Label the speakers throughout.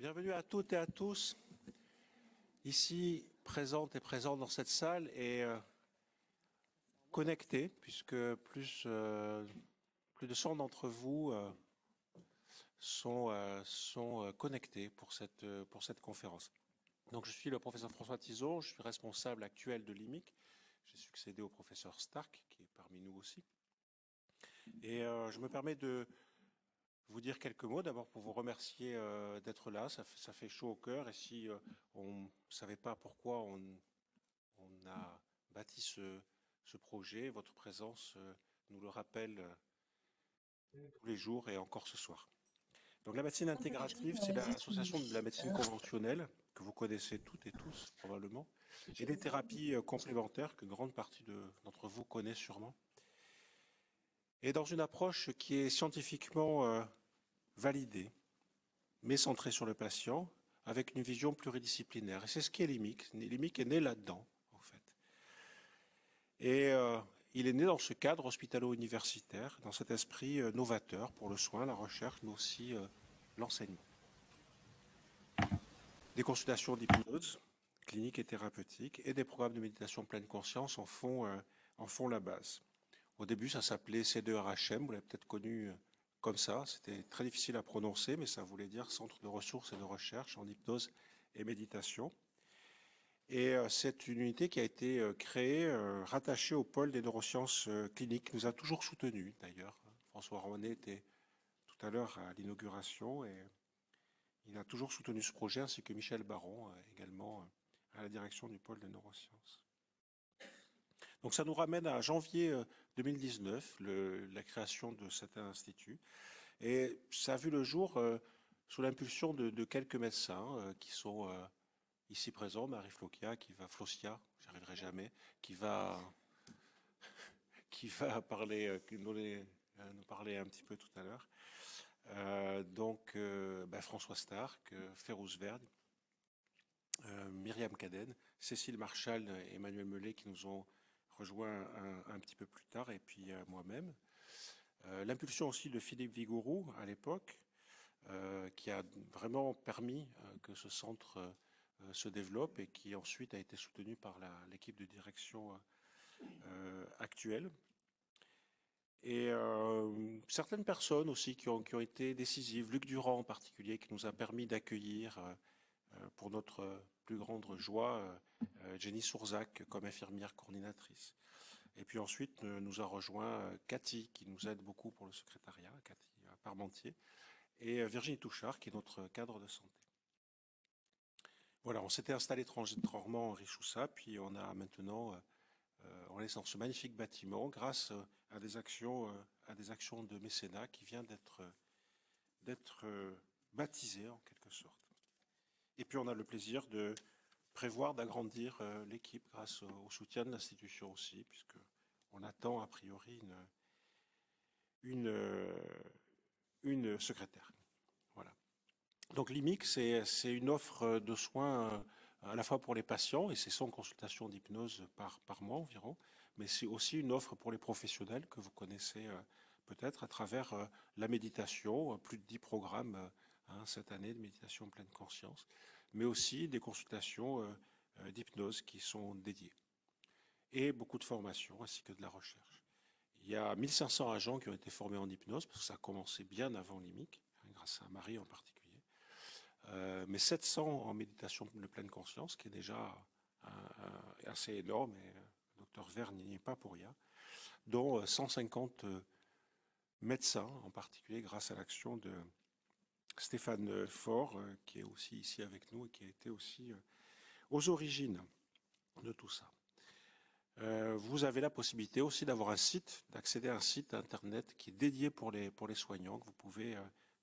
Speaker 1: Bienvenue à toutes et à tous, ici présentes et présents dans cette salle et connectés, puisque plus de 100 d'entre vous sont connectés pour cette conférence. Donc je suis le professeur François Tizot, je suis responsable actuel de l'IMIC. J'ai succédé au professeur Stark, qui est parmi nous aussi. Et je me permets de vous dire quelques mots, d'abord pour vous remercier d'être là, ça fait chaud au cœur, et si on ne savait pas pourquoi on a bâti ce projet, votre présence nous le rappelle tous les jours et encore ce soir. Donc la médecine intégrative, c'est l'association de la médecine conventionnelle, que vous connaissez toutes et tous probablement, et des thérapies complémentaires que grande partie d'entre vous connaît sûrement. Et dans une approche qui est scientifiquement validée, mais centrée sur le patient, avec une vision pluridisciplinaire. Et c'est ce qu'est l'IMIC. L'IMIC est né là-dedans, en fait. Et il est né dans ce cadre hospitalo-universitaire, dans cet esprit novateur pour le soin, la recherche, mais aussi l'enseignement. Des consultations d'hypnose, cliniques et thérapeutiques, et des programmes de méditation pleine conscience en font la base. Au début, ça s'appelait C2RHM, vous l'avez peut-être connu comme ça. C'était très difficile à prononcer, mais ça voulait dire Centre de ressources et de recherche en hypnose et méditation. Et c'est une unité qui a été créée, rattachée au pôle des neurosciences cliniques, qui nous a toujours soutenus d'ailleurs. François René était tout à l'heure à l'inauguration et il a toujours soutenu ce projet, ainsi que Michel Baron, également à la direction du pôle des neurosciences. Donc ça nous ramène à janvier 2019, la création de cet institut. Et ça a vu le jour sous l'impulsion de quelques médecins qui sont ici présents. Marie Flochia, Flossia, j'arriverai jamais, qui va nous parler un petit peu tout à l'heure. François Stark, Férouz Verde, Myriam Caden, Cécile Marchal et Emmanuel Mellet qui nous ont rejoints un petit peu plus tard, et puis moi-même. L'impulsion aussi de Philippe Vigouroux à l'époque, qui a vraiment permis que ce centre se développe et qui ensuite a été soutenu par l'équipe de direction actuelle. Et certaines personnes aussi qui ont été décisives, Luc Durand en particulier, qui nous a permis d'accueillir, pour notre plus grande joie, Jenny Sourzac comme infirmière coordinatrice. Et puis ensuite nous a rejoint Cathy, qui nous aide beaucoup pour le secrétariat, Cathy Parmentier, et Virginie Touchard, qui est notre cadre de santé. Voilà, on s'était installé transitoire en Richoussa, puis on a maintenant, on est dans ce magnifique bâtiment grâce à des actions de mécénat qui vient d'être baptisé en quelque sorte. Et puis on a le plaisir de prévoir d'agrandir l'équipe grâce au soutien de l'institution aussi, puisque on attend a priori une secrétaire. Voilà. Donc l'IMIC, c'est une offre de soins à la fois pour les patients, et c'est 100 consultations d'hypnose par mois environ, mais c'est aussi une offre pour les professionnels que vous connaissez peut-être à travers la méditation, plus de 10 programmes cette année de méditation pleine conscience, mais aussi des consultations d'hypnose qui sont dédiées. Et beaucoup de formations ainsi que de la recherche. Il y a 1500 agents qui ont été formés en hypnose, parce que ça a commencé bien avant l'IMIC, grâce à Marie en particulier. Mais 700 en méditation de pleine conscience, qui est déjà assez énorme, et le docteur Verne n'y est pas pour rien, dont 150 médecins, en particulier grâce à l'action de Stéphane Faure, qui est aussi ici avec nous et qui a été aussi aux origines de tout ça. Vous avez la possibilité aussi d'avoir un site, d'accéder à un site internet qui est dédié pour les soignants, que vous pouvez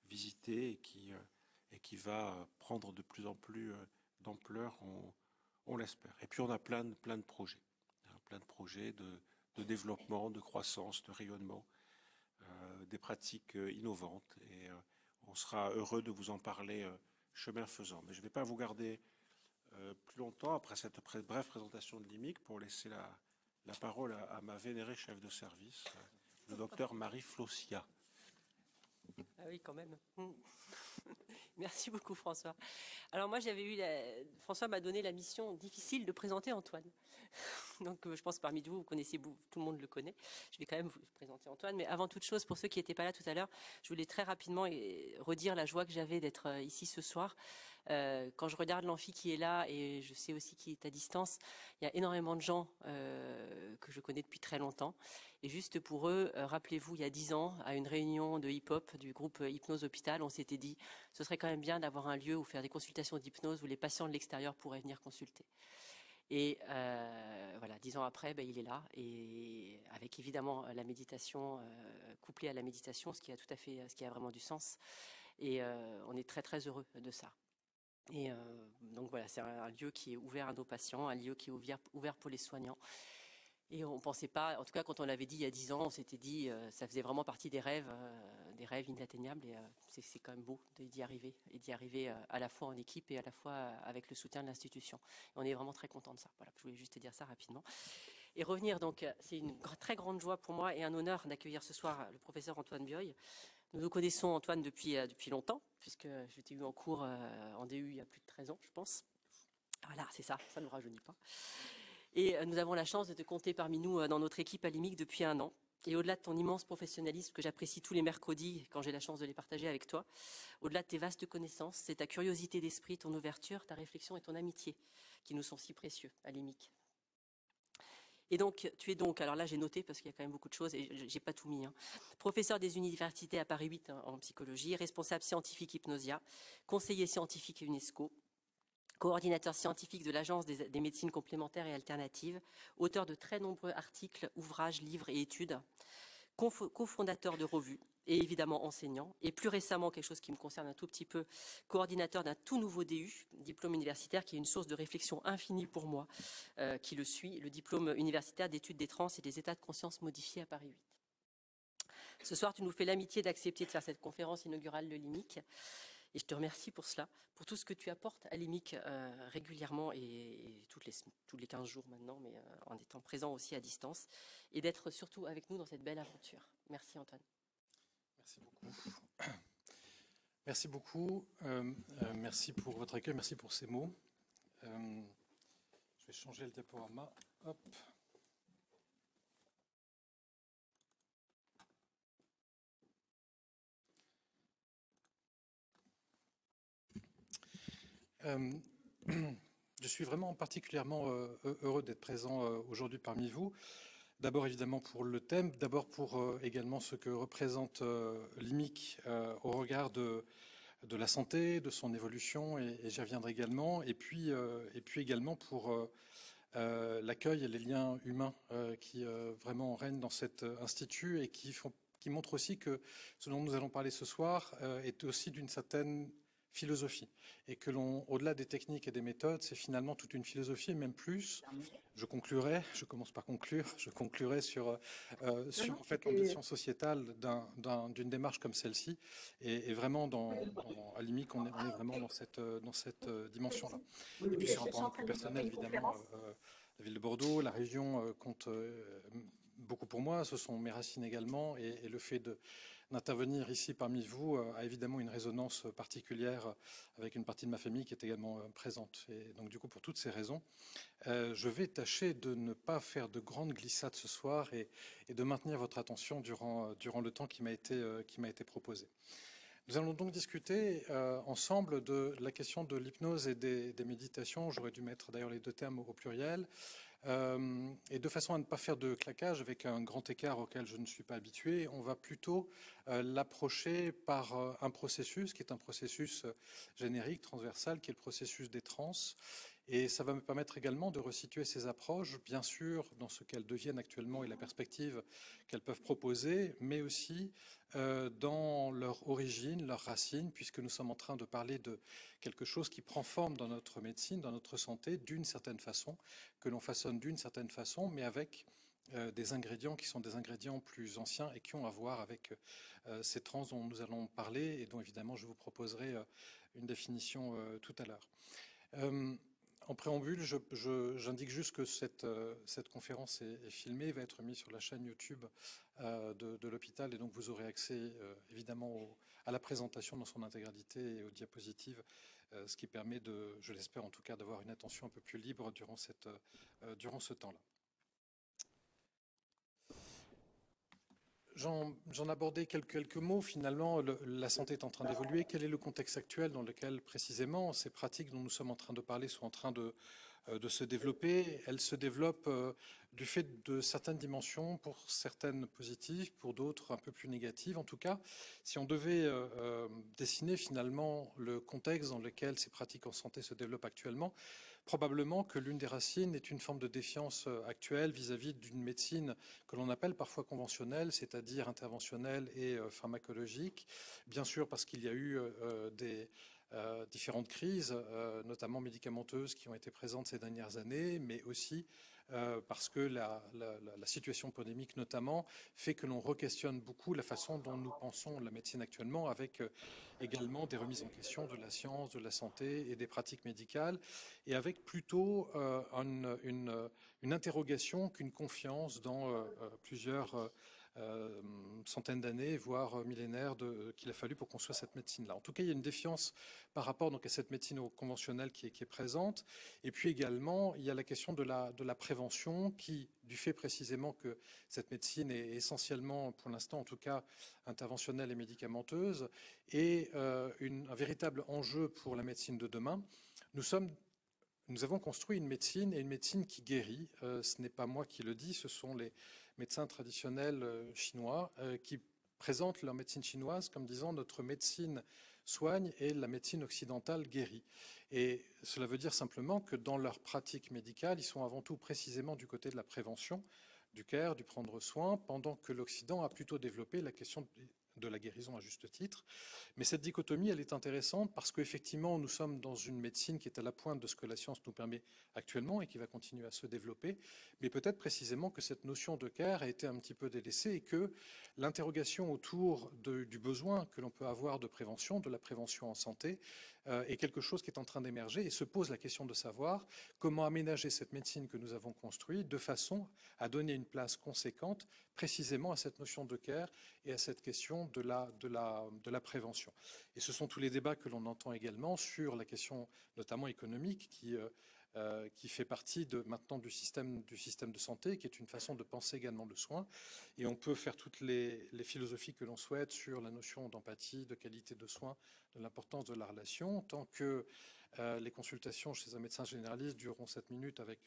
Speaker 1: visiter et qui va prendre de plus en plus d'ampleur, on l'espère. Et puis on a plein de projets, plein de projets de développement, de croissance, de rayonnement, des pratiques innovantes, et on sera heureux de vous en parler chemin faisant. Mais je ne vais pas vous garder plus longtemps après cette brève présentation de l'IMIC pour laisser la parole à ma vénérée chef de service, le docteur Marie Flossia.
Speaker 2: Ah oui, quand même. Merci beaucoup François. Alors moi François m'a donné la mission difficile de présenter Antoine. Donc je pense que parmi vous connaissez, tout le monde le connaît. Je vais quand même vous présenter Antoine. Mais avant toute chose, pour ceux qui n'étaient pas là tout à l'heure, je voulais très rapidement redire la joie que j'avais d'être ici ce soir. Quand je regarde l'amphi qui est là, et je sais aussi qui est à distance, il y a énormément de gens que je connais depuis très longtemps. Et juste pour eux, rappelez-vous, il y a 10 ans, à une réunion de hip-hop du groupe Hypnose Hôpital, on s'était dit ce serait quand même bien d'avoir un lieu où faire des consultations d'hypnose où les patients de l'extérieur pourraient venir consulter. Et voilà, 10 ans après, il est là, et avec évidemment la méditation, couplée à la méditation, ce qui a vraiment du sens. Et on est très très heureux de ça. Et donc voilà, c'est un lieu qui est ouvert à nos patients, un lieu qui est ouvert pour les soignants. Et on ne pensait pas, en tout cas quand on l'avait dit il y a 10 ans, on s'était dit, ça faisait vraiment partie des rêves inatteignables. Et c'est quand même beau d'y arriver, et d'y arriver à la fois en équipe et à la fois avec le soutien de l'institution. On est vraiment très content de ça. Voilà, je voulais juste te dire ça rapidement. Et revenir donc, c'est une très grande joie pour moi et un honneur d'accueillir ce soir le professeur Antoine Bioy. Nous nous connaissons, Antoine, depuis longtemps, puisque je t'ai eu en cours en DU il y a plus de 13 ans, je pense. Voilà, c'est ça, ça ne nous rajeunit pas. Et nous avons la chance de te compter parmi nous dans notre équipe à l'IMIC depuis 1 an. Et au-delà de ton immense professionnalisme que j'apprécie tous les mercredis quand j'ai la chance de les partager avec toi, au-delà de tes vastes connaissances, c'est ta curiosité d'esprit, ton ouverture, ta réflexion et ton amitié qui nous sont si précieux à l'IMIC. Et donc, tu es donc, alors là j'ai noté parce qu'il y a quand même beaucoup de choses et j'ai pas tout mis, professeur des universités à Paris 8 en psychologie, responsable scientifique Hypnosia, conseiller scientifique UNESCO, coordinateur scientifique de l'Agence des médecines complémentaires et alternatives, auteur de très nombreux articles, ouvrages, livres et études, cofondateur de revues et évidemment enseignant, et plus récemment, quelque chose qui me concerne un tout petit peu, coordinateur d'un tout nouveau DU, diplôme universitaire, qui est une source de réflexion infinie pour moi, qui le suit, le diplôme universitaire d'études des trans et des états de conscience modifiés à Paris 8. Ce soir, tu nous fais l'amitié d'accepter de faire cette conférence inaugurale de l'IMIC. Et je te remercie pour cela, pour tout ce que tu apportes à l'IMIC régulièrement et tous les 15 jours maintenant, mais en étant présent aussi à distance, et d'être surtout avec nous dans cette belle aventure. Merci Antoine.
Speaker 3: Merci beaucoup. Merci beaucoup. Merci pour votre accueil, merci pour ces mots. Je vais changer le diaporama. Hop. Je suis vraiment particulièrement heureux d'être présent aujourd'hui parmi vous. D'abord évidemment pour le thème, d'abord pour également ce que représente l'IMIC au regard de la santé, de son évolution, et j'y reviendrai également, et puis également pour l'accueil et les liens humains qui vraiment règnent dans cet institut et qui montrent aussi que ce dont nous allons parler ce soir est aussi d'une certaine philosophie, et que au-delà des techniques et des méthodes, c'est finalement toute une philosophie, et même plus. Je commence par conclure, je conclurai sur en fait l'ambition sociétale d'une démarche comme celle-ci, et vraiment à l'IMIC, on est vraiment dans cette dimension-là. Et puis sur un plan plus personnel, évidemment, la ville de Bordeaux, la région compte beaucoup pour moi, ce sont mes racines également, et le fait d'intervenir ici parmi vous a évidemment une résonance particulière avec une partie de ma famille qui est également présente. Et donc du coup, pour toutes ces raisons, je vais tâcher de ne pas faire de grandes glissades ce soir et de maintenir votre attention durant le temps qui m'a été proposé. Nous allons donc discuter ensemble de la question de l'hypnose et des méditations. J'aurais dû mettre d'ailleurs les deux termes au pluriel. Et de façon à ne pas faire de claquage avec un grand écart auquel je ne suis pas habitué, on va plutôt l'approcher par un processus qui est un processus générique, transversal, qui est le processus des trans. Et ça va me permettre également de resituer ces approches, bien sûr, dans ce qu'elles deviennent actuellement et la perspective qu'elles peuvent proposer, mais aussi dans leur origine, leurs racines, puisque nous sommes en train de parler de quelque chose qui prend forme dans notre médecine, dans notre santé, d'une certaine façon, que l'on façonne d'une certaine façon, mais avec des ingrédients qui sont des ingrédients plus anciens et qui ont à voir avec ces trans dont nous allons parler et dont évidemment je vous proposerai une définition tout à l'heure. En préambule, j'indique juste que cette conférence est filmée, va être mise sur la chaîne YouTube de l'hôpital, et donc vous aurez accès évidemment à la présentation dans son intégralité et aux diapositives, ce qui permet de, je l'espère en tout cas, d'avoir une attention un peu plus libre durant ce temps-là. J'en abordais quelques mots. Finalement, la santé est en train d'évoluer. Quel est le contexte actuel dans lequel, précisément, ces pratiques dont nous sommes en train de parler sont en train de se développer? Elles se développent du fait de certaines dimensions, pour certaines positives, pour d'autres un peu plus négatives. En tout cas, si on devait dessiner finalement le contexte dans lequel ces pratiques en santé se développent actuellement, probablement que l'une des racines est une forme de défiance actuelle vis-à-vis d'une médecine que l'on appelle parfois conventionnelle, c'est-à-dire interventionnelle et pharmacologique. Bien sûr, parce qu'il y a eu des différentes crises, notamment médicamenteuses, qui ont été présentes ces dernières années, mais aussi parce que la situation pandémique notamment fait que l'on re-questionne beaucoup la façon dont nous pensons la médecine actuellement, avec également des remises en question de la science, de la santé et des pratiques médicales, et avec plutôt une interrogation qu'une confiance dans plusieurs centaines d'années, voire millénaires qu'il a fallu pour construire cette médecine-là. En tout cas, il y a une défiance par rapport donc à cette médecine conventionnelle qui est présente. Et puis également, il y a la question de la prévention qui, du fait précisément que cette médecine est essentiellement, pour l'instant en tout cas, interventionnelle et médicamenteuse, est un véritable enjeu pour la médecine de demain. Nous avons construit une médecine, et une médecine qui guérit. Ce n'est pas moi qui le dis, ce sont les médecins traditionnels chinois qui présentent leur médecine chinoise comme disant notre médecine soigne et la médecine occidentale guérit. Et cela veut dire simplement que dans leur pratique médicale, ils sont avant tout précisément du côté de la prévention, du care, du prendre soin, pendant que l'Occident a plutôt développé la question de la guérison à juste titre. Mais cette dichotomie, elle est intéressante parce qu'effectivement, nous sommes dans une médecine qui est à la pointe de ce que la science nous permet actuellement et qui va continuer à se développer. Mais peut-être précisément que cette notion de care a été un petit peu délaissée et que l'interrogation autour du besoin que l'on peut avoir de prévention, de la prévention en santé, est quelque chose qui est en train d'émerger et se pose la question de savoir comment aménager cette médecine que nous avons construite de façon à donner une place conséquente précisément à cette notion de care et à cette question de la prévention. Et ce sont tous les débats que l'on entend également sur la question notamment économique qui fait partie maintenant du système de santé, qui est une façon de penser également le soin. Et on peut faire toutes les philosophies que l'on souhaite sur la notion d'empathie, de qualité de soins, de l'importance de la relation, tant que les consultations chez un médecin généraliste dureront 7 minutes avec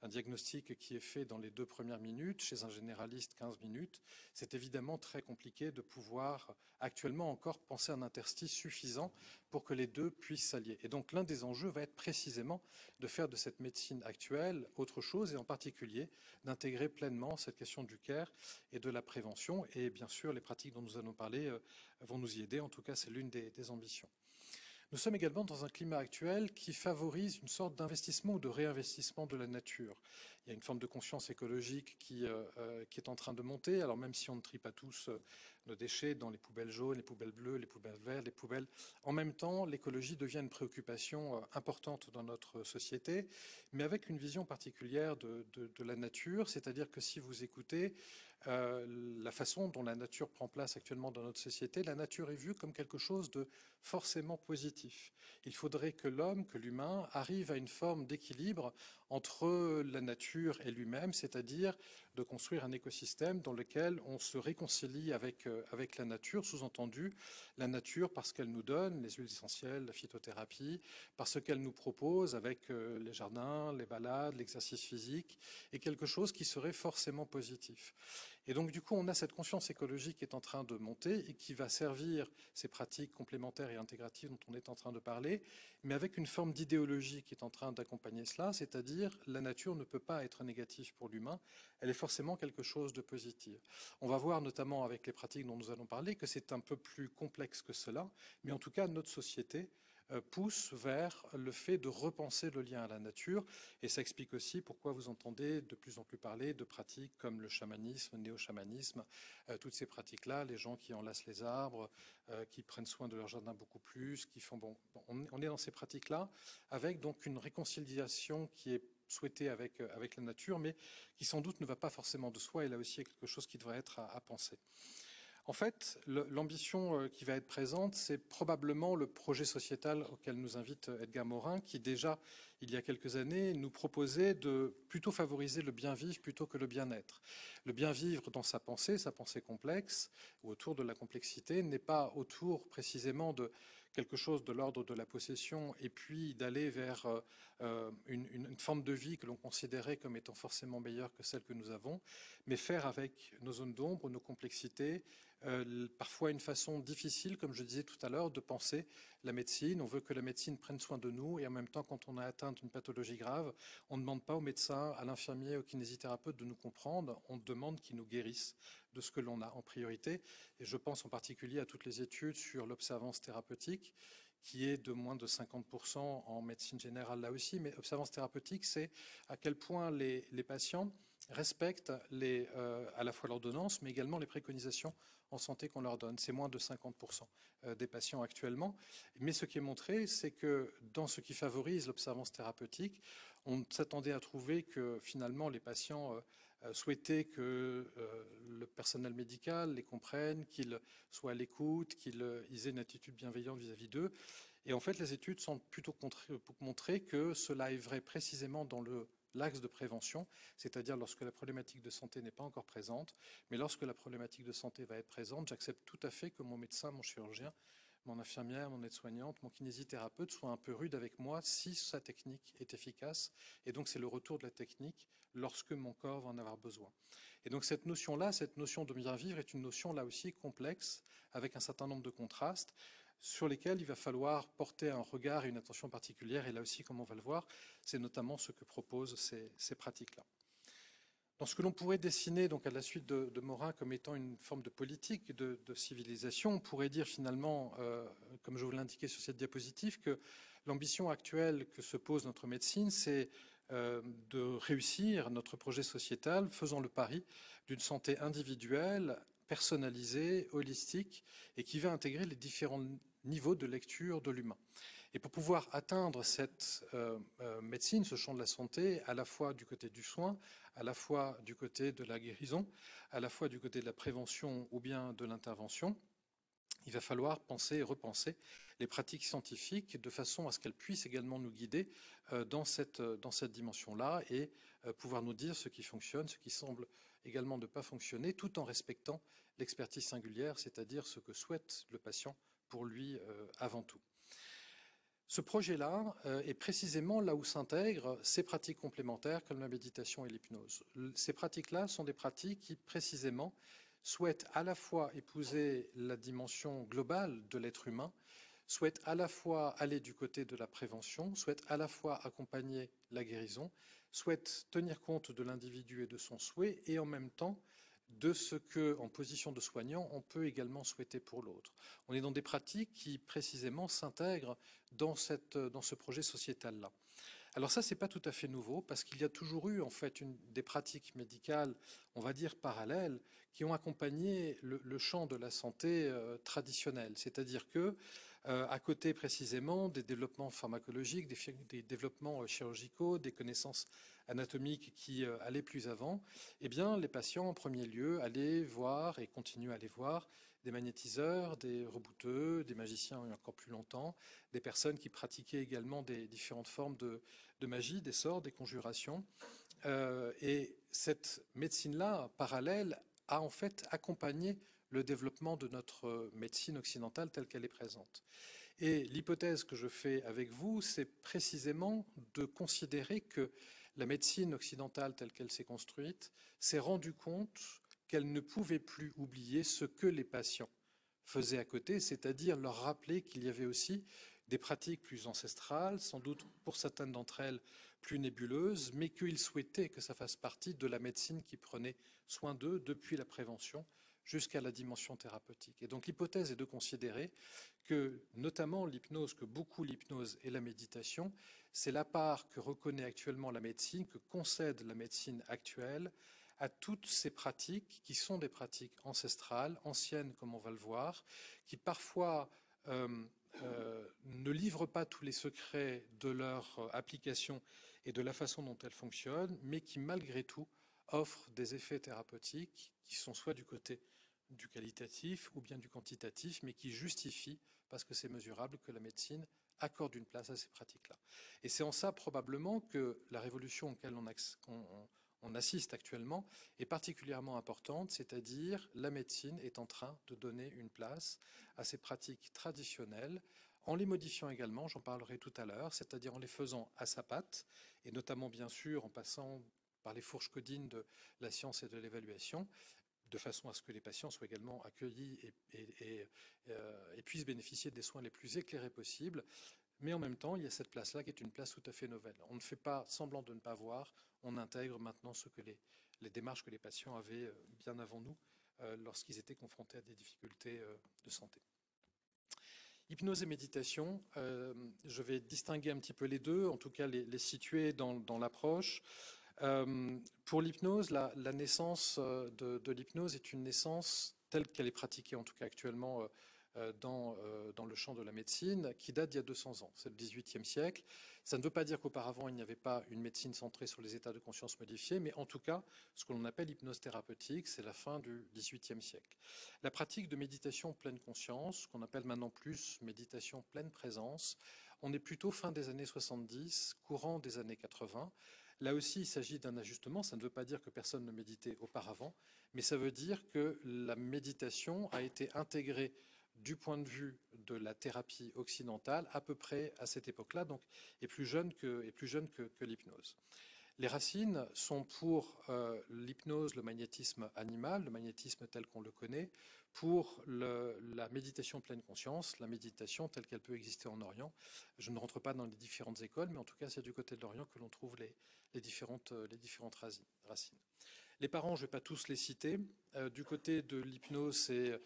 Speaker 3: un diagnostic qui est fait dans les 2 premières minutes, chez un généraliste 15 minutes. C'est évidemment très compliqué de pouvoir actuellement encore penser un interstice suffisant pour que les deux puissent s'allier. Et donc l'un des enjeux va être précisément de faire de cette médecine actuelle autre chose, et en particulier d'intégrer pleinement cette question du care et de la prévention. Et bien sûr, les pratiques dont nous allons parler vont nous y aider. En tout cas, c'est l'une des ambitions. Nous sommes également dans un climat actuel qui favorise une sorte d'investissement ou de réinvestissement de la nature. Il y a une forme de conscience écologique qui est en train de monter. Alors même si on ne trie pas tous nos déchets dans les poubelles jaunes, les poubelles bleues, les poubelles vertes, les poubelles, en même temps, l'écologie devient une préoccupation importante dans notre société, mais avec une vision particulière de la nature. C'est-à-dire que si vous écoutez la façon dont la nature prend place actuellement dans notre société, la nature est vue comme quelque chose de forcément positif. Il faudrait que l'homme, que l'humain, arrive à une forme d'équilibre entre la nature et lui-même, c'est-à-dire de construire un écosystème dans lequel on se réconcilie avec la nature, sous-entendu la nature parce qu'elle nous donne les huiles essentielles, la phytothérapie, parce qu'elle nous propose avec les jardins, les balades, l'exercice physique, et quelque chose qui serait forcément positif. Et donc du coup, on a cette conscience écologique qui est en train de monter et qui va servir ces pratiques complémentaires et intégratives dont on est en train de parler, mais avec une forme d'idéologie qui est en train d'accompagner cela, c'est-à-dire la nature ne peut pas être négative pour l'humain, elle est forcément quelque chose de positif. On va voir notamment avec les pratiques dont nous allons parler que c'est un peu plus complexe que cela, mais en tout cas notre société pousse vers le fait de repenser le lien à la nature. Et ça explique aussi pourquoi vous entendez de plus en plus parler de pratiques comme le chamanisme, le néo-chamanisme, toutes ces pratiques-là, les gens qui enlacent les arbres, qui prennent soin de leur jardin beaucoup plus, qui font... Bon, on est dans ces pratiques-là, avec donc une réconciliation qui est souhaitée avec la nature, mais qui sans doute ne va pas forcément de soi, et là aussi il y a quelque chose qui devrait être à penser. En fait, l'ambition qui va être présente, c'est probablement le projet sociétal auquel nous invite Edgar Morin, qui déjà, il y a quelques années, nous proposait de plutôt favoriser le bien-vivre plutôt que le bien-être. Le bien-vivre dans sa pensée complexe, ou autour de la complexité, n'est pas autour précisément de quelque chose de l'ordre de la possession, et puis d'aller vers une forme de vie que l'on considérait comme étant forcément meilleure que celle que nous avons, mais faire avec nos zones d'ombre, nos complexités, parfois une façon difficile, comme je disais tout à l'heure, de penser la médecine. On veut que la médecine prenne soin de nous, et en même temps, quand on a atteint d'une pathologie grave, on ne demande pas au médecin, à l'infirmier, au kinésithérapeute de nous comprendre, on demande qu'ils nous guérissent de ce que l'on a en priorité. Et je pense en particulier à toutes les études sur l'observance thérapeutique, qui est de moins de 50% en médecine générale là aussi. Mais observance thérapeutique, c'est à quel point les patients respectent à la fois l'ordonnance, mais également les préconisations en santé qu'on leur donne. C'est moins de 50% des patients actuellement. Mais ce qui est montré, c'est que dans ce qui favorise l'observance thérapeutique, on s'attendait à trouver que finalement les patients souhaitaient que le personnel médical les comprenne, qu'ils soient à l'écoute, qu'ils aient une attitude bienveillante vis-à-vis d'eux. Et en fait, les études semblent plutôt montrer que cela est vrai précisément dans l'axe de prévention, c'est-à-dire lorsque la problématique de santé n'est pas encore présente, mais lorsque la problématique de santé va être présente, j'accepte tout à fait que mon médecin, mon chirurgien, mon infirmière, mon aide-soignante, mon kinésithérapeute soit un peu rude avec moi si sa technique est efficace. Et donc c'est le retour de la technique lorsque mon corps va en avoir besoin. Et donc cette notion-là, cette notion de bien vivre est une notion là aussi complexe, avec un certain nombre de contrastes, sur lesquels il va falloir porter un regard et une attention particulière. Et là aussi, comme on va le voir, c'est notamment ce que proposent ces pratiques-là. Dans ce que l'on pourrait dessiner donc à la suite de Morin comme étant une forme de politique de civilisation, on pourrait dire finalement, comme je vous l'indiquais sur cette diapositive, que l'ambition actuelle que se pose notre médecine, c'est de réussir notre projet sociétal, faisant le pari d'une santé individuelle, personnalisée, holistique, et qui va intégrer les différents niveaux de lecture de l'humain. Et pour pouvoir atteindre cette médecine, ce champ de la santé, à la fois du côté du soin, à la fois du côté de la guérison, à la fois du côté de la prévention ou bien de l'intervention, il va falloir penser et repenser les pratiques scientifiques de façon à ce qu'elles puissent également nous guider dans cette dimension-là et pouvoir nous dire ce qui fonctionne, ce qui semble également ne pas fonctionner, tout en respectant l'expertise singulière, c'est-à-dire ce que souhaite le patient pour lui avant tout. Ce projet-là est précisément là où s'intègrent ces pratiques complémentaires comme la méditation et l'hypnose. Ces pratiques-là sont des pratiques qui précisément souhaitent à la fois épouser la dimension globale de l'être humain, souhaitent à la fois aller du côté de la prévention, souhaitent à la fois accompagner la guérison, souhaitent tenir compte de l'individu et de son souhait et en même temps de ce que, en position de soignant, on peut également souhaiter pour l'autre. On est dans des pratiques qui, précisément, s'intègrent dans ce projet sociétal-là. Alors ça, c'est pas tout à fait nouveau, parce qu'il y a toujours eu, en fait, des pratiques médicales, on va dire parallèles, qui ont accompagné le champ de la santé traditionnel. C'est-à-dire que, à côté précisément des développements pharmacologiques, des développements chirurgicaux, des connaissances anatomiques qui allaient plus avant, eh bien, les patients, en premier lieu, allaient voir et continuent à aller voir des magnétiseurs, des rebouteux, des magiciens il y a encore plus longtemps, des personnes qui pratiquaient également des différentes formes de magie, des sorts, des conjurations. Et cette médecine-là, parallèle, a en fait accompagné le développement de notre médecine occidentale telle qu'elle est présente. Et l'hypothèse que je fais avec vous, c'est précisément de considérer que la médecine occidentale telle qu'elle s'est construite s'est rendue compte qu'elle ne pouvait plus oublier ce que les patients faisaient à côté, c'est-à-dire leur rappeler qu'il y avait aussi des pratiques plus ancestrales, sans doute pour certaines d'entre elles plus nébuleuses, mais qu'ils souhaitaient que ça fasse partie de la médecine qui prenait soin d'eux depuis la prévention jusqu'à la dimension thérapeutique. Et donc l'hypothèse est de considérer que, notamment l'hypnose, que beaucoup l'hypnose et la méditation, c'est la part que reconnaît actuellement la médecine, que concède la médecine actuelle à toutes ces pratiques qui sont des pratiques ancestrales, anciennes comme on va le voir, qui parfois ne livrent pas tous les secrets de leur application et de la façon dont elles fonctionnent, mais qui malgré tout offrent des effets thérapeutiques qui sont soit du côté du qualitatif ou bien du quantitatif, mais qui justifient, parce que c'est mesurable, que la médecine accorde une place à ces pratiques-là. Et c'est en ça probablement que la révolution auquel on assiste actuellement est particulièrement importante, c'est-à-dire la médecine est en train de donner une place à ces pratiques traditionnelles, en les modifiant également, j'en parlerai tout à l'heure, c'est-à-dire en les faisant à sa patte, et notamment bien sûr en passant par les fourches codines de la science et de l'évaluation, de façon à ce que les patients soient également accueillis et puissent bénéficier des soins les plus éclairés possibles. Mais en même temps, il y a cette place-là qui est une place tout à fait nouvelle. On ne fait pas semblant de ne pas voir, on intègre maintenant les démarches que les patients avaient bien avant nous lorsqu'ils étaient confrontés à des difficultés de santé. Hypnose et méditation, je vais distinguer un petit peu les deux, en tout cas les situer dans l'approche. Pour l'hypnose, la naissance de l'hypnose est une naissance telle qu'elle est pratiquée, en tout cas actuellement, dans le champ de la médecine, qui date d'il y a 200 ans. C'est le XVIIIe siècle. Ça ne veut pas dire qu'auparavant, il n'y avait pas une médecine centrée sur les états de conscience modifiés, mais en tout cas, ce que l'on appelle hypnose thérapeutique, c'est la fin du XVIIIe siècle. La pratique de méditation pleine conscience, qu'on appelle maintenant plus méditation pleine présence, on est plutôt fin des années 70, courant des années 80. Là aussi, il s'agit d'un ajustement. Ça ne veut pas dire que personne ne méditait auparavant, mais ça veut dire que la méditation a été intégrée du point de vue de la thérapie occidentale à peu près à cette époque-là, donc est plus jeune que l'hypnose. Les racines sont pour l'hypnose, le magnétisme animal, le magnétisme tel qu'on le connaît, pour la méditation pleine conscience, la méditation telle qu'elle peut exister en Orient. Je ne rentre pas dans les différentes écoles, mais en tout cas, c'est du côté de l'Orient que l'on trouve les différentes racines. Les parents, je ne vais pas tous les citer. Du côté de l'hypnose, c'est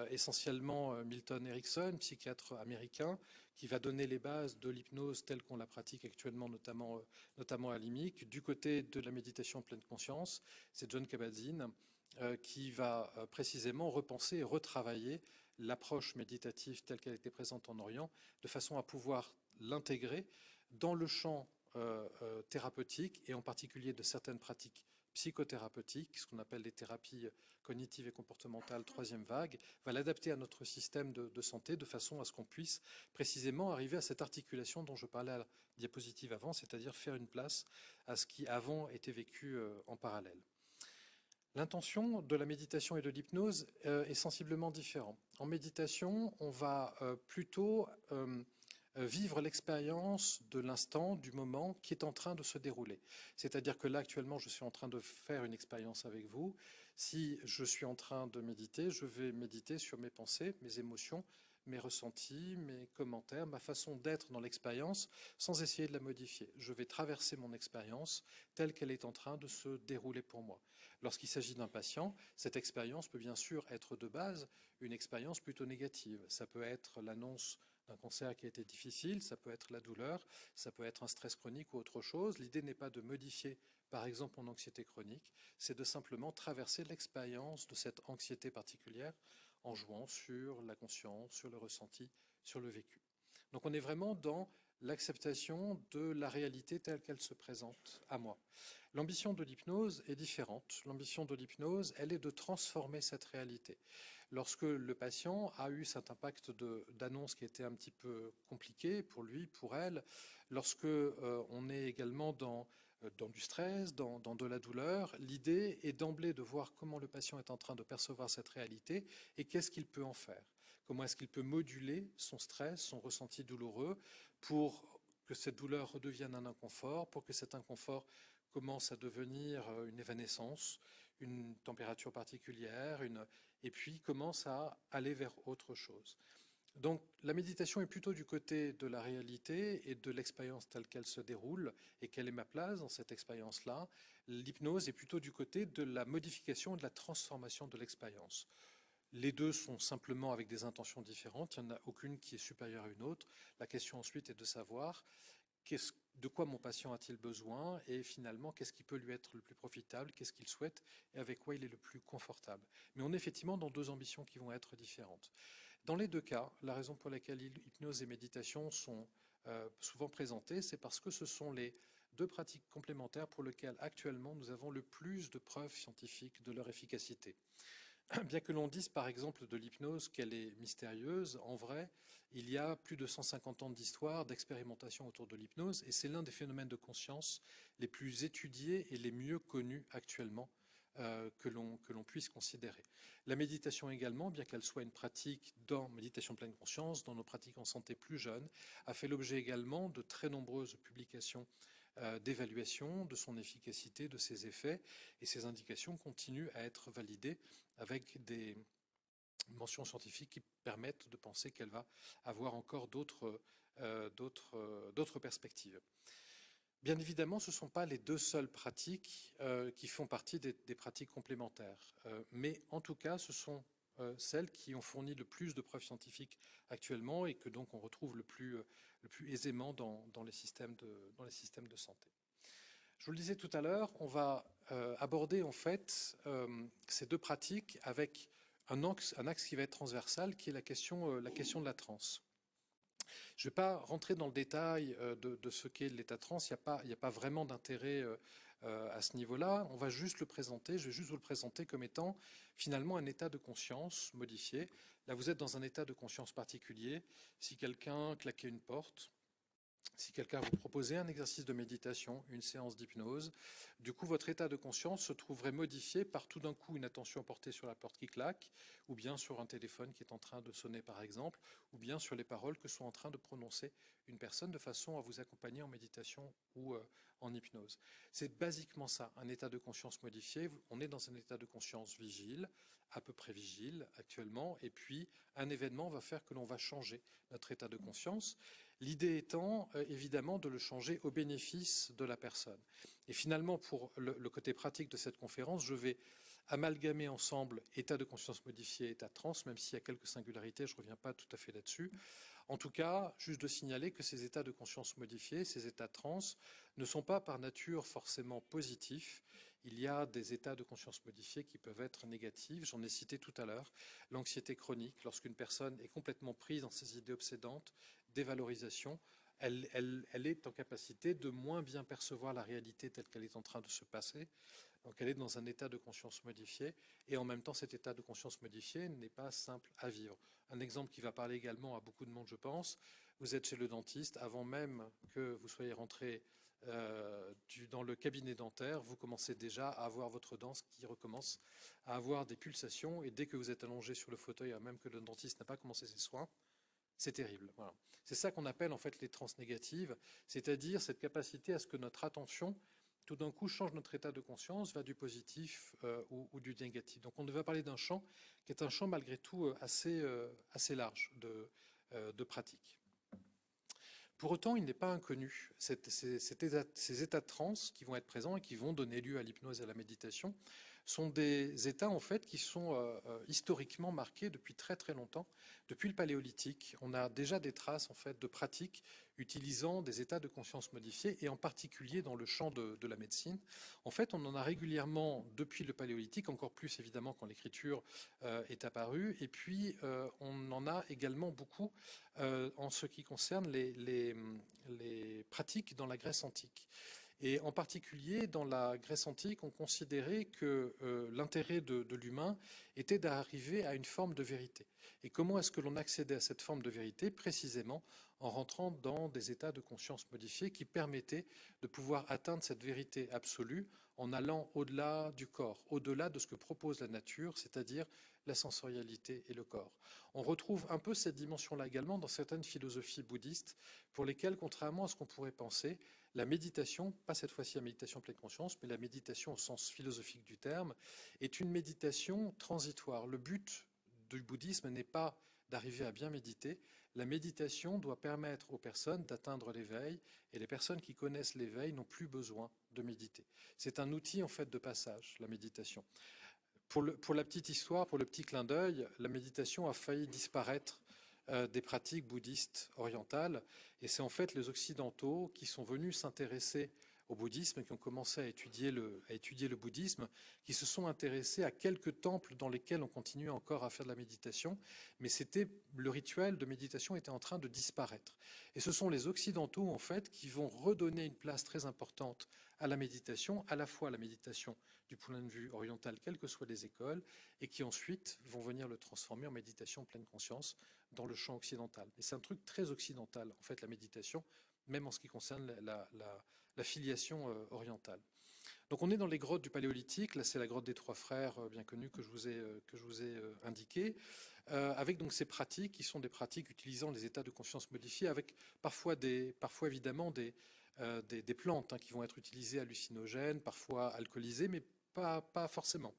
Speaker 3: essentiellement Milton Erickson, psychiatre américain, qui va donner les bases de l'hypnose telle qu'on la pratique actuellement, notamment à l'IMIC. Du côté de la méditation pleine conscience, c'est John Kabat-Zinn, qui va précisément repenser et retravailler l'approche méditative telle qu'elle était présente en Orient, de façon à pouvoir l'intégrer dans le champ thérapeutique, et en particulier de certaines pratiques psychothérapeutiques, ce qu'on appelle les thérapies cognitives et comportementales troisième vague, va l'adapter à notre système de santé de façon à ce qu'on puisse précisément arriver à cette articulation dont je parlais à la diapositive avant, c'est-à-dire faire une place à ce qui avant était vécu en parallèle. L'intention de la méditation et de l'hypnose est sensiblement différente. En méditation, on va plutôt vivre l'expérience de l'instant, du moment qui est en train de se dérouler. C'est-à-dire que là, actuellement, je suis en train de faire une expérience avec vous. Si je suis en train de méditer, je vais méditer sur mes pensées, mes émotions, mes ressentis, mes commentaires, ma façon d'être dans l'expérience, sans essayer de la modifier. Je vais traverser mon expérience telle qu'elle est en train de se dérouler pour moi. Lorsqu'il s'agit d'un patient, cette expérience peut bien sûr être de base une expérience plutôt négative. Ça peut être l'annonce d'un cancer qui a été difficile, ça peut être la douleur, ça peut être un stress chronique ou autre chose. L'idée n'est pas de modifier, par exemple, mon anxiété chronique, c'est de simplement traverser l'expérience de cette anxiété particulière en jouant sur la conscience, sur le ressenti, sur le vécu. Donc on est vraiment dans l'acceptation de la réalité telle qu'elle se présente à moi. L'ambition de l'hypnose est différente. L'ambition de l'hypnose, elle est de transformer cette réalité. Lorsque le patient a eu cet impact d'annonce qui était un petit peu compliqué pour lui, pour elle, lorsque on est également dans du stress, dans de la douleur, l'idée est d'emblée de voir comment le patient est en train de percevoir cette réalité et qu'est-ce qu'il peut en faire. Comment est-ce qu'il peut moduler son stress, son ressenti douloureux pour que cette douleur redevienne un inconfort, pour que cet inconfort commence à devenir une évanescence, une température particulière, et puis commence à aller vers autre chose. Donc la méditation est plutôt du côté de la réalité et de l'expérience telle qu'elle se déroule et quelle est ma place dans cette expérience-là. L'hypnose est plutôt du côté de la modification et de la transformation de l'expérience. Les deux sont simplement avec des intentions différentes, il n'y en a aucune qui est supérieure à une autre. La question ensuite est de savoir de quoi mon patient a-t-il besoin et finalement qu'est-ce qui peut lui être le plus profitable, qu'est-ce qu'il souhaite et avec quoi il est le plus confortable. Mais on est effectivement dans deux ambitions qui vont être différentes. Dans les deux cas, la raison pour laquelle hypnose et méditation sont souvent présentées, c'est parce que ce sont les deux pratiques complémentaires pour lesquelles actuellement nous avons le plus de preuves scientifiques de leur efficacité. Bien que l'on dise par exemple de l'hypnose qu'elle est mystérieuse, en vrai, il y a plus de 150 ans d'histoire, d'expérimentation autour de l'hypnose, et c'est l'un des phénomènes de conscience les plus étudiés et les mieux connus actuellement que l'on puisse considérer. La méditation également, bien qu'elle soit une pratique dans méditation pleine conscience, dans nos pratiques en santé plus jeunes, a fait l'objet également de très nombreuses publications d'évaluation de son efficacité, de ses effets, et ces indications continuent à être validées avec des mentions scientifiques qui permettent de penser qu'elle va avoir encore d'autres perspectives. Bien évidemment, ce ne sont pas les deux seules pratiques qui font partie des pratiques complémentaires, mais en tout cas, ce sont celles qui ont fourni le plus de preuves scientifiques actuellement et que donc on retrouve le plus aisément dans les systèmes de santé. Je vous le disais tout à l'heure, on va aborder en fait ces deux pratiques avec un axe qui va être transversal, qui est la question de la transe. Je ne vais pas rentrer dans le détail de ce qu'est l'état de transe, il n'y a pas vraiment d'intérêt à ce niveau-là. On va juste le présenter, je vais juste vous le présenter comme étant finalement un état de conscience modifié. Là, vous êtes dans un état de conscience particulier. Si quelqu'un claquait une porte, si quelqu'un vous proposait un exercice de méditation, une séance d'hypnose, du coup, votre état de conscience se trouverait modifié par tout d'un coup une attention portée sur la porte qui claque, ou bien sur un téléphone qui est en train de sonner, par exemple, ou bien sur les paroles que sont en train de prononcer une personne de façon à vous accompagner en méditation ou en hypnose. C'est basiquement ça, un état de conscience modifié. On est dans un état de conscience vigile, à peu près vigile actuellement, et puis un événement va faire que l'on va changer notre état de conscience. L'idée étant, évidemment, de le changer au bénéfice de la personne. Et finalement, pour le côté pratique de cette conférence, je vais amalgamer ensemble état de conscience modifié et état de transe, même s'il y a quelques singularités, je ne reviens pas tout à fait là-dessus. En tout cas, juste de signaler que ces états de conscience modifiés, ces états de transe, ne sont pas par nature forcément positifs. Il y a des états de conscience modifiés qui peuvent être négatifs. J'en ai cité tout à l'heure. L'anxiété chronique, lorsqu'une personne est complètement prise dans ses idées obsédantes, dévalorisation, elle est en capacité de moins bien percevoir la réalité telle qu'elle est en train de se passer. Donc elle est dans un état de conscience modifié, et en même temps cet état de conscience modifié n'est pas simple à vivre. Un exemple qui va parler également à beaucoup de monde, je pense, vous êtes chez le dentiste, avant même que vous soyez rentré dans le cabinet dentaire, vous commencez déjà à avoir votre dent qui recommence à avoir des pulsations, et dès que vous êtes allongé sur le fauteuil, même que le dentiste n'a pas commencé ses soins, c'est terrible. Voilà. C'est ça qu'on appelle en fait les transes négatives, c'est-à-dire cette capacité à ce que notre attention, tout d'un coup, change notre état de conscience vers du positif ou du négatif. Donc on va parler d'un champ qui est un champ malgré tout assez large de pratique. Pour autant, il n'est pas inconnu. Ces états de transe qui vont être présents et qui vont donner lieu à l'hypnose et à la méditation sont des états en fait qui sont historiquement marqués depuis très très longtemps. Depuis le Paléolithique, on a déjà des traces en fait de pratiques utilisant des états de conscience modifiés, et en particulier dans le champ de la médecine. En fait, on en a régulièrement depuis le Paléolithique, encore plus évidemment quand l'écriture est apparue, et puis on en a également beaucoup en ce qui concerne les pratiques dans la Grèce antique. Et en particulier, dans la Grèce antique, on considérait que l'intérêt de l'humain était d'arriver à une forme de vérité. Et comment est-ce que l'on accédait à cette forme de vérité? Précisément en rentrant dans des états de conscience modifiés qui permettaient de pouvoir atteindre cette vérité absolue en allant au-delà du corps, au-delà de ce que propose la nature, c'est-à-dire la sensorialité et le corps. On retrouve un peu cette dimension-là également dans certaines philosophies bouddhistes pour lesquelles, contrairement à ce qu'on pourrait penser, la méditation, pas cette fois-ci la méditation pleine conscience, mais la méditation au sens philosophique du terme, est une méditation transitoire. Le but du bouddhisme n'est pas d'arriver à bien méditer. La méditation doit permettre aux personnes d'atteindre l'éveil, et les personnes qui connaissent l'éveil n'ont plus besoin de méditer. C'est un outil en fait de passage, la méditation. Pour la petite histoire, pour le petit clin d'œil, la méditation a failli disparaître des pratiques bouddhistes orientales, et c'est en fait les Occidentaux qui sont venus s'intéresser au bouddhisme, qui ont commencé à étudier le bouddhisme, qui se sont intéressés à quelques temples dans lesquels on continue encore à faire de la méditation, mais le rituel de méditation était en train de disparaître. Et ce sont les Occidentaux, en fait, qui vont redonner une place très importante à la méditation, à la fois la méditation du point de vue oriental, quelles que soient les écoles, et qui ensuite vont venir le transformer en méditation pleine conscience dans le champ occidental. Et c'est un truc très occidental, en fait, la méditation, même en ce qui concerne la filiation orientale. Donc on est dans les grottes du Paléolithique, là c'est la grotte des Trois Frères, bien connue, que je vous ai indiquée, avec donc ces pratiques qui sont des pratiques utilisant les états de conscience modifiés, avec parfois évidemment des plantes qui vont être utilisées hallucinogènes, parfois alcoolisées, mais pas forcément.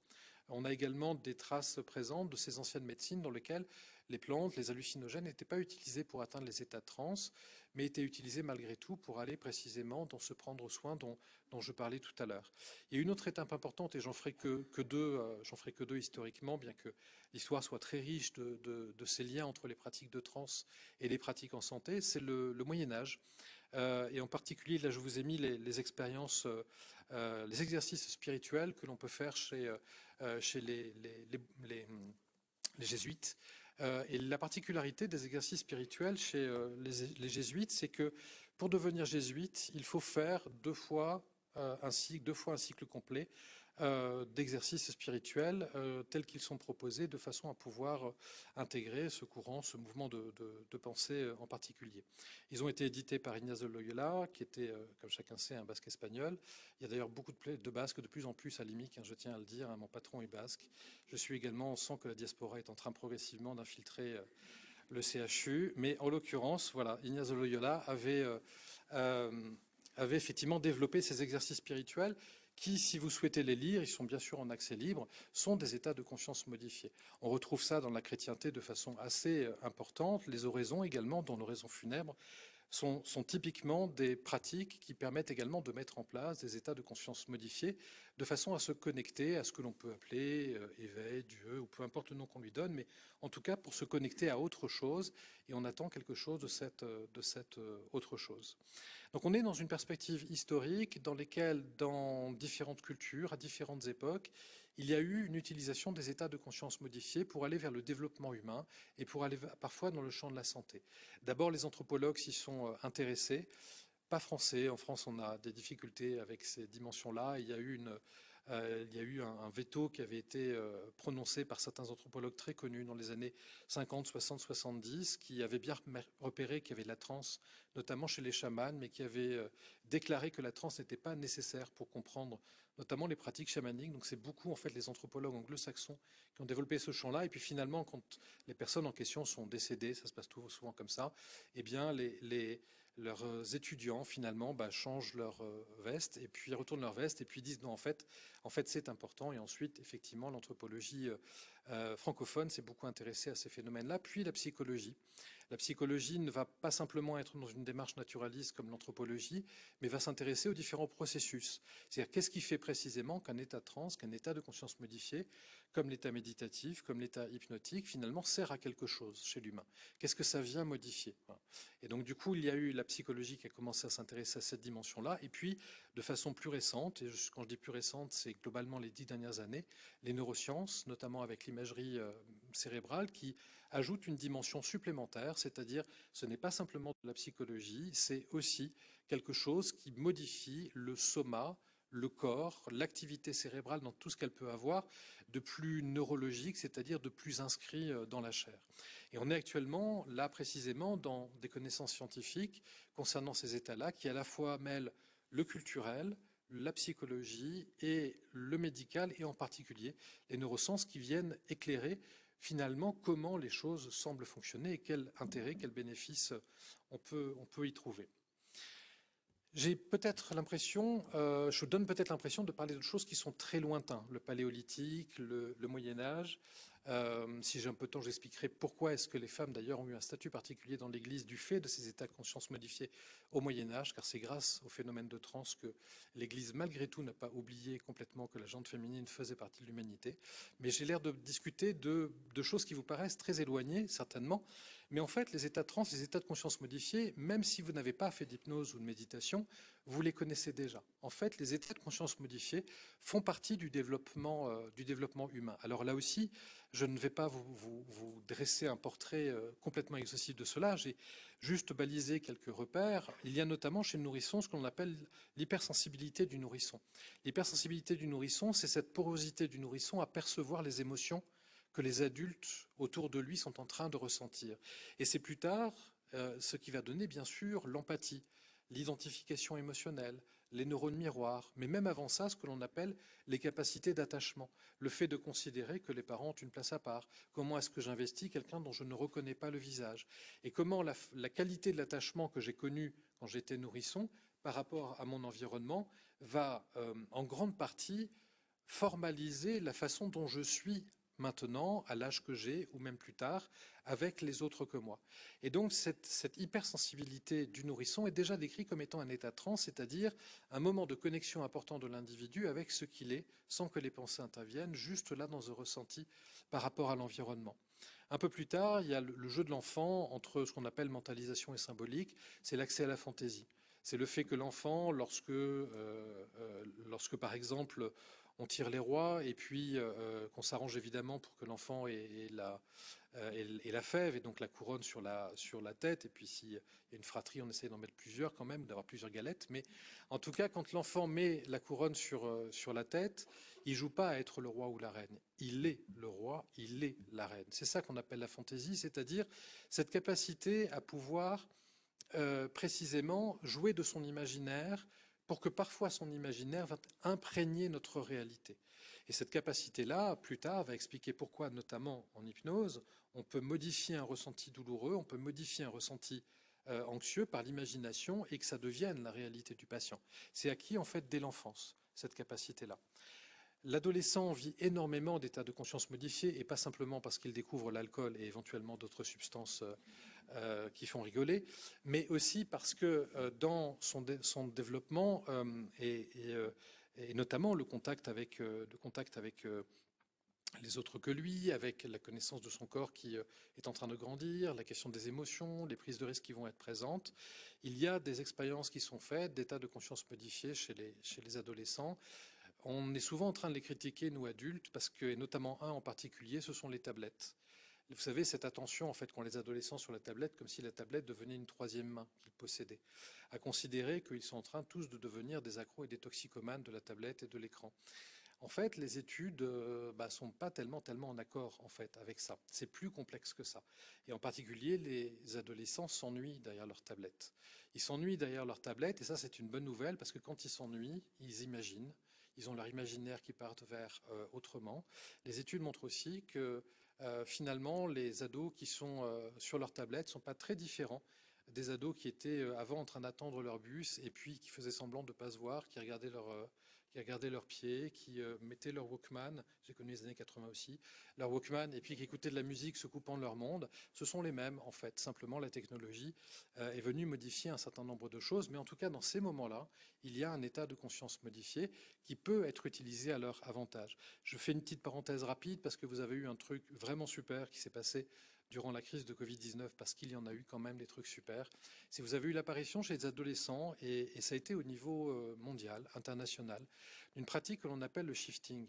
Speaker 3: On a également des traces présentes de ces anciennes médecines dans lesquelles les plantes, les hallucinogènes n'étaient pas utilisés pour atteindre les états de transe, mais étaient utilisés malgré tout pour aller précisément dans ce prendre soin dont je parlais tout à l'heure. Il y a une autre étape importante, et j'en ferai que deux historiquement, bien que l'histoire soit très riche de ces liens entre les pratiques de transe et les pratiques en santé, c'est le Moyen-Âge. Et en particulier, là je vous ai mis les expériences, les exercices spirituels que l'on peut faire chez les jésuites. Et la particularité des exercices spirituels chez les jésuites, c'est que pour devenir jésuite, il faut faire deux fois un cycle complet d'exercices spirituels tels qu'ils sont proposés, de façon à pouvoir intégrer ce courant, ce mouvement de pensée en particulier. Ils ont été édités par Ignace de Loyola, qui était, comme chacun sait, un basque espagnol. Il y a d'ailleurs beaucoup de basques, de plus en plus à l'IMIC, je tiens à le dire, mon patron est basque. Je suis également, on sent que la diaspora est en train progressivement d'infiltrer le CHU, mais en l'occurrence, voilà, Ignace de Loyola avait effectivement développé ces exercices spirituels qui, si vous souhaitez les lire, ils sont bien sûr en accès libre, sont des états de conscience modifiés. On retrouve ça dans la chrétienté de façon assez importante. Les oraisons également, dont l'oraison funèbre, sont typiquement des pratiques qui permettent également de mettre en place des états de conscience modifiés de façon à se connecter à ce que l'on peut appeler éveil, Dieu, ou peu importe le nom qu'on lui donne, mais en tout cas pour se connecter à autre chose, et on attend quelque chose de cette autre chose. Donc on est dans une perspective historique dans laquelle, dans différentes cultures, à différentes époques, il y a eu une utilisation des états de conscience modifiés pour aller vers le développement humain et pour aller parfois dans le champ de la santé. D'abord, les anthropologues s'y sont intéressés, pas français. En France, on a des difficultés avec ces dimensions-là. Il y a eu un veto qui avait été prononcé par certains anthropologues très connus dans les années 50, 60, 70, qui avaient bien repéré qu'il y avait de la transe, notamment chez les chamans, mais qui avaient déclaré que la transe n'était pas nécessaire pour comprendre notamment les pratiques chamaniques. Donc c'est beaucoup en fait les anthropologues anglo-saxons qui ont développé ce champ-là. Et puis finalement, quand les personnes en question sont décédées, ça se passe souvent comme ça, eh bien leurs étudiants finalement changent leur veste et puis retournent leur veste et puis disent non, en fait c'est important. Et ensuite effectivement l'anthropologie francophone s'est beaucoup intéressée à ces phénomènes-là, puis la psychologie. La psychologie ne va pas simplement être dans une démarche naturaliste comme l'anthropologie, mais va s'intéresser aux différents processus. C'est-à-dire qu'est-ce qui fait précisément qu'un état de transe, qu'un état de conscience modifié, comme l'état méditatif, comme l'état hypnotique, finalement sert à quelque chose chez l'humain. Qu'est-ce que ça vient modifier? Et donc du coup, il y a eu la psychologie qui a commencé à s'intéresser à cette dimension-là, et puis de façon plus récente, et quand je dis plus récente, c'est globalement les 10 dernières années, les neurosciences, notamment avec l'imagerie cérébrale, qui ajoute une dimension supplémentaire, c'est-à-dire ce n'est pas simplement de la psychologie, c'est aussi quelque chose qui modifie le soma, le corps, l'activité cérébrale dans tout ce qu'elle peut avoir de plus neurologique, c'est-à-dire de plus inscrit dans la chair. Et on est actuellement là précisément dans des connaissances scientifiques concernant ces états-là qui à la fois mêlent le culturel, la psychologie et le médical, et en particulier les neurosciences qui viennent éclairer finalement comment les choses semblent fonctionner et quel intérêt, quel bénéfice on peut y trouver. J'ai peut-être l'impression, je vous donne peut-être l'impression de parler de choses qui sont très lointains, le paléolithique, le Moyen Âge. Si j'ai un peu de temps, j'expliquerai pourquoi est-ce que les femmes d'ailleurs ont eu un statut particulier dans l'Église du fait de ces états de conscience modifiés au Moyen Âge, car c'est grâce au phénomène de transe que l'Église malgré tout n'a pas oublié complètement que la gente féminine faisait partie de l'humanité. Mais j'ai l'air de discuter de choses qui vous paraissent très éloignées, certainement. Mais en fait, les états de transe, les états de conscience modifiés, même si vous n'avez pas fait d'hypnose ou de méditation, vous les connaissez déjà. En fait, les états de conscience modifiés font partie du développement humain. Alors là aussi, je ne vais pas vous dresser un portrait complètement exhaustif de cela. J'ai juste balisé quelques repères. Il y a notamment chez le nourrisson ce qu'on appelle l'hypersensibilité du nourrisson. L'hypersensibilité du nourrisson, c'est cette porosité du nourrisson à percevoir les émotions que les adultes autour de lui sont en train de ressentir. Et c'est plus tard ce qui va donner bien sûr l'empathie, l'identification émotionnelle, les neurones miroirs, mais même avant ça, ce que l'on appelle les capacités d'attachement, le fait de considérer que les parents ont une place à part, comment est-ce que j'investis quelqu'un dont je ne reconnais pas le visage, et comment la qualité de l'attachement que j'ai connu quand j'étais nourrisson par rapport à mon environnement va en grande partie formaliser la façon dont je suis maintenant, à l'âge que j'ai, ou même plus tard, avec les autres que moi. Et donc cette hypersensibilité du nourrisson est déjà décrite comme étant un état de transe, c'est-à-dire un moment de connexion important de l'individu avec ce qu'il est, sans que les pensées interviennent, juste là dans un ressenti par rapport à l'environnement. Un peu plus tard, il y a le jeu de l'enfant entre ce qu'on appelle mentalisation et symbolique, c'est l'accès à la fantaisie. C'est le fait que l'enfant, lorsque par exemple on tire les rois et puis qu'on s'arrange évidemment pour que l'enfant ait la fève et donc la couronne sur la tête, et puis s'il y a une fratrie, on essaie d'en mettre plusieurs quand même, d'avoir plusieurs galettes, mais en tout cas quand l'enfant met la couronne sur la tête, il joue pas à être le roi ou la reine, il est le roi, il est la reine. C'est ça qu'on appelle la fantaisie, c'est-à-dire cette capacité à pouvoir précisément jouer de son imaginaire pour que parfois son imaginaire va imprégner notre réalité. Et cette capacité-là, plus tard, va expliquer pourquoi, notamment en hypnose, on peut modifier un ressenti douloureux, on peut modifier un ressenti anxieux par l'imagination et que ça devienne la réalité du patient. C'est acquis en fait dès l'enfance, cette capacité-là. L'adolescent vit énormément d'états de conscience modifiés, et pas simplement parce qu'il découvre l'alcool et éventuellement d'autres substances qui font rigoler, mais aussi parce que dans son développement et notamment le contact avec les autres que lui, avec la connaissance de son corps qui est en train de grandir, la question des émotions, les prises de risques qui vont être présentes, il y a des expériences qui sont faites d'états de conscience modifiés chez les adolescents. On est souvent en train de les critiquer, nous adultes, parce que, et notamment un en particulier, ce sont les tablettes. Vous savez, cette attention en fait qu'ont les adolescents sur la tablette, comme si la tablette devenait une troisième main qu'ils possédaient, à considérer qu'ils sont en train tous de devenir des accros et des toxicomanes de la tablette et de l'écran. En fait, les études sont pas tellement en accord en fait avec ça. C'est plus complexe que ça. Et en particulier, les adolescents s'ennuient derrière leur tablette. Ils s'ennuient derrière leur tablette, et ça c'est une bonne nouvelle parce que quand ils s'ennuient, ils imaginent. Ils ont leur imaginaire qui part vers autrement. Les études montrent aussi que finalement, les ados qui sont sur leur tablette ne sont pas très différents des ados qui étaient avant en train d'attendre leur bus et puis qui faisaient semblant de ne pas se voir, qui regardaient leurs pieds, qui mettaient leur Walkman, j'ai connu les années 80 aussi, leur Walkman, et puis qui écoutaient de la musique se coupant de leur monde. Ce sont les mêmes en fait, simplement la technologie est venue modifier un certain nombre de choses, mais en tout cas dans ces moments-là, il y a un état de conscience modifié qui peut être utilisé à leur avantage. Je fais une petite parenthèse rapide parce que vous avez eu un truc vraiment super qui s'est passé durant la crise de Covid-19, parce qu'il y en a eu quand même des trucs super. Si vous avez eu l'apparition chez les adolescents, et ça a été au niveau mondial, international, d'une pratique que l'on appelle le shifting.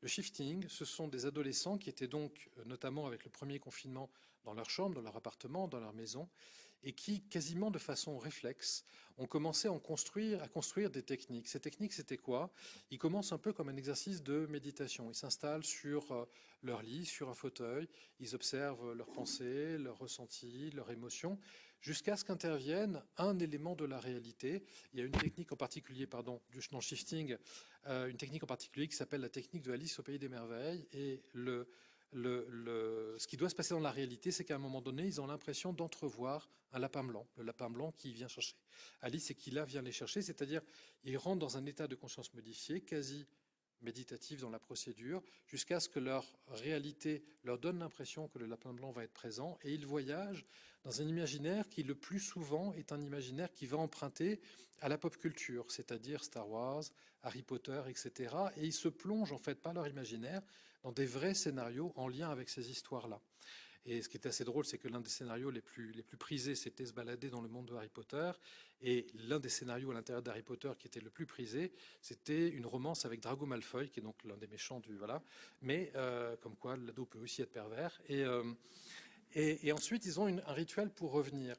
Speaker 3: Le shifting, ce sont des adolescents qui étaient donc, notamment avec le premier confinement, dans leur chambre, dans leur appartement, dans leur maison, et qui, quasiment de façon réflexe, ont commencé à construire des techniques. Ces techniques, c'était quoi? Ils commencent un peu comme un exercice de méditation. Ils s'installent sur leur lit, sur un fauteuil, ils observent leurs pensées, leurs ressentis, leurs émotions, jusqu'à ce qu'intervienne un élément de la réalité. Il y a une technique en particulier, dans le shifting, une technique en particulier qui s'appelle la technique de Alice au Pays des Merveilles, et ce qui doit se passer dans la réalité, c'est qu'à un moment donné, ils ont l'impression d'entrevoir un lapin blanc, le lapin blanc qui vient chercher Alice et qui là vient les chercher, c'est-à-dire ils rentrent dans un état de conscience modifié, quasi méditatif dans la procédure, jusqu'à ce que leur réalité leur donne l'impression que le lapin blanc va être présent, et ils voyagent dans un imaginaire qui le plus souvent est un imaginaire qui va emprunter à la pop culture, c'est-à-dire Star Wars, Harry Potter, etc. Et ils se plongent en fait par leur imaginaire dans des vrais scénarios en lien avec ces histoires-là. Et ce qui est assez drôle, c'est que l'un des scénarios les plus prisés, c'était se balader dans le monde de Harry Potter. Et l'un des scénarios à l'intérieur d'Harry Potter qui était le plus prisé, c'était une romance avec Drago Malfoy, qui est donc l'un des méchants du... Voilà. Mais comme quoi, l'ado peut aussi être pervers. Et ensuite, ils ont un rituel pour revenir.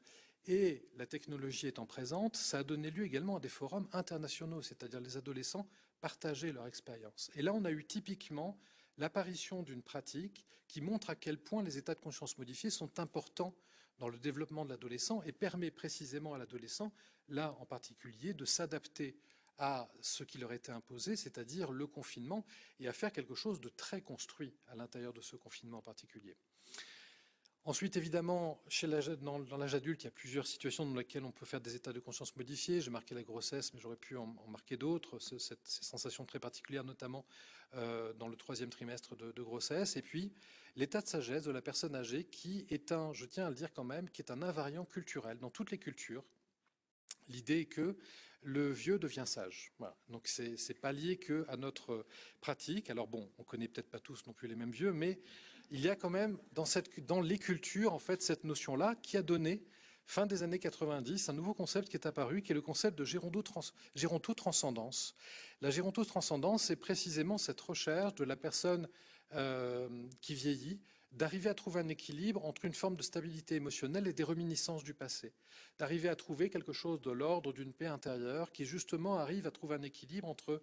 Speaker 3: Et la technologie étant présente, ça a donné lieu également à des forums internationaux, c'est-à-dire les adolescents partageaient leur expérience. Et là, on a eu typiquement l'apparition d'une pratique qui montre à quel point les états de conscience modifiés sont importants dans le développement de l'adolescent et permet précisément à l'adolescent, là en particulier, de s'adapter à ce qui leur était imposé, c'est-à-dire le confinement, et à faire quelque chose de très construit à l'intérieur de ce confinement en particulier. Ensuite, évidemment, dans l'âge adulte, il y a plusieurs situations dans lesquelles on peut faire des états de conscience modifiés. J'ai marqué la grossesse, mais j'aurais pu en marquer d'autres, ces sensations très particulières, notamment dans le 3e trimestre de grossesse. Et puis, l'état de sagesse de la personne âgée, qui est je tiens à le dire quand même, qui est un invariant culturel dans toutes les cultures. L'idée est que le vieux devient sage. Voilà. Donc, c'est pas lié qu'à notre pratique. Alors bon, on connaît peut-être pas tous non plus les mêmes vieux, mais il y a quand même dans les cultures, en fait, cette notion-là qui a donné, fin des années 90, un nouveau concept qui est apparu, qui est le concept de gérontotranscendance. La gérontotranscendance, c'est précisément cette recherche de la personne qui vieillit, d'arriver à trouver un équilibre entre une forme de stabilité émotionnelle et des réminiscences du passé, d'arriver à trouver quelque chose de l'ordre d'une paix intérieure qui justement arrive à trouver un équilibre entre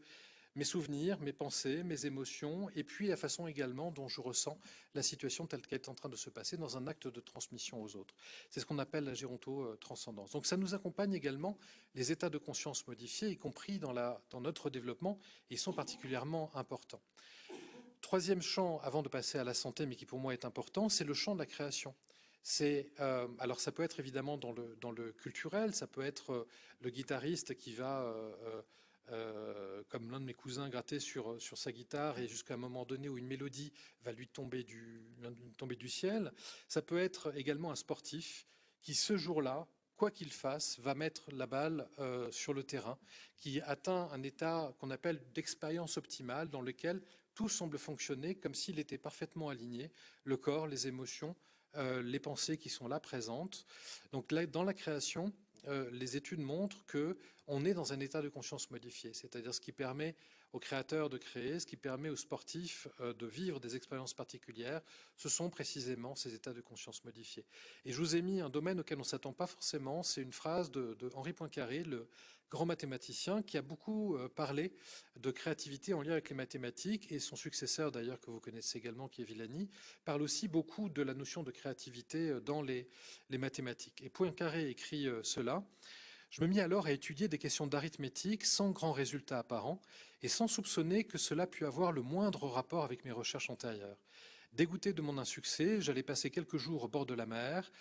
Speaker 3: mes souvenirs, mes pensées, mes émotions, et puis la façon également dont je ressens la situation telle qu'elle est en train de se passer dans un acte de transmission aux autres. C'est ce qu'on appelle la gérontotranscendance. Donc ça nous accompagne également les états de conscience modifiés, y compris dans notre développement, et ils sont particulièrement importants. Troisième champ, avant de passer à la santé, mais qui pour moi est important, c'est le champ de la création. Alors ça peut être évidemment dans le culturel, ça peut être le guitariste qui va... comme l'un de mes cousins, gratter sur sa guitare et jusqu'à un moment donné où une mélodie va lui tomber du ciel. Ça peut être également un sportif qui, ce jour-là, quoi qu'il fasse, va mettre la balle sur le terrain, qui atteint un état qu'on appelle d'expérience optimale, dans lequel tout semble fonctionner comme s'il était parfaitement aligné, le corps, les émotions, les pensées qui sont là présentes. Donc là, dans la création, les études montrent qu'on est dans un état de conscience modifié, c'est-à-dire ce qui permet aux créateurs de créer, ce qui permet aux sportifs de vivre des expériences particulières, ce sont précisément ces états de conscience modifiés. Et je vous ai mis un domaine auquel on ne s'attend pas forcément, c'est une phrase de Henri Poincaré, le grand mathématicien, qui a beaucoup parlé de créativité en lien avec les mathématiques, et son successeur d'ailleurs, que vous connaissez également, qui est Villani, parle aussi beaucoup de la notion de créativité dans les mathématiques. Et Poincaré écrit cela: je me mis alors à étudier des questions d'arithmétique sans grand résultat apparent et sans soupçonner que cela pût avoir le moindre rapport avec mes recherches antérieures. Dégoûté de mon insuccès, j'allais passer quelques jours au bord de la mer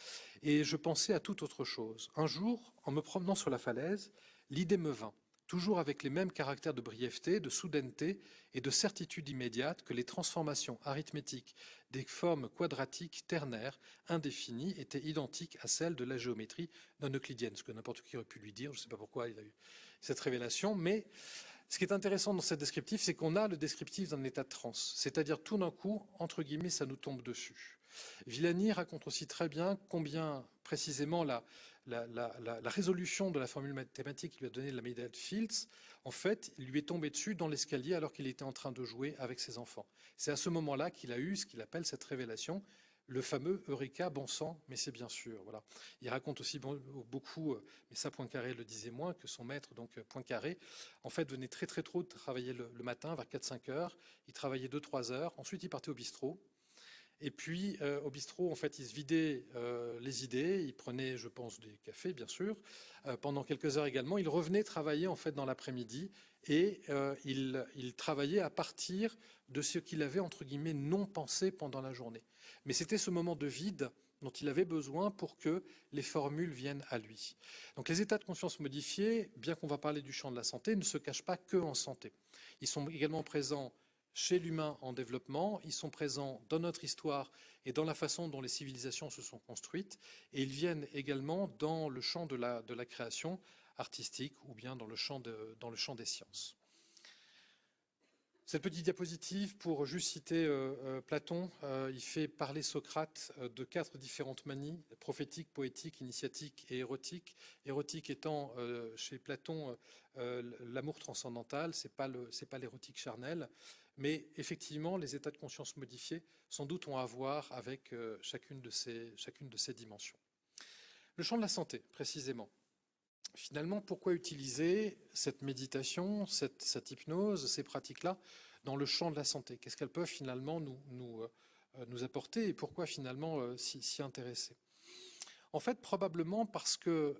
Speaker 3: et je pensais à toute autre chose. Un jour, en me promenant sur la falaise, l'idée me vint, toujours avec les mêmes caractères de brièveté, de soudaineté et de certitude immédiate, que les transformations arithmétiques des formes quadratiques ternaires indéfinies étaient identiques à celles de la géométrie non euclidienne, ce que n'importe qui aurait pu lui dire. Je ne sais pas pourquoi il a eu cette révélation, mais ce qui est intéressant dans ce descriptif, c'est qu'on a le descriptif d'un état de transe, c'est-à-dire tout d'un coup, entre guillemets, ça nous tombe dessus. Villani raconte aussi très bien combien précisément la résolution de la formule mathématique qui lui a donné la médaille de Fields, en fait, il lui est tombé dessus dans l'escalier alors qu'il était en train de jouer avec ses enfants. C'est à ce moment-là qu'il a eu ce qu'il appelle cette révélation, le fameux Eureka, bon sang, mais c'est bien sûr. Voilà. Il raconte aussi beaucoup, mais ça Poincaré le disait moins, que son maître, donc Poincaré, en fait venait très très tôt travailler le matin, vers 4-5 heures. Il travaillait 2-3 heures, ensuite il partait au bistrot. Et puis, au bistrot, en fait, il se vidait les idées, il prenait, je pense, des cafés, bien sûr, pendant quelques heures également. Il revenait travailler, en fait, dans l'après-midi, et il travaillait à partir de ce qu'il avait, entre guillemets, non pensé pendant la journée. Mais c'était ce moment de vide dont il avait besoin pour que les formules viennent à lui. Donc les états de conscience modifiés, bien qu'on va parler du champ de la santé, ne se cachent pas que en santé. Ils sont également présents chez l'humain en développement, ils sont présents dans notre histoire et dans la façon dont les civilisations se sont construites, et ils viennent également dans le champ de la création artistique ou bien dans le champ des sciences. Cette petite diapositive, pour juste citer Platon, il fait parler Socrate de 4 différentes manies, prophétique, poétique, initiatique et érotique. Érotique étant, chez Platon, l'amour transcendantal, c'est pas l'érotique charnel, mais effectivement, les états de conscience modifiés, sans doute, ont à voir avec chacune de ces dimensions. Le champ de la santé, précisément. Finalement, pourquoi utiliser cette méditation, cette hypnose, ces pratiques-là dans le champ de la santé? Qu'est-ce qu'elles peuvent finalement nous apporter et pourquoi finalement s'y intéresser? En fait, probablement parce que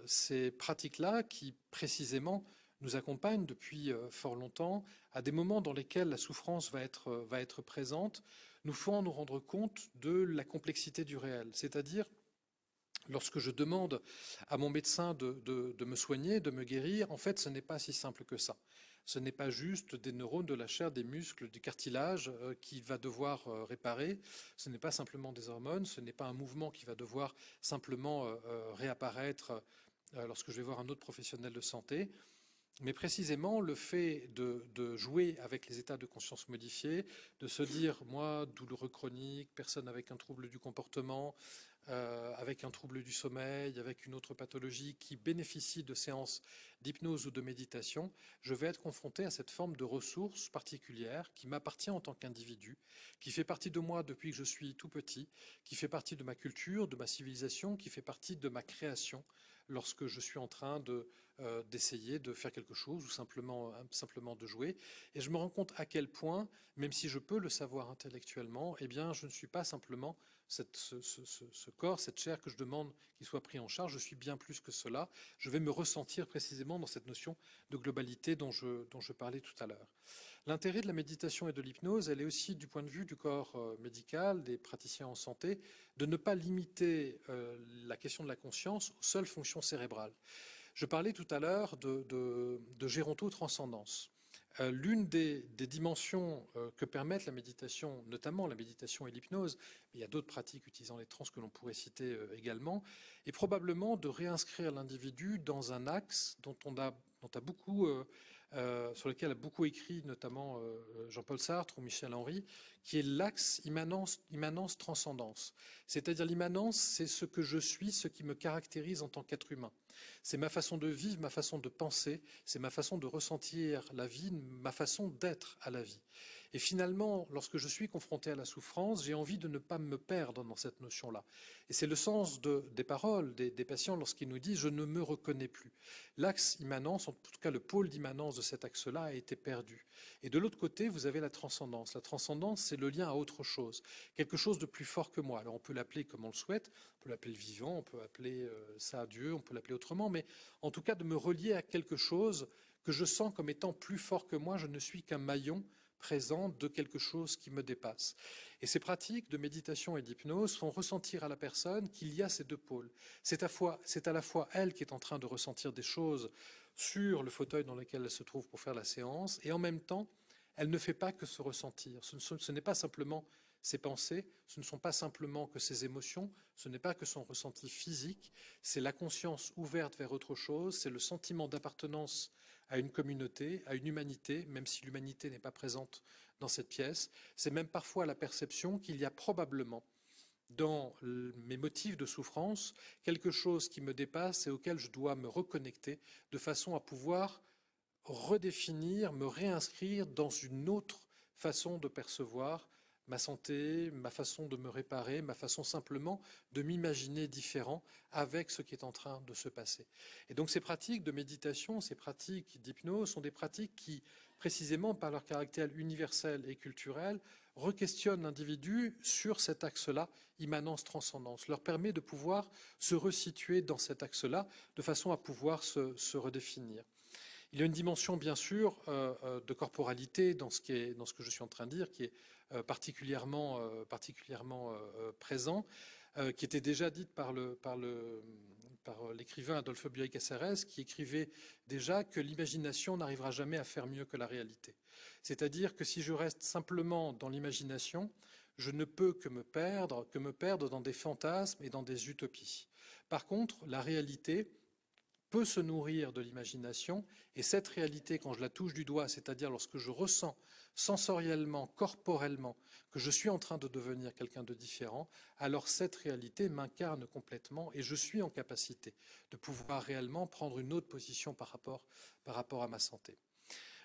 Speaker 3: ces pratiques-là, qui précisément nous accompagnent depuis fort longtemps, à des moments dans lesquels la souffrance va être présente, nous font nous rendre compte de la complexité du réel. C'est-à-dire, lorsque je demande à mon médecin de me soigner, de me guérir, en fait, ce n'est pas si simple que ça. Ce n'est pas juste des neurones, de la chair, des muscles, du cartilage qui va devoir réparer. Ce n'est pas simplement des hormones, ce n'est pas un mouvement qui va devoir simplement réapparaître lorsque je vais voir un autre professionnel de santé. Mais précisément, le fait de jouer avec les états de conscience modifiés, de se dire, moi, douloureux chronique, personne avec un trouble du comportement, avec un trouble du sommeil, avec une autre pathologie qui bénéficie de séances d'hypnose ou de méditation, je vais être confronté à cette forme de ressource particulière qui m'appartient en tant qu'individu, qui fait partie de moi depuis que je suis tout petit, qui fait partie de ma culture, de ma civilisation, qui fait partie de ma création lorsque je suis en train d'essayer de faire quelque chose ou simplement de jouer. Et je me rends compte à quel point, même si je peux le savoir intellectuellement, eh bien, je ne suis pas simplement ce corps, cette chair que je demande qu'il soit pris en charge, je suis bien plus que cela. Je vais me ressentir précisément dans cette notion de globalité dont je parlais tout à l'heure. L'intérêt de la méditation et de l'hypnose, elle est aussi du point de vue du corps médical, des praticiens en santé, de ne pas limiter la question de la conscience aux seules fonctions cérébrales. Je parlais tout à l'heure de gérontotranscendance. L'une des dimensions que permettent la méditation, notamment la méditation et l'hypnose, mais il y a d'autres pratiques utilisant les trans que l'on pourrait citer également, est probablement de réinscrire l'individu dans un axe sur lequel a beaucoup écrit notamment Jean-Paul Sartre ou Michel Henry, qui est l'axe immanence-transcendance. C'est-à-dire l'immanence, c'est ce que je suis, ce qui me caractérise en tant qu'être humain. C'est ma façon de vivre, ma façon de penser, c'est ma façon de ressentir la vie, ma façon d'être à la vie. Et finalement, lorsque je suis confronté à la souffrance, j'ai envie de ne pas me perdre dans cette notion-là. Et c'est le sens des paroles des patients lorsqu'ils nous disent « je ne me reconnais plus ». L'axe immanence, en tout cas le pôle d'immanence de cet axe-là a été perdu. Et de l'autre côté, vous avez la transcendance. La transcendance, c'est le lien à autre chose, quelque chose de plus fort que moi. Alors on peut l'appeler comme on le souhaite, on peut l'appeler le vivant, on peut appeler ça Dieu, on peut l'appeler autrement, mais en tout cas de me relier à quelque chose que je sens comme étant plus fort que moi, je ne suis qu'un maillon présent de quelque chose qui me dépasse. Et ces pratiques de méditation et d'hypnose font ressentir à la personne qu'il y a ces deux pôles. C'est à la fois elle qui est en train de ressentir des choses sur le fauteuil dans lequel elle se trouve pour faire la séance, et en même temps, elle ne fait pas que se ressentir. Ce n'est pas simplement ses pensées, ce ne sont pas simplement que ses émotions, ce n'est pas que son ressenti physique, c'est la conscience ouverte vers autre chose, c'est le sentiment d'appartenance à une communauté, à une humanité, même si l'humanité n'est pas présente dans cette pièce. C'est même parfois la perception qu'il y a probablement dans mes motifs de souffrance quelque chose qui me dépasse et auquel je dois me reconnecter de façon à pouvoir redéfinir, me réinscrire dans une autre façon de percevoir ma santé, ma façon de me réparer, ma façon simplement de m'imaginer différent avec ce qui est en train de se passer. Et donc ces pratiques de méditation, ces pratiques d'hypnose sont des pratiques qui, précisément par leur caractère universel et culturel, re-questionne l'individu sur cet axe-là, immanence-transcendance, leur permet de pouvoir se resituer dans cet axe-là, de façon à pouvoir se redéfinir. Il y a une dimension, bien sûr, de corporalité dans ce que je suis en train de dire, qui est particulièrement présent, qui était déjà dite par l'écrivain Adolphe Bioy-Caceres, qui écrivait déjà que l'imagination n'arrivera jamais à faire mieux que la réalité. C'est-à-dire que si je reste simplement dans l'imagination, je ne peux que me perdre dans des fantasmes et dans des utopies. Par contre, la réalité peut se nourrir de l'imagination, et cette réalité, quand je la touche du doigt, c'est-à-dire lorsque je ressens sensoriellement, corporellement, que je suis en train de devenir quelqu'un de différent, alors cette réalité m'incarne complètement et je suis en capacité de pouvoir réellement prendre une autre position par rapport à ma santé.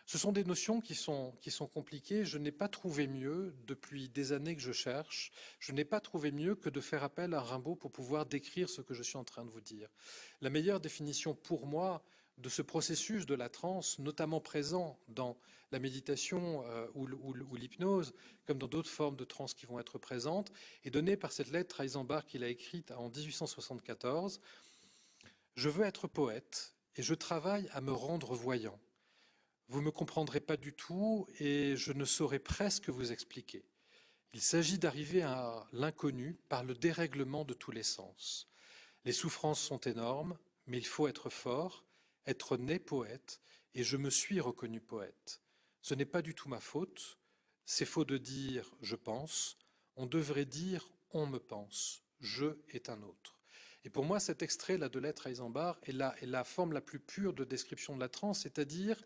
Speaker 3: Ce sont des notions qui sont compliquées. Je n'ai pas trouvé mieux, depuis des années que je cherche, je n'ai pas trouvé mieux que de faire appel à Rimbaud pour pouvoir décrire ce que je suis en train de vous dire. La meilleure définition pour moi de ce processus de la transe, notamment présent dans la méditation ou l'hypnose, comme dans d'autres formes de transe qui vont être présentes, est donnée par cette lettre à Heisenberg qu'il a écrite en 1874. « Je veux être poète et je travaille à me rendre voyant. Vous ne me comprendrez pas du tout et je ne saurais presque vous expliquer. Il s'agit d'arriver à l'inconnu par le dérèglement de tous les sens. Les souffrances sont énormes, mais il faut être fort, être né poète, et je me suis reconnu poète. Ce n'est pas du tout ma faute, c'est faux de dire « je pense », on devrait dire « on me pense », « je est un autre ». Et pour moi, cet extrait-là de lettre à Heisenberg est la forme la plus pure de description de la transe, c'est-à-dire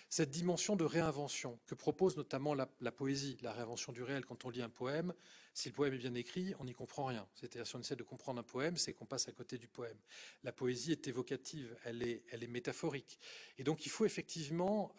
Speaker 3: cette dimension de réinvention que propose notamment la poésie, la réinvention du réel. Quand on lit un poème, si le poème est bien écrit, on n'y comprend rien. C'est-à-dire si on essaie de comprendre un poème, c'est qu'on passe à côté du poème. La poésie est évocative, elle est métaphorique. Et donc il faut effectivement,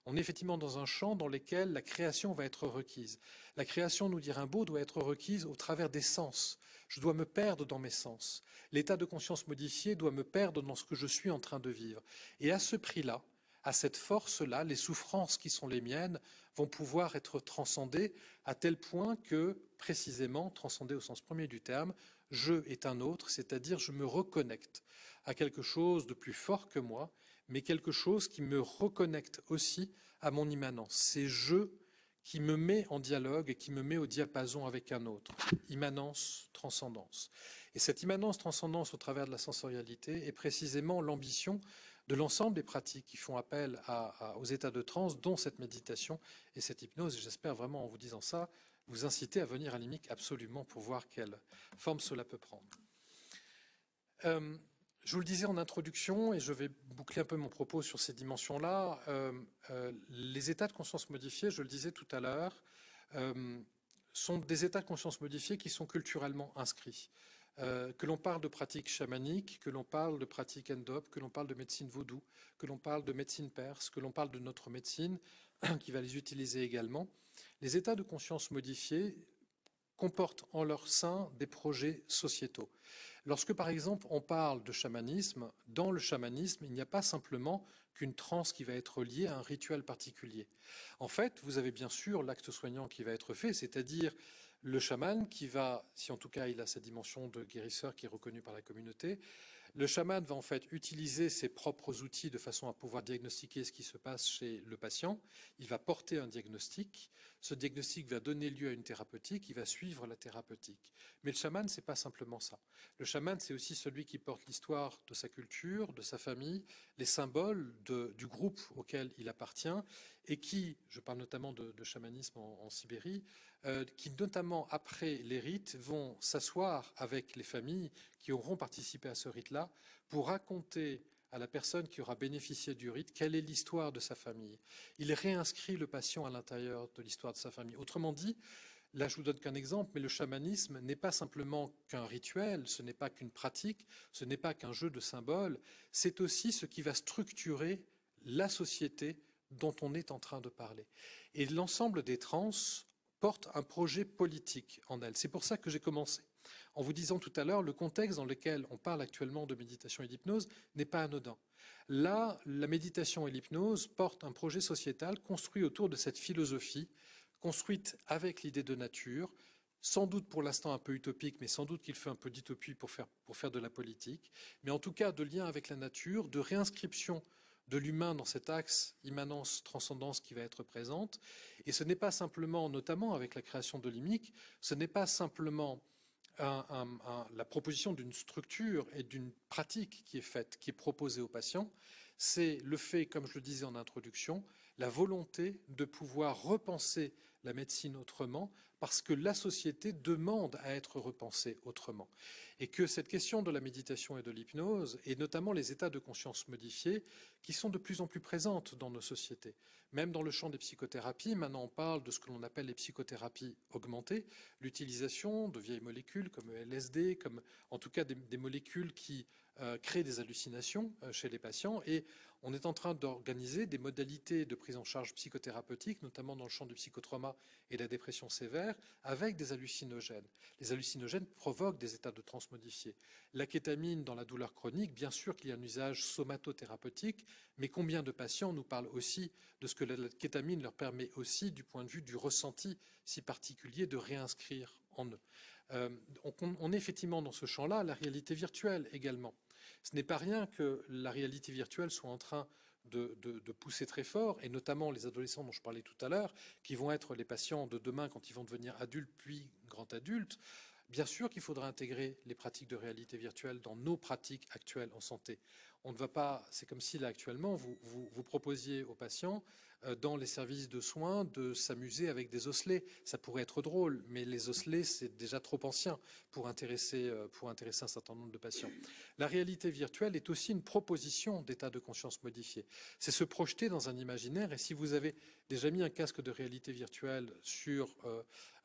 Speaker 3: on est effectivement dans un champ dans lequel la création va être requise. La création, nous dit Rimbaud, doit être requise au travers des sens. Je dois me perdre dans mes sens. L'état de conscience modifié doit me perdre dans ce que je suis en train de vivre. Et à ce prix-là, à cette force-là, les souffrances qui sont les miennes vont pouvoir être transcendées à tel point que, précisément, transcendées au sens premier du terme, je est un autre, c'est-à-dire je me reconnecte à quelque chose de plus fort que moi, mais quelque chose qui me reconnecte aussi à mon immanence. C'est je qui me met en dialogue et qui me met au diapason avec un autre. Immanence, transcendance. Et cette immanence, transcendance au travers de la sensorialité est précisément l'ambition de l'ensemble des pratiques qui font appel aux états de transe, dont cette méditation et cette hypnose. Et j'espère vraiment, en vous disant ça, vous inciter à venir à l'IMIC absolument pour voir quelle forme cela peut prendre. Je vous le disais en introduction, et je vais boucler un peu mon propos sur ces dimensions-là, les états de conscience modifiés, je le disais tout à l'heure, sont des états de conscience modifiés qui sont culturellement inscrits. Que l'on parle de pratiques chamaniques, que l'on parle de pratiques endop, que l'on parle de médecine vaudou, que l'on parle de médecine perse, que l'on parle de notre médecine, qui va les utiliser également. Les états de conscience modifiés comportent en leur sein des projets sociétaux. Lorsque, par exemple, on parle de chamanisme, dans le chamanisme, il n'y a pas simplement qu'une transe qui va être liée à un rituel particulier. En fait, vous avez bien sûr l'acte soignant qui va être fait, c'est-à-dire le chaman qui va, si en tout cas il a cette dimension de guérisseur qui est reconnue par la communauté, le chaman va en fait utiliser ses propres outils de façon à pouvoir diagnostiquer ce qui se passe chez le patient. Il va porter un diagnostic. Ce diagnostic va donner lieu à une thérapeutique. Il va suivre la thérapeutique. Mais le chaman, c'est pas simplement ça. Le chaman, c'est aussi celui qui porte l'histoire de sa culture, de sa famille, les symboles du groupe auquel il appartient et qui, je parle notamment de chamanisme en Sibérie, qui notamment après les rites vont s'asseoir avec les familles qui auront participé à ce rite-là pour raconter à la personne qui aura bénéficié du rite quelle est l'histoire de sa famille. Il réinscrit le patient à l'intérieur de l'histoire de sa famille. Autrement dit, là je vous donne qu'un exemple, mais le chamanisme n'est pas simplement qu'un rituel, ce n'est pas qu'une pratique, ce n'est pas qu'un jeu de symboles, c'est aussi ce qui va structurer la société dont on est en train de parler. Et l'ensemble des trans porte un projet politique en elle. C'est pour ça que j'ai commencé en vous disant tout à l'heure, le contexte dans lequel on parle actuellement de méditation et d'hypnose n'est pas anodin. Là, la méditation et l'hypnose portent un projet sociétal construit autour de cette philosophie construite avec l'idée de nature, sans doute pour l'instant un peu utopique, mais sans doute qu'il fait un peu d'utopie pour faire de la politique, mais en tout cas de lien avec la nature, de réinscription de l'humain dans cet axe immanence-transcendance qui va être présente. Et ce n'est pas simplement, notamment avec la création de l'IMIC, ce n'est pas simplement la proposition d'une structure et d'une pratique qui est faite, qui est proposée aux patients, c'est le fait, comme je le disais en introduction, la volonté de pouvoir repenser la médecine autrement, parce que la société demande à être repensée autrement. Et que cette question de la méditation et de l'hypnose, et notamment les états de conscience modifiés, qui sont de plus en plus présentes dans nos sociétés. Même dans le champ des psychothérapies, maintenant on parle de ce que l'on appelle les psychothérapies augmentées, l'utilisation de vieilles molécules comme le LSD, comme en tout cas des molécules qui créent des hallucinations chez les patients. Et on est en train d'organiser des modalités de prise en charge psychothérapeutique, notamment dans le champ du psychotrauma et de la dépression sévère, avec des hallucinogènes. Les hallucinogènes provoquent des états de transe modifiés. La kétamine dans la douleur chronique, bien sûr qu'il y a un usage somatothérapeutique, mais combien de patients nous parlent aussi de ce que la kétamine leur permet aussi du point de vue du ressenti si particulier de réinscrire en eux. On est effectivement dans ce champ-là, la réalité virtuelle également. Ce n'est pas rien que la réalité virtuelle soit en train de pousser très fort, et notamment les adolescents dont je parlais tout à l'heure, qui vont être les patients de demain quand ils vont devenir adultes puis grands adultes. Bien sûr qu'il faudra intégrer les pratiques de réalité virtuelle dans nos pratiques actuelles en santé. On ne va pas, c'est comme si là actuellement vous proposiez aux patients dans les services de soins de s'amuser avec des osselets. Ça pourrait être drôle, mais les osselets c'est déjà trop ancien pour intéresser un certain nombre de patients. La réalité virtuelle est aussi une proposition d'état de conscience modifié. C'est se projeter dans un imaginaire, et si vous avez déjà mis un casque de réalité virtuelle sur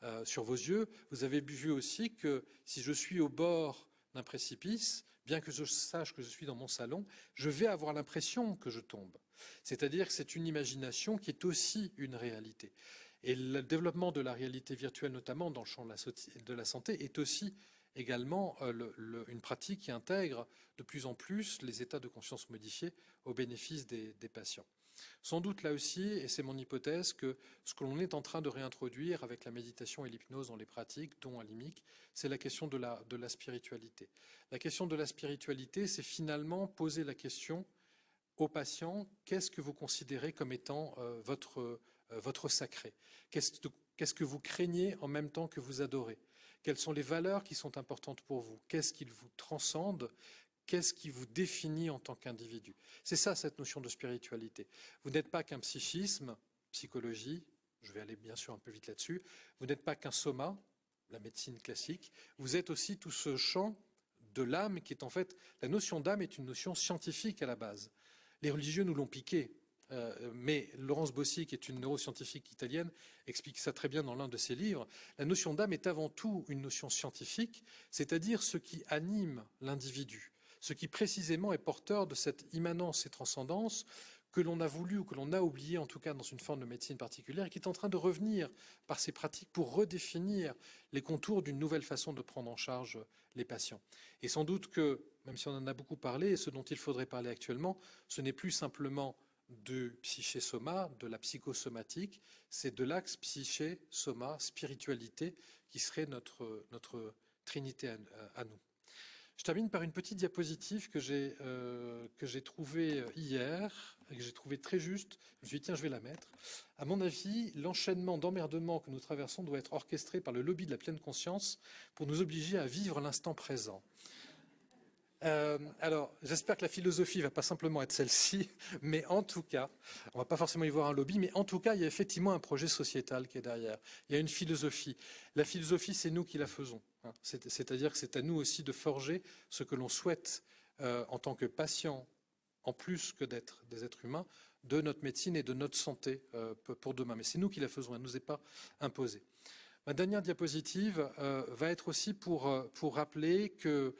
Speaker 3: vos yeux, vous avez vu aussi que si je suis au bord d'un précipice, bien que je sache que je suis dans mon salon, je vais avoir l'impression que je tombe. C'est-à-dire que c'est une imagination qui est aussi une réalité. Et le développement de la réalité virtuelle, notamment dans le champ de la santé, est aussi également une pratique qui intègre de plus en plus les états de conscience modifiés au bénéfice des patients. Sans doute là aussi, et c'est mon hypothèse, que ce que l'on est en train de réintroduire avec la méditation et l'hypnose dans les pratiques, dont à l'IMIC, c'est la question de la spiritualité. La question de la spiritualité, c'est finalement poser la question aux patients, qu'est-ce que vous considérez comme étant votre sacré? Qu'est-ce que vous craignez en même temps que vous adorez? Quelles sont les valeurs qui sont importantes pour vous? Qu'est-ce qui vous transcende? Qu'est-ce qui vous définit en tant qu'individu? C'est ça, cette notion de spiritualité. Vous n'êtes pas qu'un psychisme, psychologie, je vais aller bien sûr un peu vite là-dessus, vous n'êtes pas qu'un soma, la médecine classique, vous êtes aussi tout ce champ de l'âme qui est en fait, la notion d'âme est une notion scientifique à la base. Les religieux nous l'ont piqué, mais Laurence Bossi, qui est une neuroscientifique italienne, explique ça très bien dans l'un de ses livres. La notion d'âme est avant tout une notion scientifique, c'est-à-dire ce qui anime l'individu, ce qui précisément est porteur de cette immanence et transcendance que l'on a voulu ou que l'on a oublié, en tout cas dans une forme de médecine particulière, et qui est en train de revenir par ces pratiques pour redéfinir les contours d'une nouvelle façon de prendre en charge les patients. Et sans doute que, même si on en a beaucoup parlé, ce dont il faudrait parler actuellement, ce n'est plus simplement du psyché-soma, de la psychosomatique, c'est de l'axe psyché-soma-spiritualité qui serait notre trinité à nous. Je termine par une petite diapositive que j'ai trouvée hier et que j'ai trouvée très juste. Je me suis dit, tiens, je vais la mettre. À mon avis, l'enchaînement d'emmerdements que nous traversons doit être orchestré par le lobby de la pleine conscience pour nous obliger à vivre l'instant présent. Alors, j'espère que la philosophie ne va pas simplement être celle-ci, mais en tout cas, on ne va pas forcément y voir un lobby, mais en tout cas, il y a effectivement un projet sociétal qui est derrière. Il y a une philosophie. La philosophie, c'est nous qui la faisons. C'est-à-dire que c'est à nous aussi de forger ce que l'on souhaite en tant que patient, en plus que d'être des êtres humains, de notre médecine et de notre santé pour demain. Mais c'est nous qui la faisons, elle ne nous est pas imposée. Ma dernière diapositive va être aussi pour rappeler que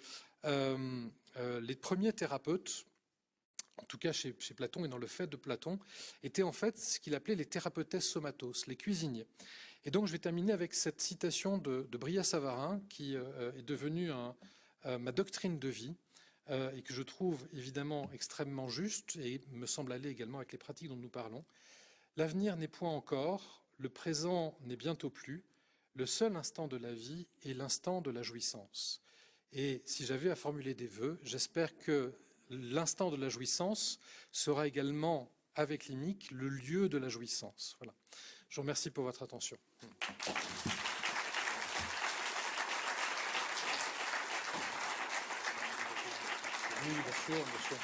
Speaker 3: les premiers thérapeutes, en tout cas chez Platon et dans le fait de Platon, étaient en fait ce qu'il appelait les thérapeutes somatos, les cuisiniers. Et donc je vais terminer avec cette citation de Brillat-Savarin qui est devenue ma doctrine de vie et que je trouve évidemment extrêmement juste et me semble aller également avec les pratiques dont nous parlons. L'avenir n'est point encore, le présent n'est bientôt plus. Le seul instant de la vie est l'instant de la jouissance. Et si j'avais à formuler des vœux, j'espère que l'instant de la jouissance sera également, avec l'IMIC, le lieu de la jouissance. Voilà. Je vous remercie pour votre attention. Oui, bien sûr, bien sûr.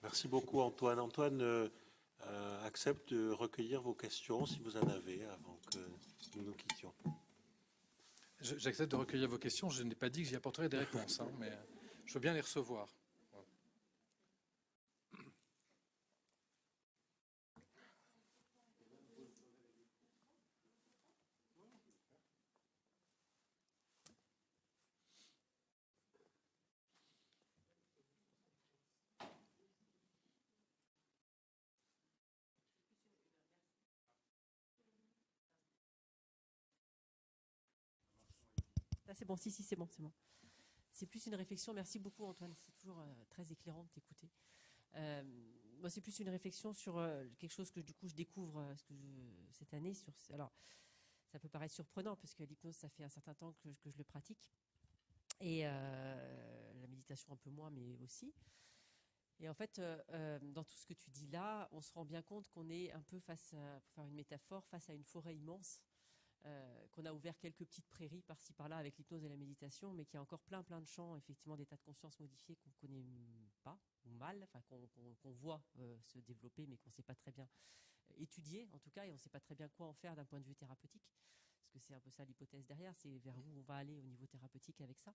Speaker 1: Merci beaucoup, Antoine. Antoine accepte de recueillir vos questions, si vous en avez, avant que nous nous quittions.
Speaker 3: J'accepte de recueillir vos questions. Je n'ai pas dit que j'y apporterais des réponses, hein, mais je veux bien les recevoir.
Speaker 2: Ah, c'est bon, si, c'est bon, c'est bon. C'est plus une réflexion. Merci beaucoup, Antoine. C'est toujours très éclairant de t'écouter. Moi, c'est plus une réflexion sur quelque chose que du coup je découvre cette année. Alors, ça peut paraître surprenant parce que l'hypnose, ça fait un certain temps que je le pratique, et la méditation un peu moins, mais aussi. Et en fait, dans tout ce que tu dis là, on se rend bien compte qu'on est un peu face à, pour faire une métaphore, face à une forêt immense. Qu'on a ouvert quelques petites prairies par-ci par-là avec l'hypnose et la méditation, mais qu'il y a encore plein de champs, effectivement, d'états de conscience modifiés qu'on ne connaît pas ou mal, enfin qu'on voit se développer, mais qu'on ne sait pas très bien étudier, en tout cas, et on ne sait pas très bien quoi en faire d'un point de vue thérapeutique, parce que c'est un peu ça l'hypothèse derrière, c'est vers où on va aller au niveau thérapeutique avec ça.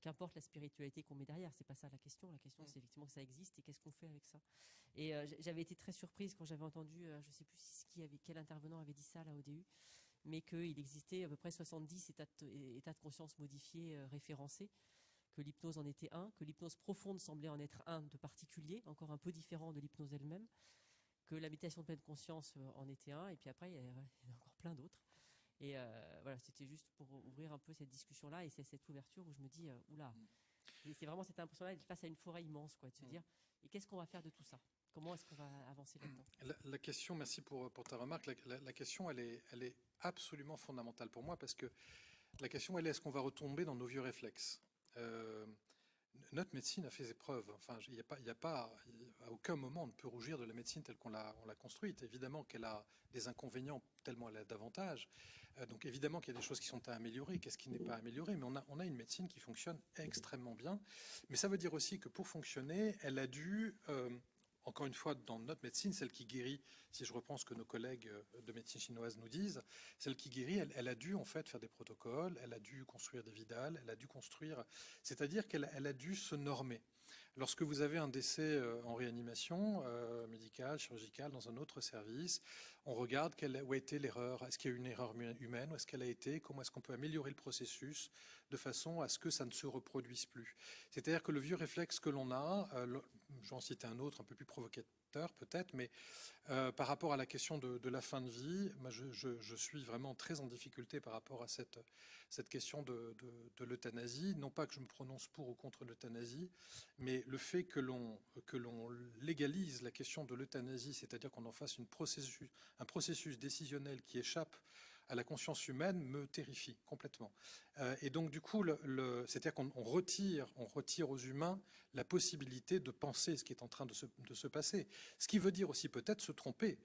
Speaker 2: Qu'importe la spiritualité qu'on met derrière, c'est pas ça la question. La question, c'est effectivement que ça existe et qu'est-ce qu'on fait avec ça. Et j'avais été très surprise quand j'avais entendu, je ne sais plus quel intervenant avait dit ça là au début, mais qu'il existait à peu près 70 états de conscience modifiés référencés, que l'hypnose en était un, que l'hypnose profonde semblait en être un de particulier, encore un peu différent de l'hypnose elle-même, que la méditation de pleine conscience en était un, et puis après, il y en a encore plein d'autres. Et voilà, c'était juste pour ouvrir un peu cette discussion-là, et c'est cette ouverture où je me dis, oula, et c'est vraiment cette impression-là d'être face à une forêt immense, quoi, de se dire, et qu'est-ce qu'on va faire de tout ça? Comment est-ce qu'on va avancer là-dedans?
Speaker 3: La question, merci pour ta remarque, la question, elle est absolument fondamentale pour moi, parce que la question, elle est, est-ce qu'on va retomber dans nos vieux réflexes? Notre médecine a fait ses preuves. Enfin, il n'y a pas, à aucun moment on ne peut rougir de la médecine telle qu'on l'a construite. Évidemment qu'elle a des inconvénients tellement elle a d'avantages. Donc évidemment qu'il y a des choses qui sont à améliorer. Qu'est-ce qui n'est pas amélioré? Mais on a une médecine qui fonctionne extrêmement bien. Mais ça veut dire aussi que pour fonctionner, elle a dû encore une fois, dans notre médecine, celle qui guérit, si je reprends ce que nos collègues de médecine chinoise nous disent, celle qui guérit, elle a dû en fait faire des protocoles, elle a dû construire des vidales, elle a dû construire, c'est-à-dire qu'elle a dû se normer. Lorsque vous avez un décès en réanimation médicale, chirurgicale, dans un autre service, on regarde où a été l'erreur. Est-ce qu'il y a eu une erreur humaine? Où est-ce qu'elle a été? Comment est-ce qu'on peut améliorer le processus de façon à ce que ça ne se reproduise plus? C'est-à-dire que le vieux réflexe que l'on a, j'en cite un autre un peu plus provocateur peut-être, mais par rapport à la question de la fin de vie, moi je suis vraiment très en difficulté par rapport à cette question de l'euthanasie. Non pas que je me prononce pour ou contre l'euthanasie, mais le fait que l'on légalise la question de l'euthanasie, c'est-à-dire qu'on en fasse un processus décisionnel qui échappe à la conscience humaine, me terrifie complètement. Et donc du coup, c'est-à-dire qu'on retire aux humains la possibilité de penser ce qui est en train de se passer. Ce qui veut dire aussi peut-être se tromper.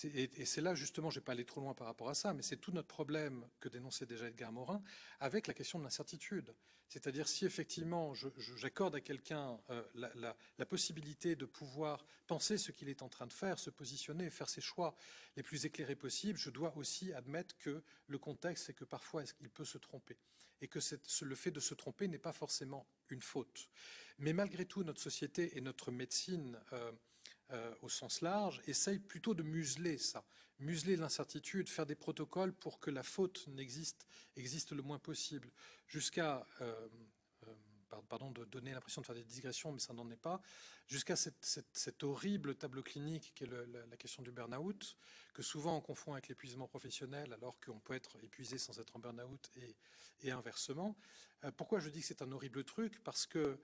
Speaker 3: Et c'est là justement, je ne vais pas aller trop loin par rapport à ça, mais c'est tout notre problème que dénonçait déjà Edgar Morin avec la question de l'incertitude. C'est-à-dire si effectivement j'accorde à quelqu'un la possibilité de pouvoir penser ce qu'il est en train de faire, se positionner, faire ses choix les plus éclairés possibles, je dois aussi admettre que le contexte, c'est que parfois il peut se tromper. Et que le fait de se tromper n'est pas forcément une faute. Mais malgré tout, notre société et notre médecine au sens large, essaye plutôt de museler ça, museler l'incertitude, faire des protocoles pour que la faute existe le moins possible, jusqu'à, pardon de donner l'impression de faire des digressions, mais ça n'en est pas, jusqu'à cette horrible tableau clinique qui est la question du burn-out, que souvent on confond avec l'épuisement professionnel, alors qu'on peut être épuisé sans être en burn-out et inversement. Pourquoi je dis que c'est un horrible truc? Parce que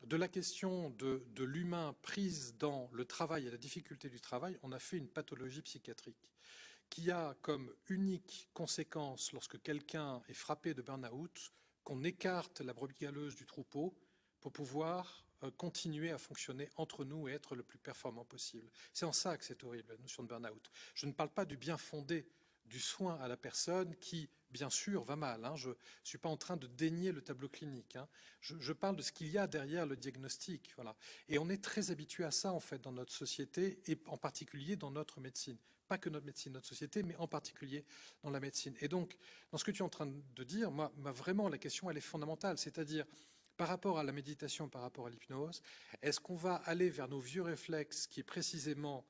Speaker 3: de la question de l'humain prise dans le travail et la difficulté du travail, on a fait une pathologie psychiatrique qui a comme unique conséquence, lorsque quelqu'un est frappé de burn-out, qu'on écarte la brebis galeuse du troupeau pour pouvoir continuer à fonctionner entre nous et être le plus performant possible. C'est en ça que c'est horrible, la notion de burn-out. Je ne parle pas du bien fondé du soin à la personne qui, bien sûr, va mal. Je ne suis pas en train de dénier le tableau clinique. Je parle de ce qu'il y a derrière le diagnostic. Voilà. Et on est très habitué à ça, en fait, dans notre société et en particulier dans notre médecine. Pas que notre médecine, notre société, mais en particulier dans la médecine. Et donc, dans ce que tu es en train de dire, moi vraiment, la question, elle est fondamentale. C'est-à-dire, par rapport à la méditation, par rapport à l'hypnose, est-ce qu'on va aller vers nos vieux réflexes qui est précisément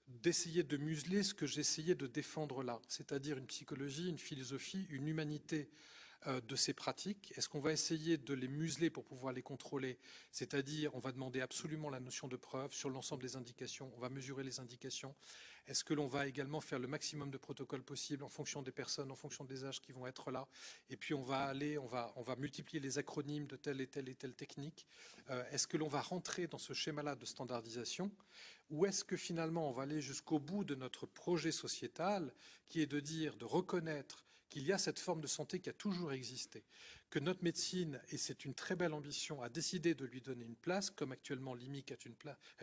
Speaker 3: d'essayer de museler ce que j'essayais de défendre là, c'est-à-dire une psychologie, une philosophie, une humanité de ces pratiques? Est-ce qu'on va essayer de les museler pour pouvoir les contrôler? C'est-à-dire, on va demander absolument la notion de preuve sur l'ensemble des indications, on va mesurer les indications. Est-ce que l'on va également faire le maximum de protocoles possibles en fonction des personnes, en fonction des âges qui vont être là? Et puis on va multiplier les acronymes de telle et telle et telle technique. Est-ce que l'on va rentrer dans ce schéma-là de standardisation? Ou est-ce que finalement on va aller jusqu'au bout de notre projet sociétal, qui est de dire, de reconnaître qu'il y a cette forme de santé qui a toujours existé, que notre médecine, et c'est une très belle ambition, a décidé de lui donner une place, comme actuellement l'IMIC a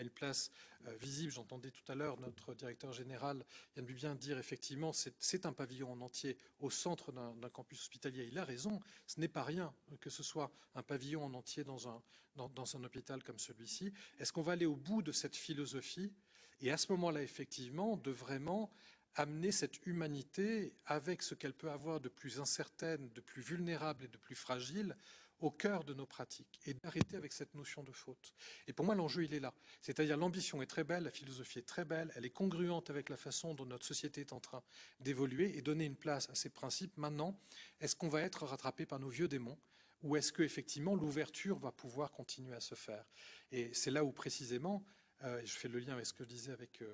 Speaker 3: une place visible. J'entendais tout à l'heure notre directeur général, Yann Bubien, dire effectivement c'est un pavillon en entier au centre d'un campus hospitalier. Il a raison, ce n'est pas rien que ce soit un pavillon en entier dans un hôpital comme celui-ci. Est-ce qu'on va aller au bout de cette philosophie et à ce moment-là, effectivement, de vraiment amener cette humanité avec ce qu'elle peut avoir de plus incertaine, de plus vulnérable et de plus fragile au cœur de nos pratiques et d'arrêter avec cette notion de faute. Et pour moi, l'enjeu, il est là. C'est-à-dire l'ambition est très belle, la philosophie est très belle, elle est congruente avec la façon dont notre société est en train d'évoluer et donner une place à ces principes. Maintenant, est-ce qu'on va être rattrapé par nos vieux démons ou est-ce qu'effectivement l'ouverture va pouvoir continuer à se faire? Et c'est là où précisément, je fais le lien avec ce que je disais avec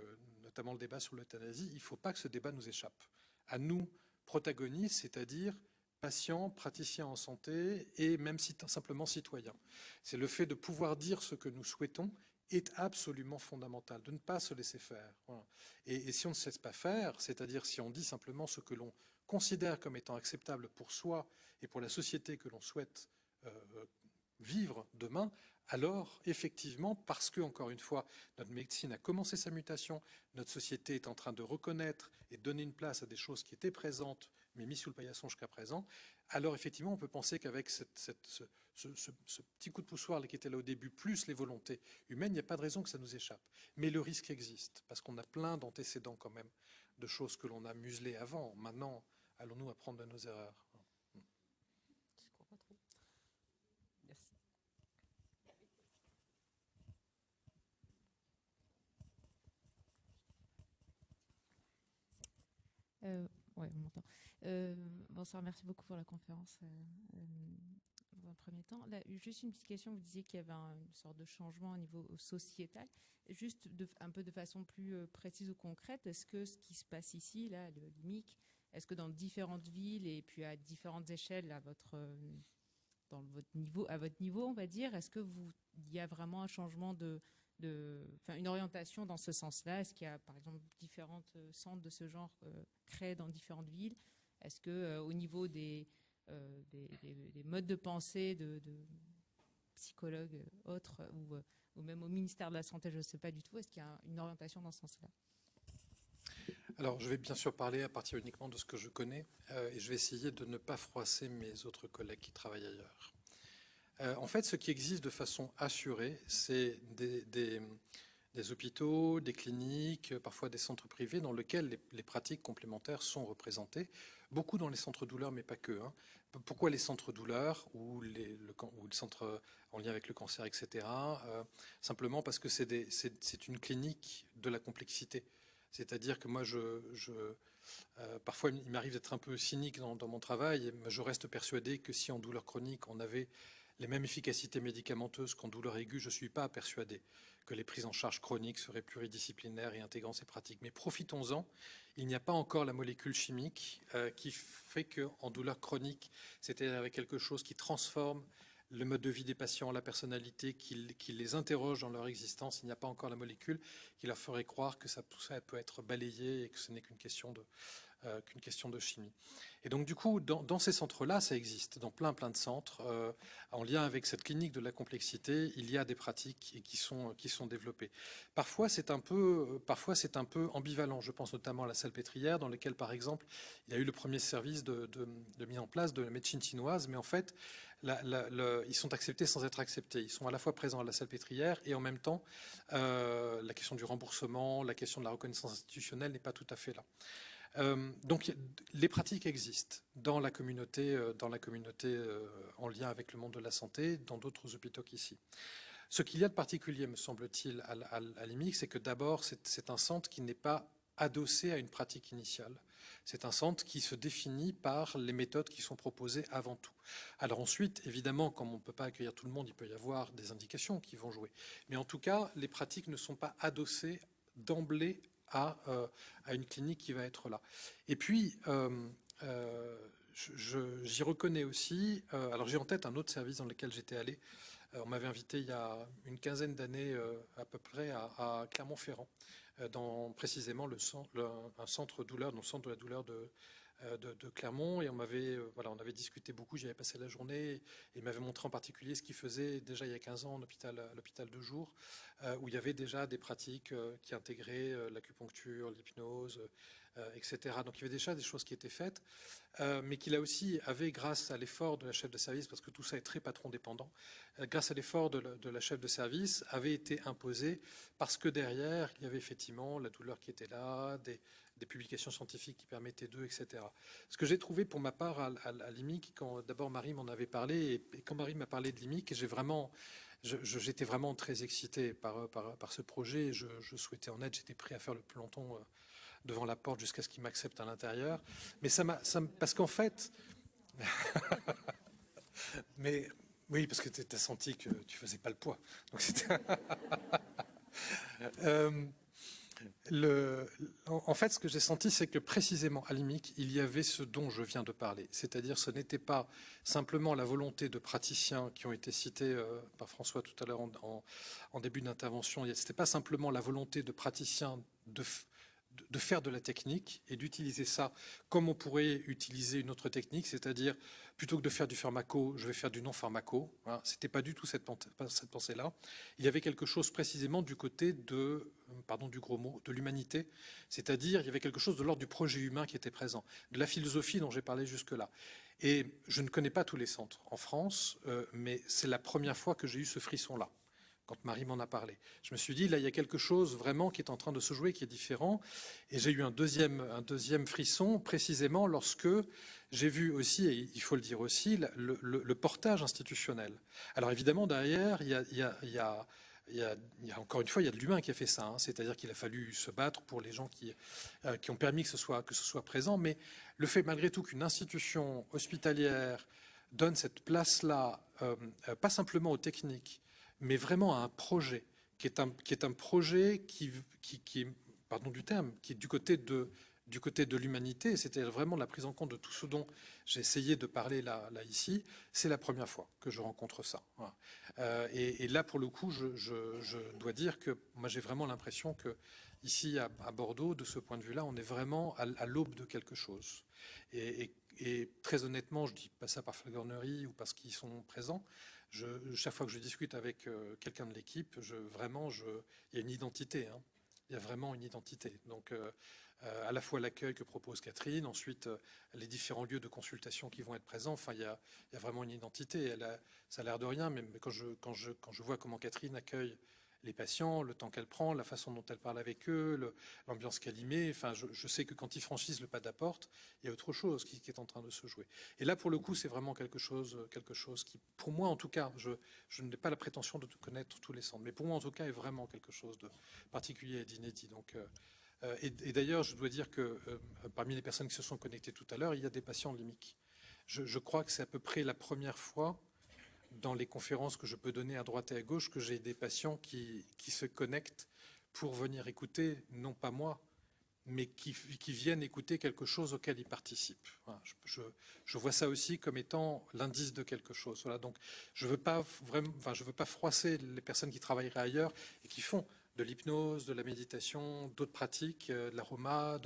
Speaker 3: notamment le débat sur l'euthanasie, il ne faut pas que ce débat nous échappe. À nous, protagonistes, c'est-à-dire patients, praticiens en santé et même simplement citoyens. C'est le fait de pouvoir dire ce que nous souhaitons est absolument fondamental, de ne pas se laisser faire. Voilà. Et si on ne se laisse pas faire, c'est-à-dire si on dit simplement ce que l'on considère comme étant acceptable pour soi et pour la société que l'on souhaite vivre demain, alors effectivement, parce que, encore une fois, notre médecine a commencé sa mutation, notre société est en train de reconnaître et de donner une place à des choses qui étaient présentes, mais mises sous le paillasson jusqu'à présent, alors effectivement, on peut penser qu'avec ce petit coup de poussoir qui était là au début, plus les volontés humaines, il n'y a pas de raison que ça nous échappe. Mais le risque existe, parce qu'on a plein d'antécédents quand même, de choses que l'on a muselées avant. Maintenant, allons-nous apprendre de nos erreurs?
Speaker 4: Ouais, on m'entend. Bonsoir, merci beaucoup pour la conférence dans un premier temps. Là, juste une petite question, vous disiez qu'il y avait une sorte de changement au niveau sociétal. Juste un peu de façon plus précise ou concrète, est-ce que ce qui se passe ici, là, le LIMIC, est-ce que dans différentes villes et puis à différentes échelles, à votre niveau, on va dire, est-ce que il y a vraiment un changement une orientation dans ce sens-là? Est-ce qu'il y a, par exemple, différents centres de ce genre créés dans différentes villes? Est-ce que au niveau des modes de pensée de psychologues autres ou même au ministère de la Santé, je ne sais pas du tout, est-ce qu'il y a une orientation dans ce sens-là?
Speaker 3: Alors, je vais bien sûr parler à partir uniquement de ce que je connais et je vais essayer de ne pas froisser mes autres collègues qui travaillent ailleurs. En fait, ce qui existe de façon assurée, c'est des hôpitaux, des cliniques, parfois des centres privés dans lesquels les pratiques complémentaires sont représentées. Beaucoup dans les centres douleurs, mais pas que. Pourquoi les centres douleurs ou le centre en lien avec le cancer, etc. Simplement parce que c'est une clinique de la complexité. C'est-à-dire que moi, parfois, il m'arrive d'être un peu cynique dans mon travail. Mais je reste persuadé que si en douleur chronique, on avait les mêmes efficacités médicamenteuses qu'en douleur aiguë, je ne suis pas persuadé que les prises en charge chroniques seraient pluridisciplinaires et intégrant ces pratiques. Mais profitons-en. Il n'y a pas encore la molécule chimique qui fait qu'en douleur chronique, c'est-à-dire avec quelque chose qui transforme le mode de vie des patients, la personnalité, qui les interroge dans leur existence. Il n'y a pas encore la molécule qui leur ferait croire que tout ça peut être balayé et que ce n'est qu'une question de chimie. Et donc du coup, dans ces centres-là, ça existe, dans plein de centres. En lien avec cette clinique de la complexité, il y a des pratiques qui sont développées. Parfois, c'est un peu ambivalent. Je pense notamment à la Salpêtrière, dans laquelle, par exemple, il y a eu le premier service de mise en place de la médecine chinoise, mais en fait, ils sont acceptés sans être acceptés. Ils sont à la fois présents à la Salpêtrière et en même temps, la question du remboursement, la question de la reconnaissance institutionnelle n'est pas tout à fait là. Donc les pratiques existent dans la communauté en lien avec le monde de la santé, dans d'autres hôpitaux qu'ici. Ce qu'il y a de particulier, me semble-t-il, à l'IMIC, c'est que d'abord, c'est un centre qui n'est pas adossé à une pratique initiale. C'est un centre qui se définit par les méthodes qui sont proposées avant tout. Alors ensuite, évidemment, comme on ne peut pas accueillir tout le monde, il peut y avoir des indications qui vont jouer. Mais en tout cas, les pratiques ne sont pas adossées d'emblée à une clinique qui va être là. Et puis, j'y reconnais aussi, alors j'ai en tête un autre service dans lequel j'étais allé. On m'avait invité il y a une quinzaine d'années à peu près à Clermont-Ferrand, dans précisément un centre douleur, dans le centre de la douleur de Clermont, et on avait discuté beaucoup, j'y avais passé la journée, et il m'avait montré en particulier ce qu'il faisait déjà il y a 15 ans à l'hôpital de jour, où il y avait déjà des pratiques qui intégraient l'acupuncture, l'hypnose, etc. Donc il y avait déjà des choses qui étaient faites, mais qu'il a aussi grâce à l'effort de la chef de service, parce que tout ça est très patron dépendant, grâce à l'effort de la chef de service, avait été imposé parce que derrière, il y avait effectivement la douleur qui était là, des publications scientifiques qui permettaient d'eux, etc. Ce que j'ai trouvé pour ma part à l'IMIC, quand d'abord Marie m'en avait parlé, et quand Marie m'a parlé de l'IMIC, j'étais vraiment très excité par ce projet. Je souhaitais en être, j'étais prêt à faire le peloton devant la porte jusqu'à ce qu'il m'accepte à l'intérieur. Mais parce qu'en fait, mais oui, parce que tu as senti que tu faisais pas le poids. Donc c'était en fait, ce que j'ai senti, c'est que précisément à l'IMIC, il y avait ce dont je viens de parler. C'est-à-dire, ce n'était pas simplement la volonté de praticiens qui ont été cités par François tout à l'heure en début d'intervention. Ce n'était pas simplement la volonté de praticiens de faire de la technique et d'utiliser ça comme on pourrait utiliser une autre technique, c'est-à-dire plutôt que de faire du pharmaco, je vais faire du non-pharmaco. Hein. C'était pas du tout cette pensée-là. Il y avait quelque chose précisément du côté du gros mot, de l'humanité, c'est-à-dire il y avait quelque chose de l'ordre du projet humain qui était présent, de la philosophie dont j'ai parlé jusque-là. Et je ne connais pas tous les centres en France, mais c'est la première fois que j'ai eu ce frisson-là. Quand Marie m'en a parlé, je me suis dit, là, il y a quelque chose vraiment qui est en train de se jouer, qui est différent. Et j'ai eu un deuxième frisson, précisément lorsque j'ai vu aussi, et il faut le dire aussi, le portage institutionnel. Alors évidemment, derrière, il y a encore une fois, il y a de l'humain qui a fait ça. Hein. C'est-à-dire qu'il a fallu se battre pour les gens qui ont permis que ce soit présent. Mais le fait, malgré tout, qu'une institution hospitalière donne cette place-là, pas simplement aux techniques, mais vraiment à un projet, qui est un projet qui est, pardon du terme, qui est du côté de l'humanité, c'était vraiment la prise en compte de tout ce dont j'ai essayé de parler là ici. C'est la première fois que je rencontre ça. Voilà. Et là, pour le coup, je dois dire que moi, j'ai vraiment l'impression que ici, à Bordeaux, de ce point de vue-là, on est vraiment à l'aube de quelque chose. Et très honnêtement, je ne dis pas ça par flagornerie ou parce qu'ils sont présents. Chaque fois que je discute avec quelqu'un de l'équipe, il y a une identité. Hein. Il y a vraiment une identité. Donc, à la fois l'accueil que propose Catherine, ensuite les différents lieux de consultation qui vont être présents. Enfin, il y a vraiment une identité. Ça a l'air de rien, mais quand je vois comment Catherine accueille les patients, le temps qu'elle prend, la façon dont elle parle avec eux, l'ambiance qu'elle y met. Enfin, je sais que quand ils franchissent le pas de la porte, il y a autre chose qui est en train de se jouer. Et là, pour le coup, c'est vraiment quelque chose qui, pour moi en tout cas, je n'ai pas la prétention de connaître tous les centres, mais pour moi en tout cas, est vraiment quelque chose de particulier et d'inédit. Donc, et d'ailleurs, je dois dire que parmi les personnes qui se sont connectées tout à l'heure, il y a des patients de l'IMIC. Je crois que c'est à peu près la première fois dans les conférences que je peux donner à droite et à gauche, que j'ai des patients qui se connectent pour venir écouter, non pas moi, mais qui viennent écouter quelque chose auquel ils participent. Voilà, je vois ça aussi comme étant l'indice de quelque chose. Voilà, donc je veux pas vraiment, enfin, je veux pas froisser les personnes qui travailleraient ailleurs et qui font de l'hypnose, de la méditation, d'autres pratiques, de l'aroma.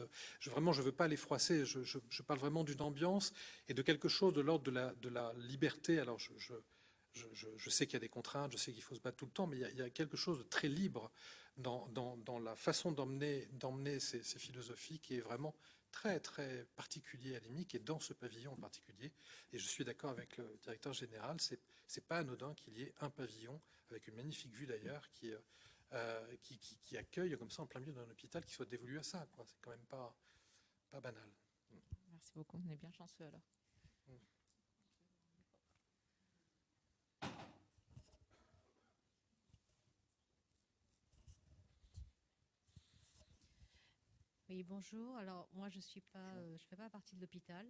Speaker 3: Vraiment, je veux pas les froisser. Je parle vraiment d'une ambiance et de quelque chose de l'ordre de la liberté. Alors, je sais qu'il y a des contraintes, je sais qu'il faut se battre tout le temps, mais il y a quelque chose de très libre dans la façon d'emmener ces philosophies qui est vraiment très, très particulier à l'IMIC et dans ce pavillon en particulier. Et je suis d'accord avec le directeur général, c'est pas anodin qu'il y ait un pavillon avec une magnifique vue d'ailleurs qui accueille comme ça en plein milieu d'un hôpital qui soit dévolu à ça, quoi. C'est quand même pas banal.
Speaker 4: Merci beaucoup. On est bien chanceux alors. Oui, bonjour. Alors, moi, je fais pas partie de l'hôpital.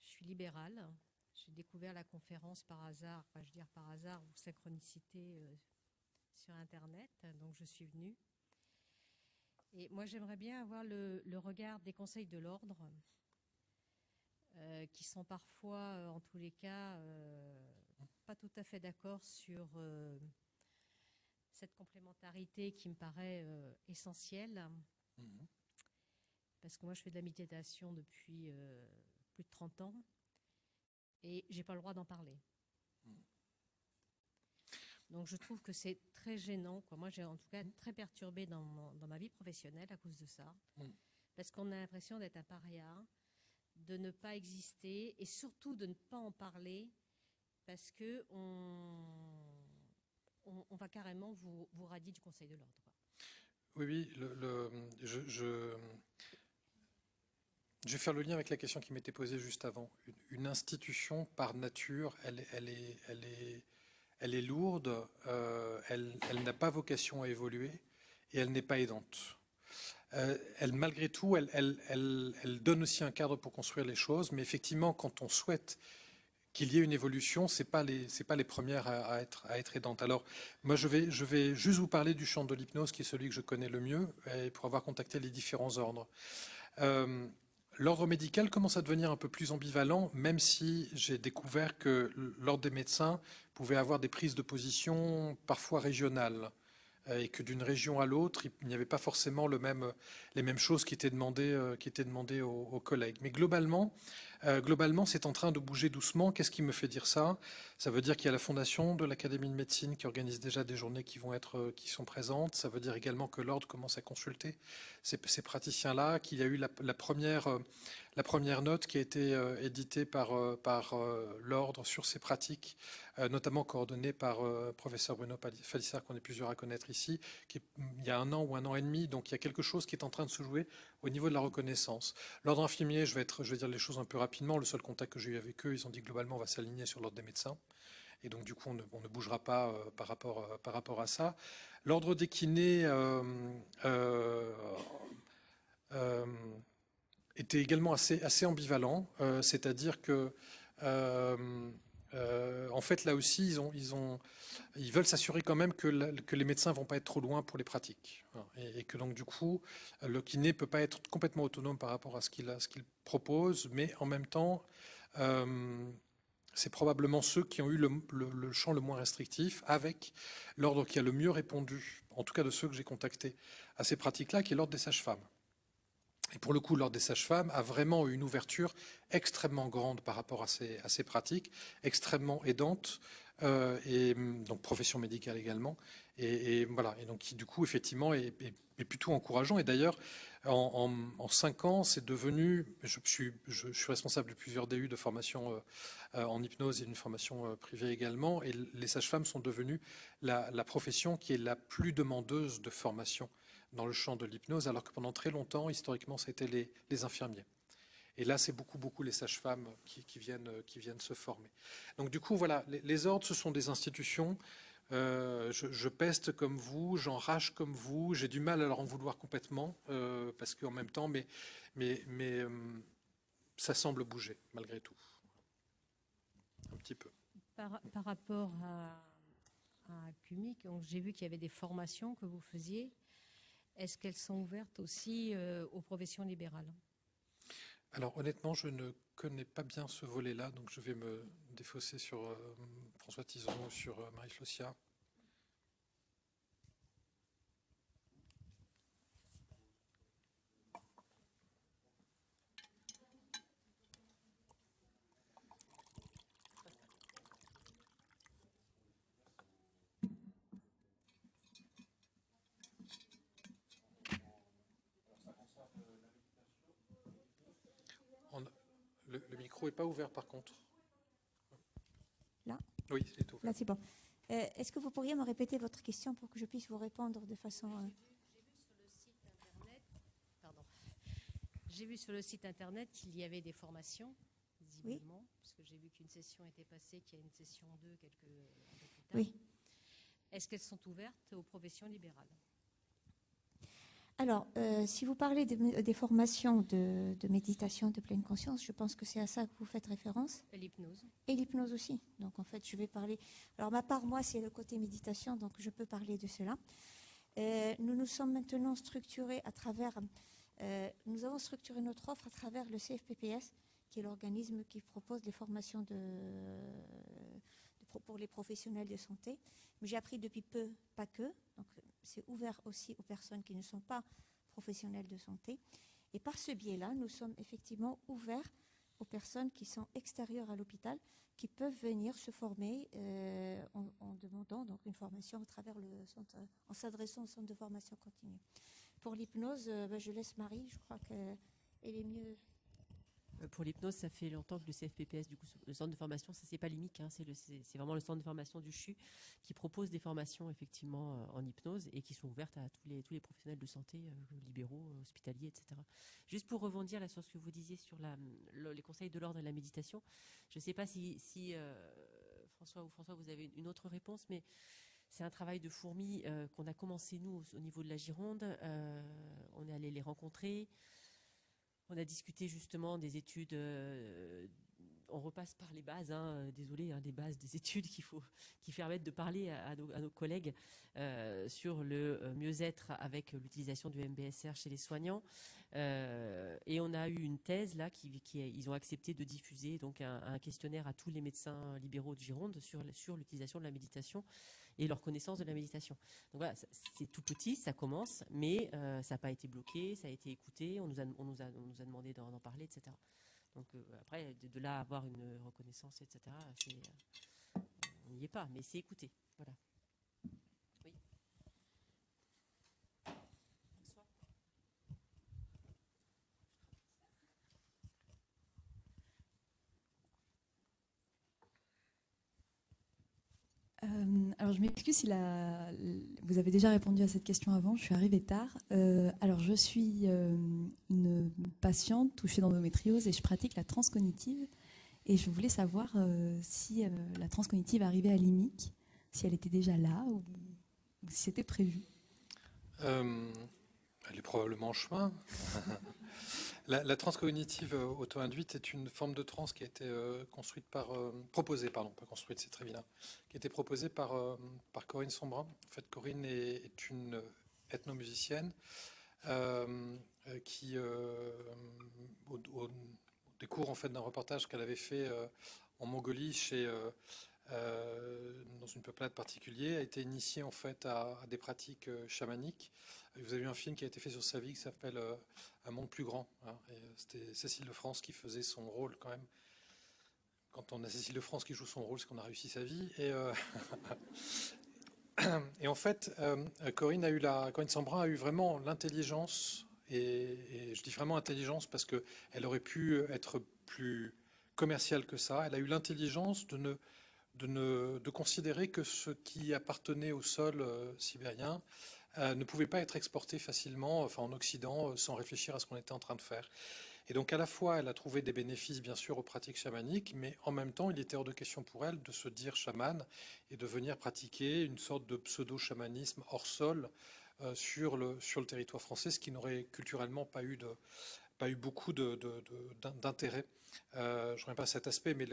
Speaker 4: Je suis libérale. J'ai découvert la conférence par hasard, enfin, je veux dire par hasard ou synchronicité sur Internet. Donc, je suis venue. Et moi, j'aimerais bien avoir le regard des conseils de l'ordre, qui sont parfois, en tous les cas, pas tout à fait d'accord sur cette complémentarité qui me paraît essentielle. Parce que moi, je fais de la méditation depuis plus de 30 ans et j'ai pas le droit d'en parler. Donc, je trouve que c'est très gênant, quoi. Moi, j'ai en tout cas très perturbée dans ma vie professionnelle à cause de ça. Parce qu'on a l'impression d'être un paria, de ne pas exister et surtout de ne pas en parler parce que on va carrément vous radier du Conseil de l'ordre.
Speaker 3: Oui, je vais faire le lien avec la question qui m'était posée juste avant. Une institution, par nature, elle est lourde, elle n'a pas vocation à évoluer et elle n'est pas aidante. Malgré tout, elle donne aussi un cadre pour construire les choses, mais effectivement, quand on souhaite qu'il y ait une évolution, c'est pas les premières à être aidantes. Alors, moi, je vais juste vous parler du champ de l'hypnose, qui est celui que je connais le mieux, et pour avoir contacté les différents ordres. L'ordre médical commence à devenir un peu plus ambivalent, même si j'ai découvert que l'ordre des médecins pouvait avoir des prises de position parfois régionales, et que d'une région à l'autre, il n'y avait pas forcément les mêmes choses qui étaient demandées aux collègues. Mais globalement, c'est en train de bouger doucement. Qu'est-ce qui me fait dire ça? Ça veut dire qu'il y a la fondation de l'Académie de médecine qui organise déjà des journées qui sont présentes. Ça veut dire également que l'ordre commence à consulter ces praticiens-là, qu'il y a eu la première note qui a été éditée par l'ordre sur ces pratiques, notamment coordonnée par professeur Bruno Falissard, qu'on est plusieurs à connaître ici, il y a 1 an ou 1 an et demi. Donc il y a quelque chose qui est en train de se jouer au niveau de la reconnaissance. L'ordre infirmier, je vais dire les choses un peu rapidement. Le seul contact que j'ai eu avec eux, ils ont dit globalement on va s'aligner sur l'ordre des médecins. Et donc du coup on ne bougera pas par rapport à ça. L'ordre des kinés était également assez ambivalent, c'est-à-dire que en fait là aussi ils veulent s'assurer quand même que les médecins vont pas être trop loin pour les pratiques, et que donc du coup le kiné peut pas être complètement autonome par rapport à ce qu'il propose, mais en même temps c'est probablement ceux qui ont eu le champ le moins restrictif, avec l'ordre qui a le mieux répondu, en tout cas de ceux que j'ai contactés, à ces pratiques-là, qui est l'ordre des sages-femmes. Et pour le coup, l'ordre des sages-femmes a vraiment eu une ouverture extrêmement grande par rapport à ces pratiques, extrêmement aidante, et donc profession médicale également. Et voilà. Et donc, qui du coup, effectivement, est plutôt encourageant. Et d'ailleurs, en 5 ans, c'est devenu. Je suis responsable de plusieurs DU de formation en hypnose et d'une formation privée également. Et les sages-femmes sont devenues la profession qui est la plus demandeuse de formation dans le champ de l'hypnose, alors que pendant très longtemps, historiquement, c'était les infirmiers. Et là, c'est beaucoup les sages-femmes qui viennent se former. Donc du coup, voilà, les ordres, ce sont des institutions. Je peste comme vous, j'enrage comme vous. J'ai du mal à leur en vouloir complètement, parce qu'en même temps, mais ça semble bouger, malgré tout. Un petit peu.
Speaker 5: Par rapport à CUMIC, j'ai vu qu'il y avait des formations que vous faisiez. est-ce qu'elles sont ouvertes aussi aux professions libérales?
Speaker 3: Alors honnêtement, je ne connais pas bien ce volet-là, donc je vais me défausser sur François Tison ou sur Marie Flossia. Le micro n'est pas ouvert par contre.
Speaker 6: Là?
Speaker 3: Oui, c'est ouvert.
Speaker 6: Là, c'est bon. Est-ce que vous pourriez me répéter votre question pour que je puisse vous répondre de façon...
Speaker 5: J'ai vu sur le site internet qu'il y avait des formations, visiblement, parce que j'ai vu qu'une session était passée, qu'il y a une session 2 un peu plus tard.
Speaker 6: Oui.
Speaker 5: Est-ce qu'elles sont ouvertes aux professions libérales?
Speaker 6: Alors, si vous parlez des formations de méditation de pleine conscience, je pense que c'est à ça que vous faites référence.
Speaker 5: Et l'hypnose.
Speaker 6: Et l'hypnose aussi. Donc, en fait, je vais parler... Alors, ma part, moi, c'est le côté méditation, donc je peux parler de cela. Nous nous sommes maintenant structurés à travers... nous avons structuré notre offre à travers le CFPPS, qui est l'organisme qui propose les formations pour les professionnels de santé. Mais j'ai appris depuis peu, pas que, donc c'est ouvert aussi aux personnes qui ne sont pas professionnels de santé. Et par ce biais-là, nous sommes effectivement ouverts aux personnes qui sont extérieures à l'hôpital, qui peuvent venir se former en demandant donc une formation à travers le centre, en s'adressant au centre de formation continue. Pour l'hypnose, je laisse Marie, je crois qu'elle est mieux.
Speaker 2: Pour l'hypnose, ça fait longtemps que le CFPPS, du coup, le centre de formation, ça c'est pas l'IMIC, hein, c'est vraiment le centre de formation du CHU qui propose des formations effectivement en hypnose et qui sont ouvertes à tous les professionnels de santé, libéraux, hospitaliers, etc. Juste pour rebondir là sur ce que vous disiez sur les conseils de l'ordre et la méditation, je ne sais pas si François vous avez une autre réponse, mais c'est un travail de fourmi qu'on a commencé nous au niveau de la Gironde. On est allé les rencontrer. On a discuté justement des études, on repasse par les bases, désolé, des bases des études qui permettent de parler à nos collègues sur le mieux-être avec l'utilisation du MBSR chez les soignants. Et on a eu une thèse là ils ont accepté de diffuser donc un questionnaire à tous les médecins libéraux de Gironde sur l'utilisation de la méditation et leur connaissance de la méditation. Donc voilà, c'est tout petit, ça commence, mais ça n'a pas été bloqué, ça a été écouté, on nous a demandé d'en parler, etc. Donc après, de là à avoir une reconnaissance, etc., on n'y est pas, mais c'est écouté. Voilà. Oui.
Speaker 7: Alors je m'excuse si vous avez déjà répondu à cette question avant, je suis arrivée tard. Alors je suis une patiente touchée d'endométriose et je pratique la transcognitive. Et je voulais savoir si la transcognitive arrivait à l'IMIC, si elle était déjà là ou si c'était prévu. Elle
Speaker 3: est probablement en chemin. La transcognitive auto-induite est une forme de trans qui a été proposée, pas construite, c'est très vilain, qui a été proposée par Corinne Sombrin. En fait, Corinne est une ethnomusicienne qui, au décours en fait d'un reportage qu'elle avait fait en Mongolie dans une peuplade particulière, a été initiée en fait à des pratiques chamaniques. Vous avez eu un film qui a été fait sur sa vie qui s'appelle Un monde plus grand. C'était Cécile de France qui faisait son rôle quand même. Quand on a Cécile de France qui joue son rôle, c'est qu'on a réussi sa vie. Et en fait, Corinne Sombrin a eu vraiment l'intelligence, et je dis vraiment intelligence parce qu'elle aurait pu être plus commerciale que ça. Elle a eu l'intelligence de considérer que ce qui appartenait au sol sibérien ne pouvait pas être exporté facilement en Occident sans réfléchir à ce qu'on était en train de faire. Et donc à la fois elle a trouvé des bénéfices bien sûr aux pratiques chamaniques, mais en même temps il était hors de question pour elle de se dire chamane et de venir pratiquer une sorte de pseudo-chamanisme hors sol sur le territoire français, ce qui n'aurait culturellement pas eu beaucoup d'intérêt. Je ne reviens pas à cet aspect, mais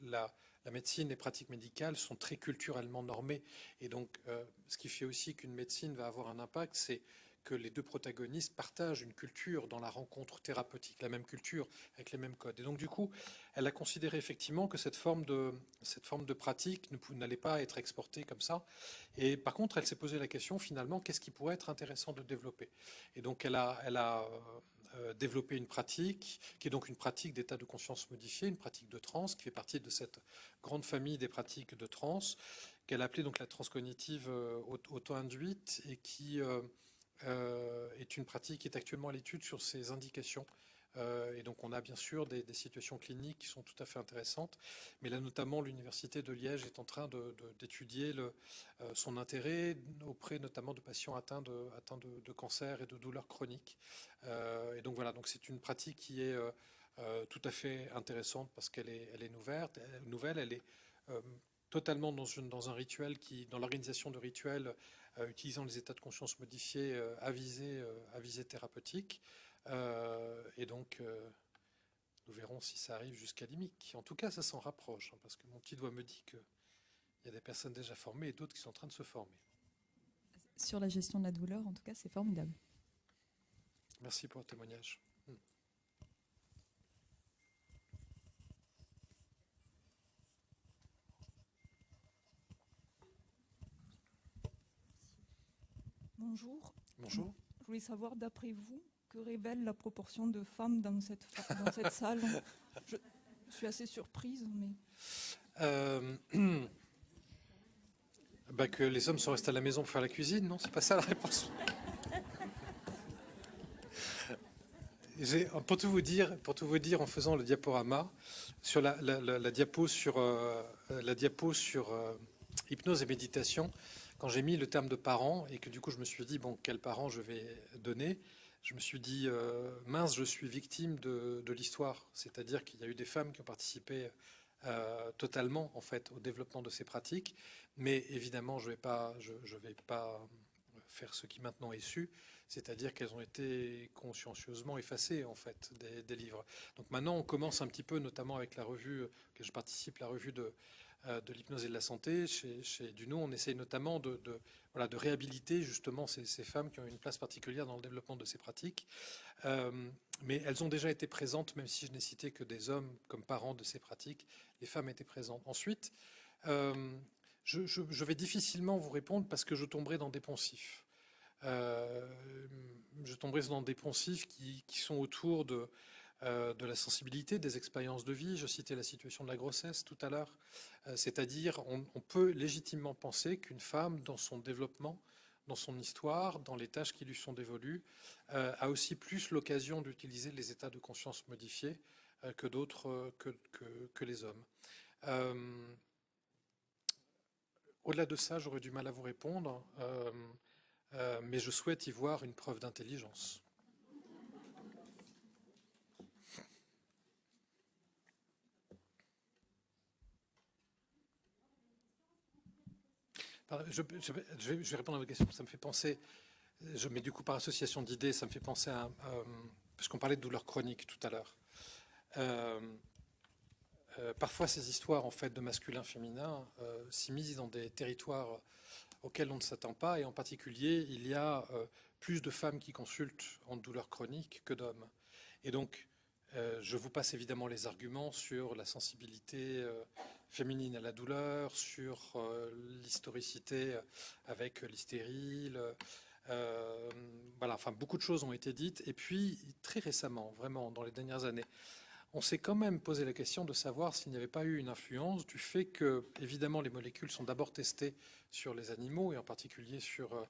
Speaker 3: la médecine, les pratiques médicales sont très culturellement normées. Et donc, ce qui fait aussi qu'une médecine va avoir un impact, c'est que les deux protagonistes partagent une culture dans la rencontre thérapeutique, la même culture, avec les mêmes codes. Et donc, du coup, elle a considéré effectivement que cette forme de pratique n'allait pas être exportée comme ça. Et par contre, elle s'est posé la question, finalement, qu'est-ce qui pourrait être intéressant de développer? Et donc, elle a développé une pratique, qui est donc une pratique d'état de conscience modifié, une pratique de trans, qui fait partie de cette grande famille des pratiques de trans, qu'elle appelait donc la transcognitive auto-induite, et qui est une pratique qui est actuellement à l'étude sur ses indications. Et donc on a bien sûr des situations cliniques qui sont tout à fait intéressantes, mais là notamment l'Université de Liège est en train d'étudier son intérêt auprès notamment de patients atteints de cancer et de douleurs chroniques. Et donc voilà, donc c'est une pratique qui est tout à fait intéressante parce qu'elle est nouvelle, elle est totalement dans un rituel dans l'organisation de rituels utilisant les états de conscience modifiés à visée thérapeutique. Et donc, nous verrons si ça arrive jusqu'à l'IMIC. En tout cas, ça s'en rapproche, hein, parce que mon petit doigt me dit qu'il y a des personnes déjà formées et d'autres qui sont en train de se former.
Speaker 7: Sur la gestion de la douleur, en tout cas, c'est formidable.
Speaker 3: Merci pour le témoignage.
Speaker 8: Bonjour.
Speaker 3: Bonjour.
Speaker 8: Je voulais savoir, d'après vous, que révèle la proportion de femmes dans cette salle? Je suis assez surprise, mais...
Speaker 3: Que les hommes sont restés à la maison pour faire la cuisine, non? C'est pas ça la réponse. Pour tout vous dire, en faisant le diaporama, sur la diapo sur hypnose et méditation, quand j'ai mis le terme de parent et que du coup je me suis dit, bon, quel parent je vais donner, je me suis dit, mince, je suis victime de l'histoire. C'est-à-dire qu'il y a eu des femmes qui ont participé totalement en fait au développement de ces pratiques, mais évidemment je vais pas faire ce qui maintenant est su, c'est-à-dire qu'elles ont été consciencieusement effacées en fait des livres. Donc maintenant on commence un petit peu, notamment avec la revue que je participe, la revue de l'hypnose et de la santé chez Duno, on essaye notamment de réhabiliter justement ces femmes qui ont une place particulière dans le développement de ces pratiques. Mais elles ont déjà été présentes, même si je n'ai cité que des hommes comme parents de ces pratiques, les femmes étaient présentes. Ensuite, je vais difficilement vous répondre parce que je tomberai dans des poncifs. Je tomberai dans des poncifs qui sont autour de la sensibilité, des expériences de vie. Je citais la situation de la grossesse tout à l'heure. C'est-à-dire, on peut légitimement penser qu'une femme, dans son développement, dans son histoire, dans les tâches qui lui sont dévolues, a aussi plus l'occasion d'utiliser les états de conscience modifiés que d'autres, que les hommes. Au-delà de ça, j'aurais du mal à vous répondre, mais je souhaite y voir une preuve d'intelligence. Je vais répondre à votre question. Ça me fait penser, mais du coup par association d'idées, ça me fait penser à, parce qu'on parlait de douleur chronique tout à l'heure. Parfois, ces histoires en fait de masculin-féminin s'immiscent dans des territoires auxquels on ne s'attend pas, et en particulier, il y a plus de femmes qui consultent en douleur chronique que d'hommes. Et donc, je vous passe évidemment les arguments sur la sensibilité féminine à la douleur, sur l'historicité avec l'hystérie. Voilà, enfin, beaucoup de choses ont été dites. Et puis, très récemment, vraiment, dans les dernières années, on s'est quand même posé la question de savoir s'il n'y avait pas eu une influence du fait que, évidemment, les molécules sont d'abord testées sur les animaux, et en particulier sur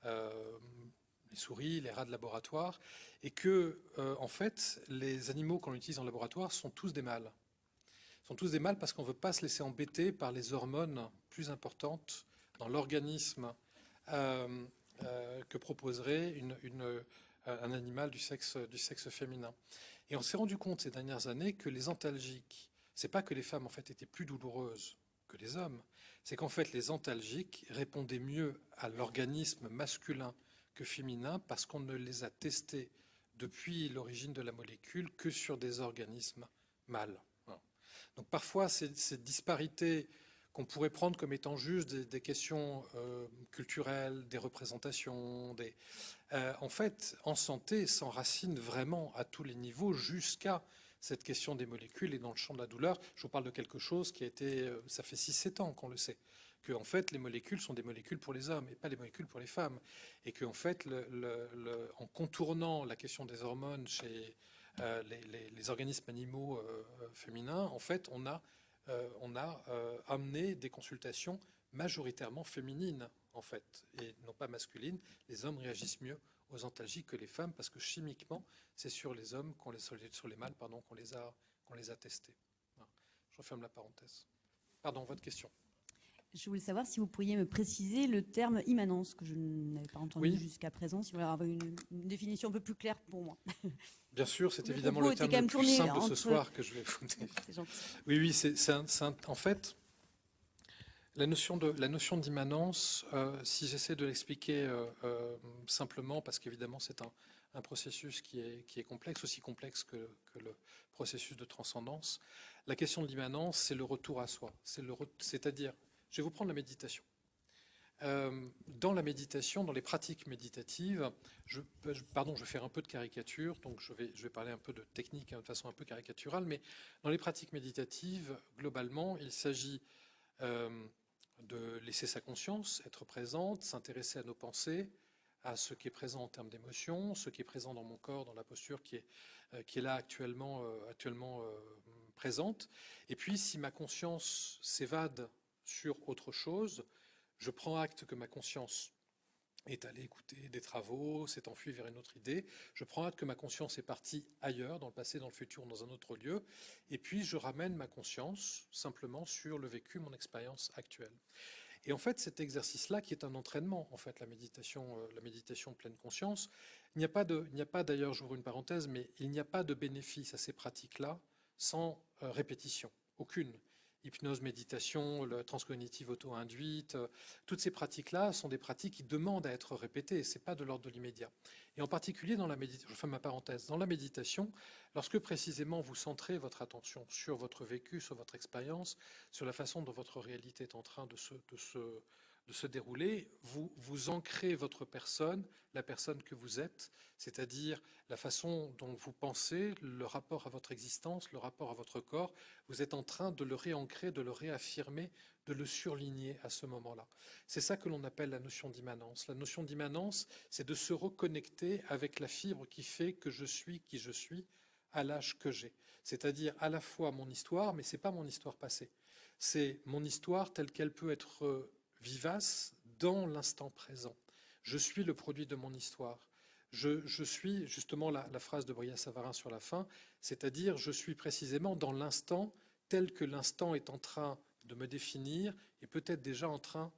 Speaker 3: les souris, les rats de laboratoire, et que, en fait, les animaux qu'on utilise en laboratoire sont tous des mâles. Sont tous des mâles parce qu'on ne veut pas se laisser embêter par les hormones plus importantes dans l'organisme que proposerait un animal du sexe féminin. Et on s'est rendu compte ces dernières années que les antalgiques, c'est pas que les femmes en fait étaient plus douloureuses que les hommes, c'est qu'en fait les antalgiques répondaient mieux à l'organisme masculin que féminin parce qu'on ne les a testés depuis l'origine de la molécule que sur des organismes mâles. Donc parfois ces disparités qu'on pourrait prendre comme étant juste des questions culturelles, des représentations. En fait, en santé, s'enracine vraiment à tous les niveaux jusqu'à cette question des molécules et dans le champ de la douleur. Je vous parle de quelque chose qui a été, ça fait 6-7 ans qu'on le sait, que en fait les molécules sont des molécules pour les hommes et pas des molécules pour les femmes, et que en fait en contournant la question des hormones chez les organismes animaux féminins, en fait on a amené des consultations majoritairement féminines en fait et non pas masculines. Les hommes réagissent mieux aux antalgiques que les femmes parce que chimiquement c'est sur les hommes sur les mâles pardon qu'on les a testés. Voilà. Je referme la parenthèse. Pardon, votre question.
Speaker 9: Je voulais savoir si vous pourriez me préciser le terme immanence, que je n'avais pas entendu jusqu'à présent, si vous voulez avoir une définition un peu plus claire pour moi.
Speaker 3: Bien sûr, c'est évidemment le terme le plus simple de ce soir que je vais vous dire. C'est gentil. Oui, en fait, la notion d'immanence, si j'essaie de l'expliquer simplement, parce qu'évidemment c'est un processus qui est complexe, aussi complexe que le processus de transcendance. La question de l'immanence, c'est le retour à soi. C'est-à-dire, je vais vous prendre la méditation. Dans la méditation, dans les pratiques méditatives, je vais faire un peu de caricature, donc je vais parler un peu de technique de façon un peu caricaturale, mais dans les pratiques méditatives, globalement, il s'agit de laisser sa conscience être présente, s'intéresser à nos pensées, à ce qui est présent en termes d'émotions, ce qui est présent dans mon corps, dans la posture qui est là actuellement présente. Et puis, si ma conscience s'évade sur autre chose, je prends acte que ma conscience est allée écouter des travaux, s'est enfuie vers une autre idée. Je prends acte que ma conscience est partie ailleurs, dans le passé, dans le futur, dans un autre lieu. Et puis, je ramène ma conscience simplement sur le vécu, mon expérience actuelle. Et en fait, cet exercice-là, qui est un entraînement, en fait, la méditation de pleine conscience, il n'y a pas d'ailleurs, j'ouvre une parenthèse, mais il n'y a pas de bénéfice à ces pratiques-là sans répétition, aucune. Hypnose, méditation, la transcognitive auto-induite, toutes ces pratiques-là sont des pratiques qui demandent à être répétées, ce n'est pas de l'ordre de l'immédiat. Et en particulier dans la méditation, je ferme ma parenthèse, dans la méditation, lorsque précisément vous centrez votre attention sur votre vécu, sur votre expérience, sur la façon dont votre réalité est en train de se dérouler, vous ancrez votre personne, la personne que vous êtes, c'est-à-dire la façon dont vous pensez, le rapport à votre existence, le rapport à votre corps, vous êtes en train de le réancrer, de le réaffirmer, de le surligner à ce moment-là. C'est ça que l'on appelle la notion d'immanence. La notion d'immanence, c'est de se reconnecter avec la fibre qui fait que je suis qui je suis à l'âge que j'ai. C'est-à-dire à la fois mon histoire, mais ce n'est pas mon histoire passée. C'est mon histoire telle qu'elle peut être vivace dans l'instant présent. Je suis le produit de mon histoire. Je suis justement la phrase de Brillat-Savarin sur la fin, c'est-à-dire je suis précisément dans l'instant tel que l'instant est en train de me définir et peut-être déjà en train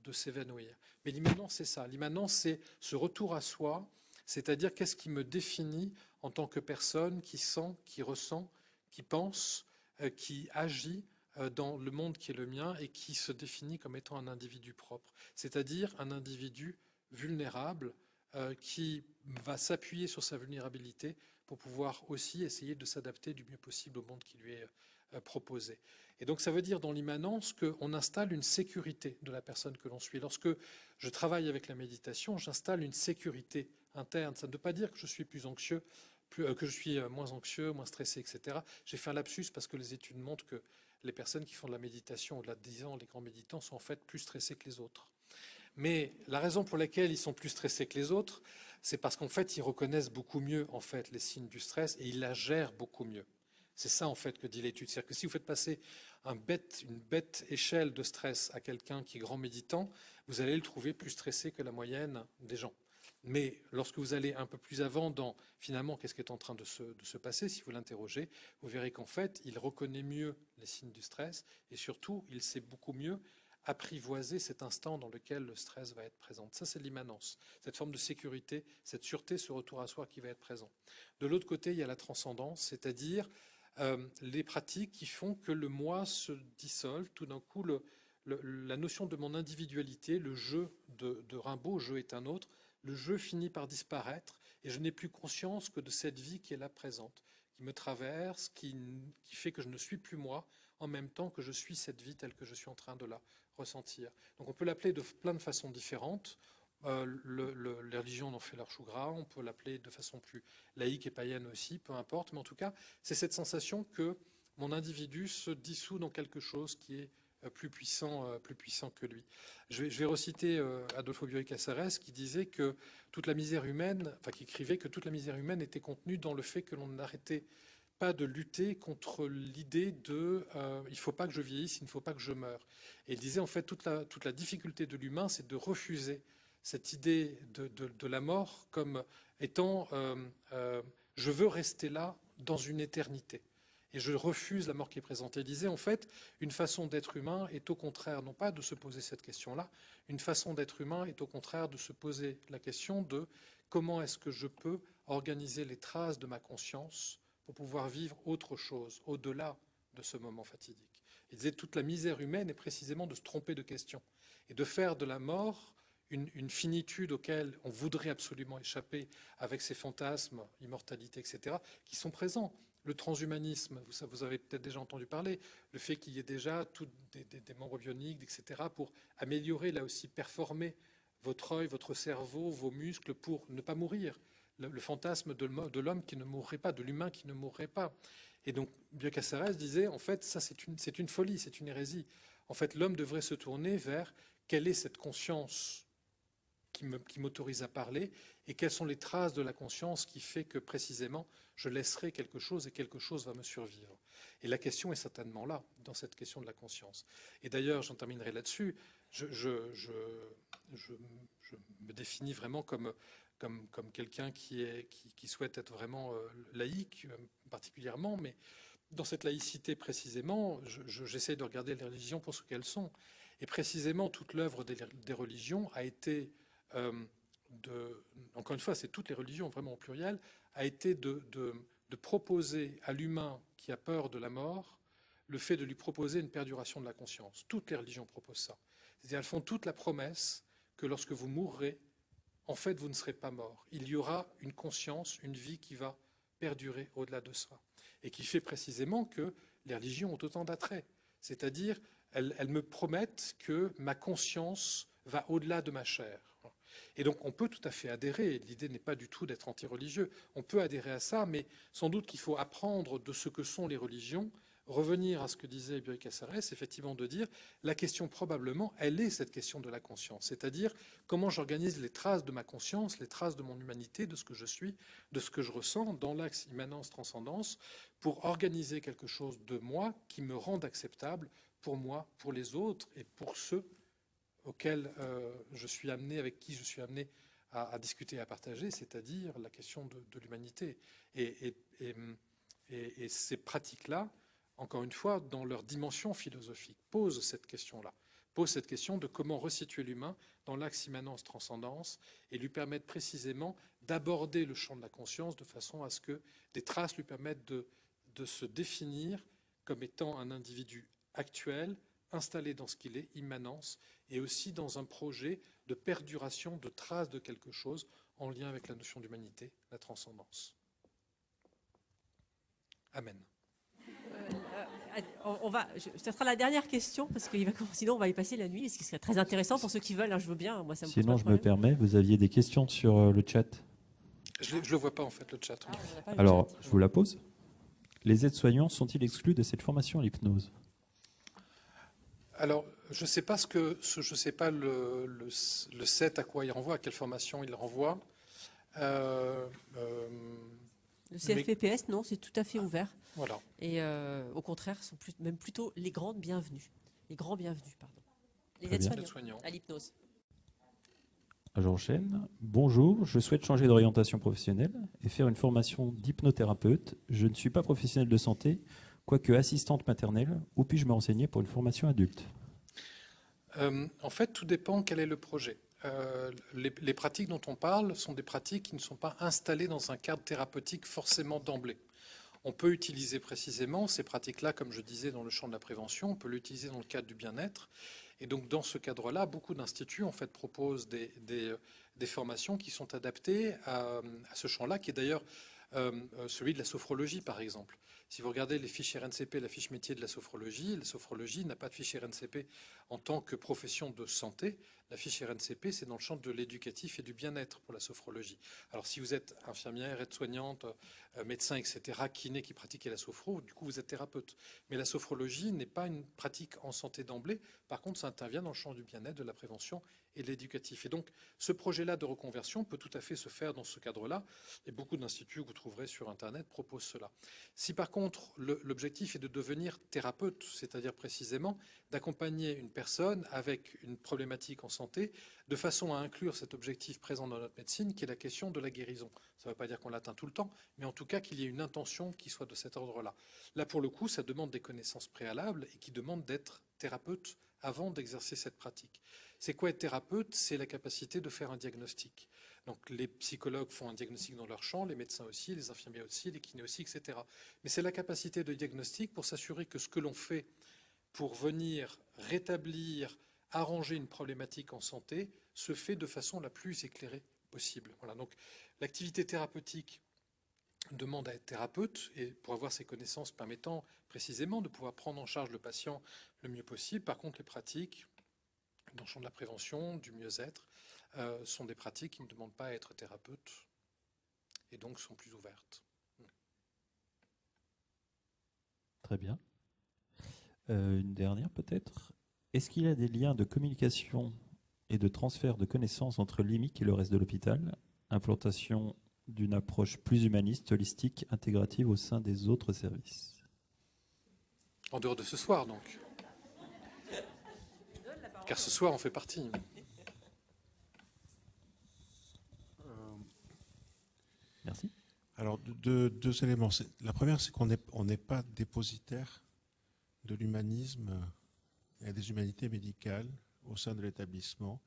Speaker 3: de s'évanouir. Mais l'immanence, c'est ça. L'immanence, c'est ce retour à soi, c'est-à-dire qu'est-ce qui me définit en tant que personne qui sent, qui ressent, qui pense, qui agit dans le monde qui est le mien et qui se définit comme étant un individu propre, c'est-à-dire un individu vulnérable qui va s'appuyer sur sa vulnérabilité pour pouvoir aussi essayer de s'adapter du mieux possible au monde qui lui est proposé. Et donc ça veut dire dans l'immanence qu'on installe une sécurité de la personne que l'on suit. Lorsque je travaille avec la méditation, j'installe une sécurité interne. Ça ne veut pas dire que je suis plus anxieux, que je suis moins anxieux, moins stressé, etc. J'ai fait un lapsus parce que les études montrent que les personnes qui font de la méditation au-delà de 10 ans, les grands méditants, sont en fait plus stressés que les autres. Mais la raison pour laquelle ils sont plus stressés que les autres, c'est parce qu'en fait, ils reconnaissent beaucoup mieux en fait les signes du stress et ils la gèrent beaucoup mieux. C'est ça en fait que dit l'étude. C'est-à-dire que si vous faites passer une bête échelle de stress à quelqu'un qui est grand méditant, vous allez le trouver plus stressé que la moyenne des gens. Mais lorsque vous allez un peu plus avant dans finalement qu'est-ce qui est en train de se passer, si vous l'interrogez, vous verrez qu'en fait, il reconnaît mieux les signes du stress et surtout, il sait beaucoup mieux apprivoiser cet instant dans lequel le stress va être présent. Ça, c'est l'immanence, cette forme de sécurité, cette sûreté, ce retour à soi qui va être présent. De l'autre côté, il y a la transcendance, c'est-à-dire les pratiques qui font que le moi se dissolve. Tout d'un coup, la notion de mon individualité, le jeu de Rimbaud, jeu est un autre, le jeu finit par disparaître et je n'ai plus conscience que de cette vie qui est là présente, qui me traverse, qui fait que je ne suis plus moi en même temps que je suis cette vie telle que je suis en train de la ressentir. Donc on peut l'appeler de plein de façons différentes. Les religions ont fait leur chou gras, on peut l'appeler de façon plus laïque et païenne aussi, peu importe, mais en tout cas, c'est cette sensation que mon individu se dissout dans quelque chose qui est plus puissant que lui. Je vais reciter Adolfo Bioy Casares qui disait que toute la misère humaine, enfin qui écrivait que toute la misère humaine était contenue dans le fait que l'on n'arrêtait pas de lutter contre l'idée de il ne faut pas que je vieillisse, il ne faut pas que je meure. Et il disait en fait toute la difficulté de l'humain, c'est de refuser cette idée de la mort comme étant je veux rester là dans une éternité. Et je refuse la mort qui est présentée. Il disait, en fait, une façon d'être humain est au contraire, non pas de se poser cette question-là, une façon d'être humain est au contraire de se poser la question de comment est-ce que je peux organiser les traces de ma conscience pour pouvoir vivre autre chose, au-delà de ce moment fatidique. Il disait, toute la misère humaine est précisément de se tromper de question et de faire de la mort une finitude auquel on voudrait absolument échapper avec ces fantasmes, immortalité, etc., qui sont présents. Le transhumanisme, vous avez peut-être déjà entendu parler, le fait qu'il y ait déjà des membres bioniques, etc., pour améliorer, là aussi, performer votre œil, votre cerveau, vos muscles pour ne pas mourir. Le fantasme de l'homme qui ne mourrait pas, de l'humain qui ne mourrait pas. Et donc, Bioy Casares disait, en fait, ça c'est une folie, c'est une hérésie. En fait, l'homme devrait se tourner vers quelle est cette conscience qui m'autorise à parler et quelles sont les traces de la conscience qui fait que précisément je laisserai quelque chose et quelque chose va me survivre. Et la question est certainement là, dans cette question de la conscience. Et d'ailleurs, j'en terminerai là-dessus, je me définis vraiment comme quelqu'un qui souhaite être vraiment laïque particulièrement, mais dans cette laïcité précisément, j'essaie de regarder les religions pour ce qu'elles sont. Et précisément, toute l'œuvre des religions a été encore une fois, c'est toutes les religions vraiment au pluriel, a été de proposer à l'humain qui a peur de la mort le fait de lui proposer une perduration de la conscience. Toutes les religions proposent ça. C'est-à-dire, elles font toute la promesse que lorsque vous mourrez, en fait, vous ne serez pas mort. Il y aura une conscience, une vie qui va perdurer au-delà de ça. Et qui fait précisément que les religions ont autant d'attraits. C'est-à-dire, elles me promettent que ma conscience va au-delà de ma chair. Et donc on peut tout à fait adhérer, l'idée n'est pas du tout d'être anti-religieux, on peut adhérer à ça, mais sans doute qu'il faut apprendre de ce que sont les religions, revenir à ce que disait Bioy Casares, effectivement de dire, la question probablement, elle est cette question de la conscience, c'est-à-dire comment j'organise les traces de ma conscience, les traces de mon humanité, de ce que je suis, de ce que je ressens dans l'axe immanence-transcendance, pour organiser quelque chose de moi qui me rende acceptable pour moi, pour les autres et pour ceux auquel je suis amené, avec qui je suis amené à discuter et à partager, c'est-à-dire la question de l'humanité. Et ces pratiques-là, encore une fois, dans leur dimension philosophique, posent cette question-là, posent cette question de comment resituer l'humain dans l'axe immanence-transcendance et lui permettre précisément d'aborder le champ de la conscience de façon à ce que des traces lui permettent de se définir comme étant un individu actuel, installé dans ce qu'il est, immanence, et aussi dans un projet de perduration, de traces de quelque chose en lien avec la notion d'humanité, la transcendance. Amen.
Speaker 2: Ce sera la dernière question, parce que sinon on va y passer la nuit, ce qui serait très intéressant pour ceux qui veulent, hein, je veux bien. Moi, ça me
Speaker 10: Sinon, je me permets, vous aviez des questions sur le chat.
Speaker 3: Je ne le vois pas en fait, le chat.
Speaker 10: Alors, je vous la pose. Les aides-soignants sont-ils exclus de cette formation à l'hypnose ?
Speaker 3: Alors, je ne sais pas je sais pas le set à quoi il renvoie, à quelle formation il renvoie.
Speaker 2: Le CFPPS, non, c'est tout à fait ouvert.
Speaker 3: Voilà.
Speaker 2: Et au contraire, sont même plutôt les grandes bienvenues. Les grands bienvenus, pardon. Les aides-soignants à l'hypnose.
Speaker 10: J'enchaîne. Bonjour, je souhaite changer d'orientation professionnelle et faire une formation d'hypnothérapeute. Je ne suis pas professionnel de santé, quoique assistante maternelle. Où puis-je me renseigner pour une formation adulte ?
Speaker 3: En fait, tout dépend quel est le projet. Les pratiques dont on parle sont des pratiques qui ne sont pas installées dans un cadre thérapeutique forcément d'emblée. On peut utiliser précisément ces pratiques-là, comme je disais, dans le champ de la prévention, on peut l'utiliser dans le cadre du bien-être. Et donc, dans ce cadre-là, beaucoup d'instituts en fait, proposent des formations qui sont adaptées à ce champ-là, qui est d'ailleurs celui de la sophrologie, par exemple. Si vous regardez les fiches RNCP, la fiche métier de la sophrologie n'a pas de fiche RNCP en tant que profession de santé. La fiche RNCP, c'est dans le champ de l'éducatif et du bien-être pour la sophrologie. Alors si vous êtes infirmière, aide-soignante, médecin, etc., kiné qui pratiquait la sophro, du coup vous êtes thérapeute. Mais la sophrologie n'est pas une pratique en santé d'emblée. Par contre, ça intervient dans le champ du bien-être, de la prévention et de l'éducatif. Et donc, ce projet-là de reconversion peut tout à fait se faire dans ce cadre-là. Et beaucoup d'instituts que vous trouverez sur Internet proposent cela. Si par contre, l'objectif est de devenir thérapeute, c'est-à-dire précisément d'accompagner une personne avec une problématique en santé, de façon à inclure cet objectif présent dans notre médecine, qui est la question de la guérison. Ça ne veut pas dire qu'on l'atteint tout le temps, mais en tout cas qu'il y ait une intention qui soit de cet ordre-là. Là, pour le coup, ça demande des connaissances préalables et qui demande d'être thérapeute avant d'exercer cette pratique. C'est quoi être thérapeute? C'est la capacité de faire un diagnostic. Donc les psychologues font un diagnostic dans leur champ, les médecins aussi, les infirmiers aussi, les kinés aussi, etc. Mais c'est la capacité de diagnostic pour s'assurer que ce que l'on fait pour venir rétablir, arranger une problématique en santé se fait de façon la plus éclairée possible. Voilà. Donc l'activité thérapeutique demande à être thérapeute et pour avoir ces connaissances permettant précisément de pouvoir prendre en charge le patient le mieux possible. Par contre, les pratiques dans le champ de la prévention, du mieux-être, sont des pratiques qui ne demandent pas à être thérapeute et donc sont plus ouvertes.
Speaker 10: Très bien. Une dernière peut-être. Est-ce qu'il y a des liens de communication et de transfert de connaissances entre l'IMIC et le reste de l'hôpital? Implantation d'une approche plus humaniste, holistique, intégrative au sein des autres services.
Speaker 3: En dehors de ce soir, donc. Car ce soir, on fait partie.
Speaker 10: Merci.
Speaker 1: Alors, deux éléments. La première, c'est qu'on n'est pas dépositaire de l'humanisme et des humanités médicales au sein de l'établissement.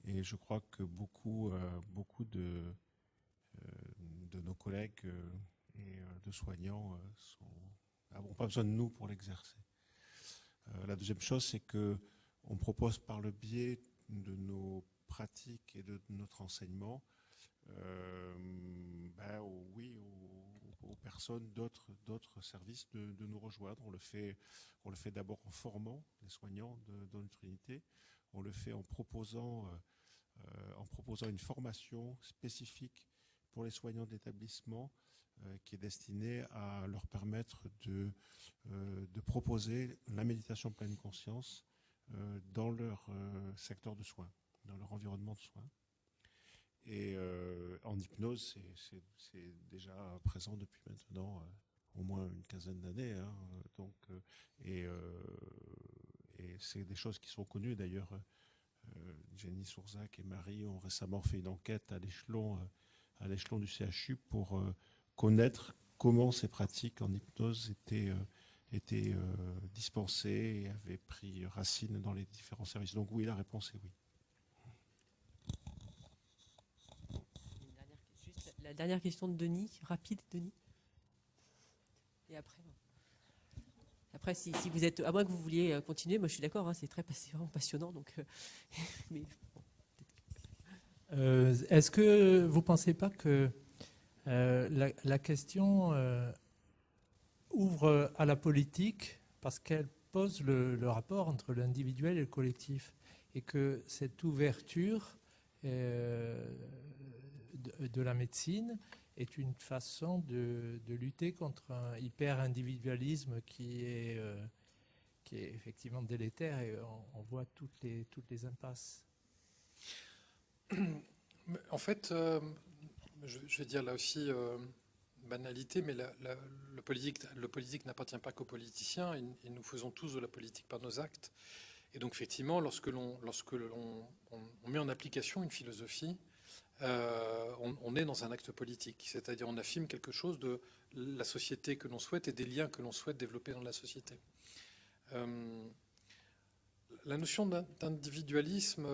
Speaker 1: Et je crois que beaucoup de nos collègues et de soignants n'ont pas besoin de nous pour l'exercer. La deuxième chose, c'est qu'on propose par le biais de nos pratiques et de notre enseignement aux personnes d'autres services de nous rejoindre. On le fait d'abord en formant les soignants de notre unité. On le fait en proposant une formation spécifique pour les soignants de l'établissement qui est destinée à leur permettre de proposer la méditation pleine conscience dans leur secteur de soins, dans leur environnement de soins. Et en hypnose, c'est déjà présent depuis maintenant au moins une quinzaine d'années. Hein, et c'est des choses qui sont connues. D'ailleurs, Jenny Sourzac et Marie ont récemment fait une enquête à l'échelon du CHU pour connaître comment ces pratiques en hypnose étaient dispensées et avaient pris racine dans les différents services. Donc oui, la réponse est oui.
Speaker 2: La dernière question de Denis, rapide, Denis. Et après si vous êtes, à moins que vous vouliez continuer, moi je suis d'accord, hein, c'est vraiment passionnant. Donc, mais, bon,
Speaker 11: est-ce que vous ne pensez pas que la question ouvre à la politique parce qu'elle pose le rapport entre l'individuel et le collectif et que cette ouverture de la médecine est une façon de lutter contre un hyper-individualisme qui est effectivement délétère et on voit toutes les impasses.
Speaker 3: En fait, je vais dire là aussi banalité, mais le politique n'appartient pas qu'aux politiciens et nous faisons tous de la politique par nos actes. Et donc effectivement, lorsque l'on met en application une philosophie, on est dans un acte politique, c'est-à-dire on affirme quelque chose de la société que l'on souhaite et des liens que l'on souhaite développer dans la société. La notion d'individualisme,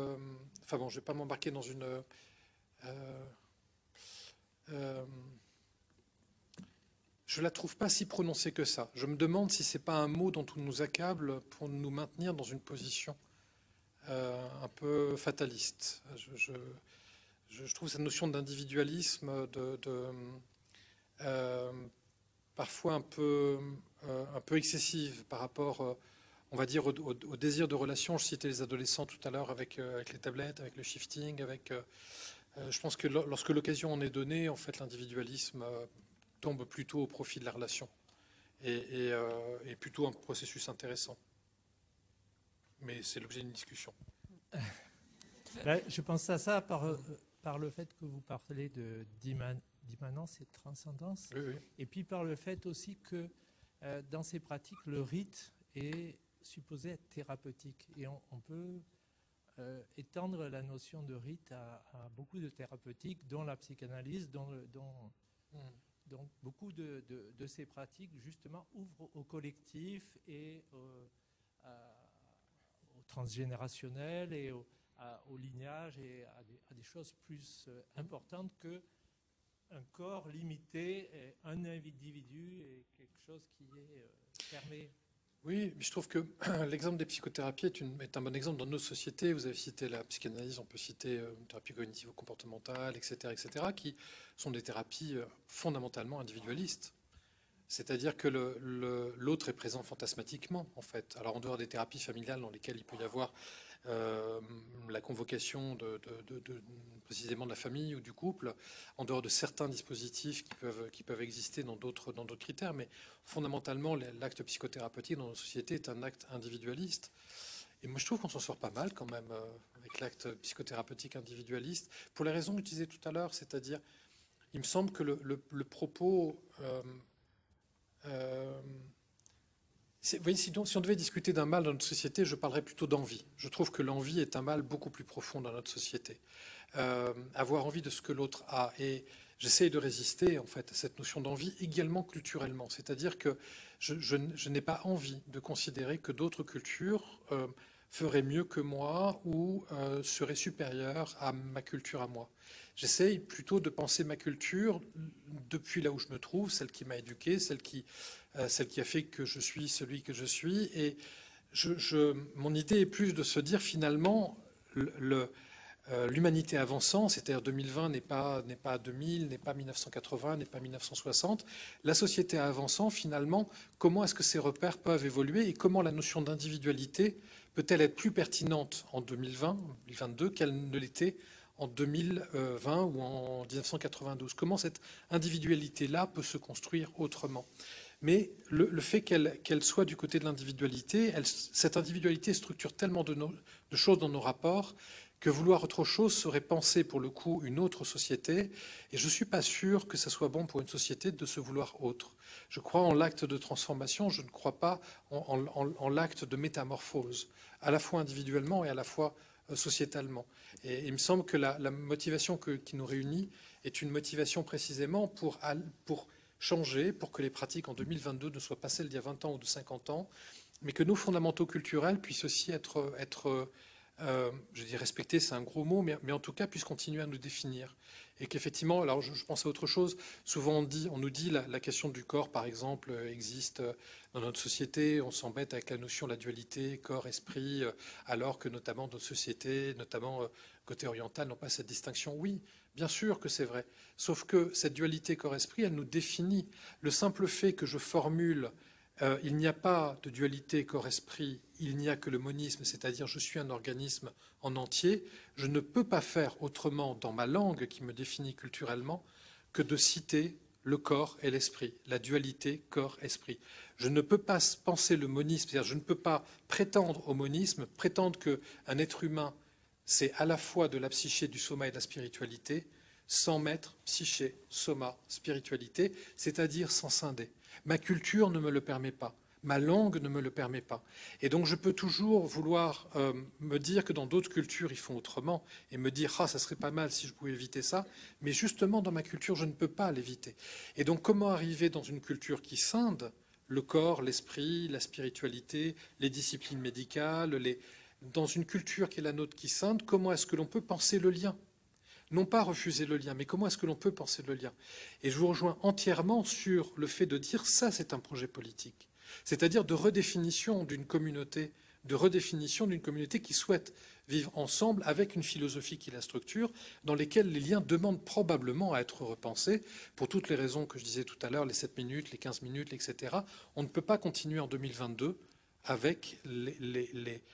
Speaker 3: je ne vais pas m'embarquer dans une... je ne la trouve pas si prononcée que ça. Je me demande si ce n'est pas un mot dont on nous accable pour nous maintenir dans une position un peu fataliste. Je trouve cette notion d'individualisme, parfois un peu excessive par rapport, on va dire, au désir de relation. Je citais les adolescents tout à l'heure avec les tablettes, avec le shifting, je pense que lorsque l'occasion en est donnée, en fait, l'individualisme tombe plutôt au profit de la relation et plutôt un processus intéressant. Mais c'est l'objet d'une discussion.
Speaker 11: Là, je pense à ça par le fait que vous parlez d'immanence et de transcendance,
Speaker 3: oui.
Speaker 11: Et puis par le fait aussi que dans ces pratiques, le rite est supposé être thérapeutique. Et on peut étendre la notion de rite à beaucoup de thérapeutiques, dont la psychanalyse, dont beaucoup de ces pratiques, justement, ouvrent au collectif et au transgénérationnel et au lignage et à des choses plus importantes que un corps limité, un individu et quelque chose qui est fermé.
Speaker 3: Oui, mais je trouve que l'exemple des psychothérapies est un bon exemple dans nos sociétés. Vous avez cité la psychanalyse, on peut citer une thérapie cognitivo-comportementale, etc., qui sont des thérapies fondamentalement individualistes. C'est-à-dire que l'autre est présent fantasmatiquement, en fait. Alors, en dehors des thérapies familiales dans lesquelles il peut y avoir la convocation précisément de la famille ou du couple, en dehors de certains dispositifs qui peuvent exister dans d'autres critères, mais fondamentalement, l'acte psychothérapeutique dans nos sociétés est un acte individualiste. Et moi, je trouve qu'on s'en sort pas mal quand même avec l'acte psychothérapeutique individualiste, pour les raisons que je disais tout à l'heure, c'est-à-dire, il me semble que le propos... vous voyez, si on devait discuter d'un mal dans notre société, je parlerais plutôt d'envie. Je trouve que l'envie est un mal beaucoup plus profond dans notre société. Avoir envie de ce que l'autre a. Et j'essaye de résister, en fait, à cette notion d'envie également culturellement. C'est-à-dire que je n'ai pas envie de considérer que d'autres cultures feraient mieux que moi ou seraient supérieures à ma culture à moi. J'essaye plutôt de penser ma culture depuis là où je me trouve, celle qui m'a éduqué, celle qui a fait que je suis celui que je suis. Et mon idée est plus de se dire finalement l'humanité avançant, c'est-à-dire 2020 n'est pas 2000, n'est pas 1980, n'est pas 1960. La société avançant, finalement, comment est-ce que ces repères peuvent évoluer et comment la notion d'individualité peut-elle être plus pertinente en 2020, 2022 qu'elle ne l'était en 2020 ou en 1992. Comment cette individualité-là peut se construire autrement? Mais le fait qu'elle soit du côté de l'individualité, cette individualité structure tellement de choses dans nos rapports que vouloir autre chose serait penser pour le coup une autre société. Et je ne suis pas sûr que ce soit bon pour une société de se vouloir autre. Je crois en l'acte de transformation, je ne crois pas en l'acte de métamorphose, à la fois individuellement et à la fois sociétalement. Et il me semble que la motivation qui nous réunit est une motivation précisément pour changer, pour que les pratiques en 2022 ne soient pas celles d'il y a 20 ans ou de 50 ans, mais que nos fondamentaux culturels puissent aussi être je dis respecter, c'est un gros mot, mais en tout cas puissent continuer à nous définir. Et qu'effectivement, alors je pense à autre chose, souvent on nous dit la question du corps, par exemple, existe dans notre société, on s'embête avec la notion de la dualité, corps-esprit, alors que notamment dans notre société, notamment côté oriental, n'ont pas cette distinction. Oui, bien sûr que c'est vrai, sauf que cette dualité corps-esprit, elle nous définit. Le simple fait que je formule il n'y a pas de dualité corps-esprit, il n'y a que le monisme, c'est-à-dire je suis un organisme en entier. Je ne peux pas faire autrement dans ma langue qui me définit culturellement que de citer le corps et l'esprit, la dualité corps-esprit. Je ne peux pas penser le monisme, c'est-à-dire je ne peux pas prétendre au monisme, prétendre qu'un être humain, c'est à la fois de la psyché, du soma et de la spiritualité, sans mettre psyché, soma, spiritualité, c'est-à-dire sans scinder. Ma culture ne me le permet pas. Ma langue ne me le permet pas. Et donc je peux toujours vouloir me dire que dans d'autres cultures, ils font autrement et me dire « Ah, ça serait pas mal si je pouvais éviter ça ». Mais justement, dans ma culture, je ne peux pas l'éviter. Et donc comment arriver dans une culture qui scinde le corps, l'esprit, la spiritualité, les disciplines médicales, dans une culture qui est la nôtre qui scinde, comment est-ce que l'on peut penser le lien ? Non pas refuser le lien, mais comment est-ce que l'on peut penser le lien? Et je vous rejoins entièrement sur le fait de dire ça, c'est un projet politique. C'est-à-dire de redéfinition d'une communauté qui souhaite vivre ensemble avec une philosophie qui la structure, dans lesquelles les liens demandent probablement à être repensés, pour toutes les raisons que je disais tout à l'heure, les 7 minutes, les 15 minutes, etc. On ne peut pas continuer en 2022 avec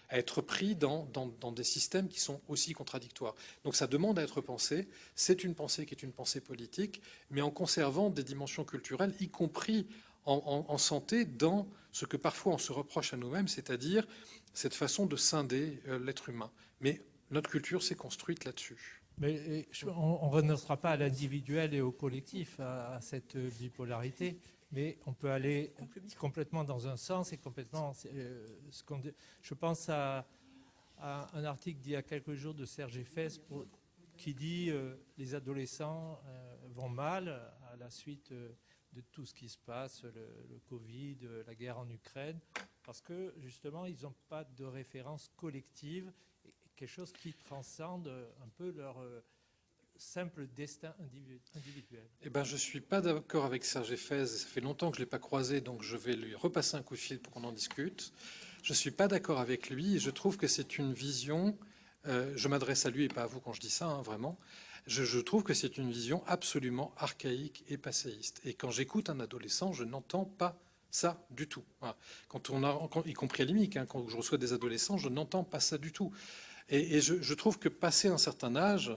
Speaker 3: à être pris dans des systèmes qui sont aussi contradictoires. Donc ça demande à être pensé. C'est une pensée qui est une pensée politique, mais en conservant des dimensions culturelles, y compris en santé, dans ce que parfois on se reproche à nous-mêmes, c'est-à-dire cette façon de scinder l'être humain. Mais notre culture s'est construite là-dessus.
Speaker 11: Mais on ne renoncera pas à l'individuel et au collectif, à cette bipolarité. Mais on peut aller complètement dans un sens et complètement... je pense à un article d'il y a quelques jours de Serge Effès qui dit les adolescents vont mal à la suite de tout ce qui se passe, le Covid, la guerre en Ukraine, parce que justement, ils n'ont pas de référence collective, quelque chose qui transcende un peu leur... simple destin individuel.
Speaker 3: Eh ben, je ne suis pas d'accord avec Serge Effès. Ça fait longtemps que je ne l'ai pas croisé, donc je vais lui repasser un coup de fil pour qu'on en discute. Je ne suis pas d'accord avec lui et je trouve que c'est une vision, je m'adresse à lui et pas à vous quand je dis ça, hein, vraiment, je trouve que c'est une vision absolument archaïque et passéiste. Et quand j'écoute un adolescent, je n'entends pas ça du tout. Voilà. Y compris à l'IMIC, hein, quand je reçois des adolescents, je n'entends pas ça du tout. Et je trouve que passé un certain âge,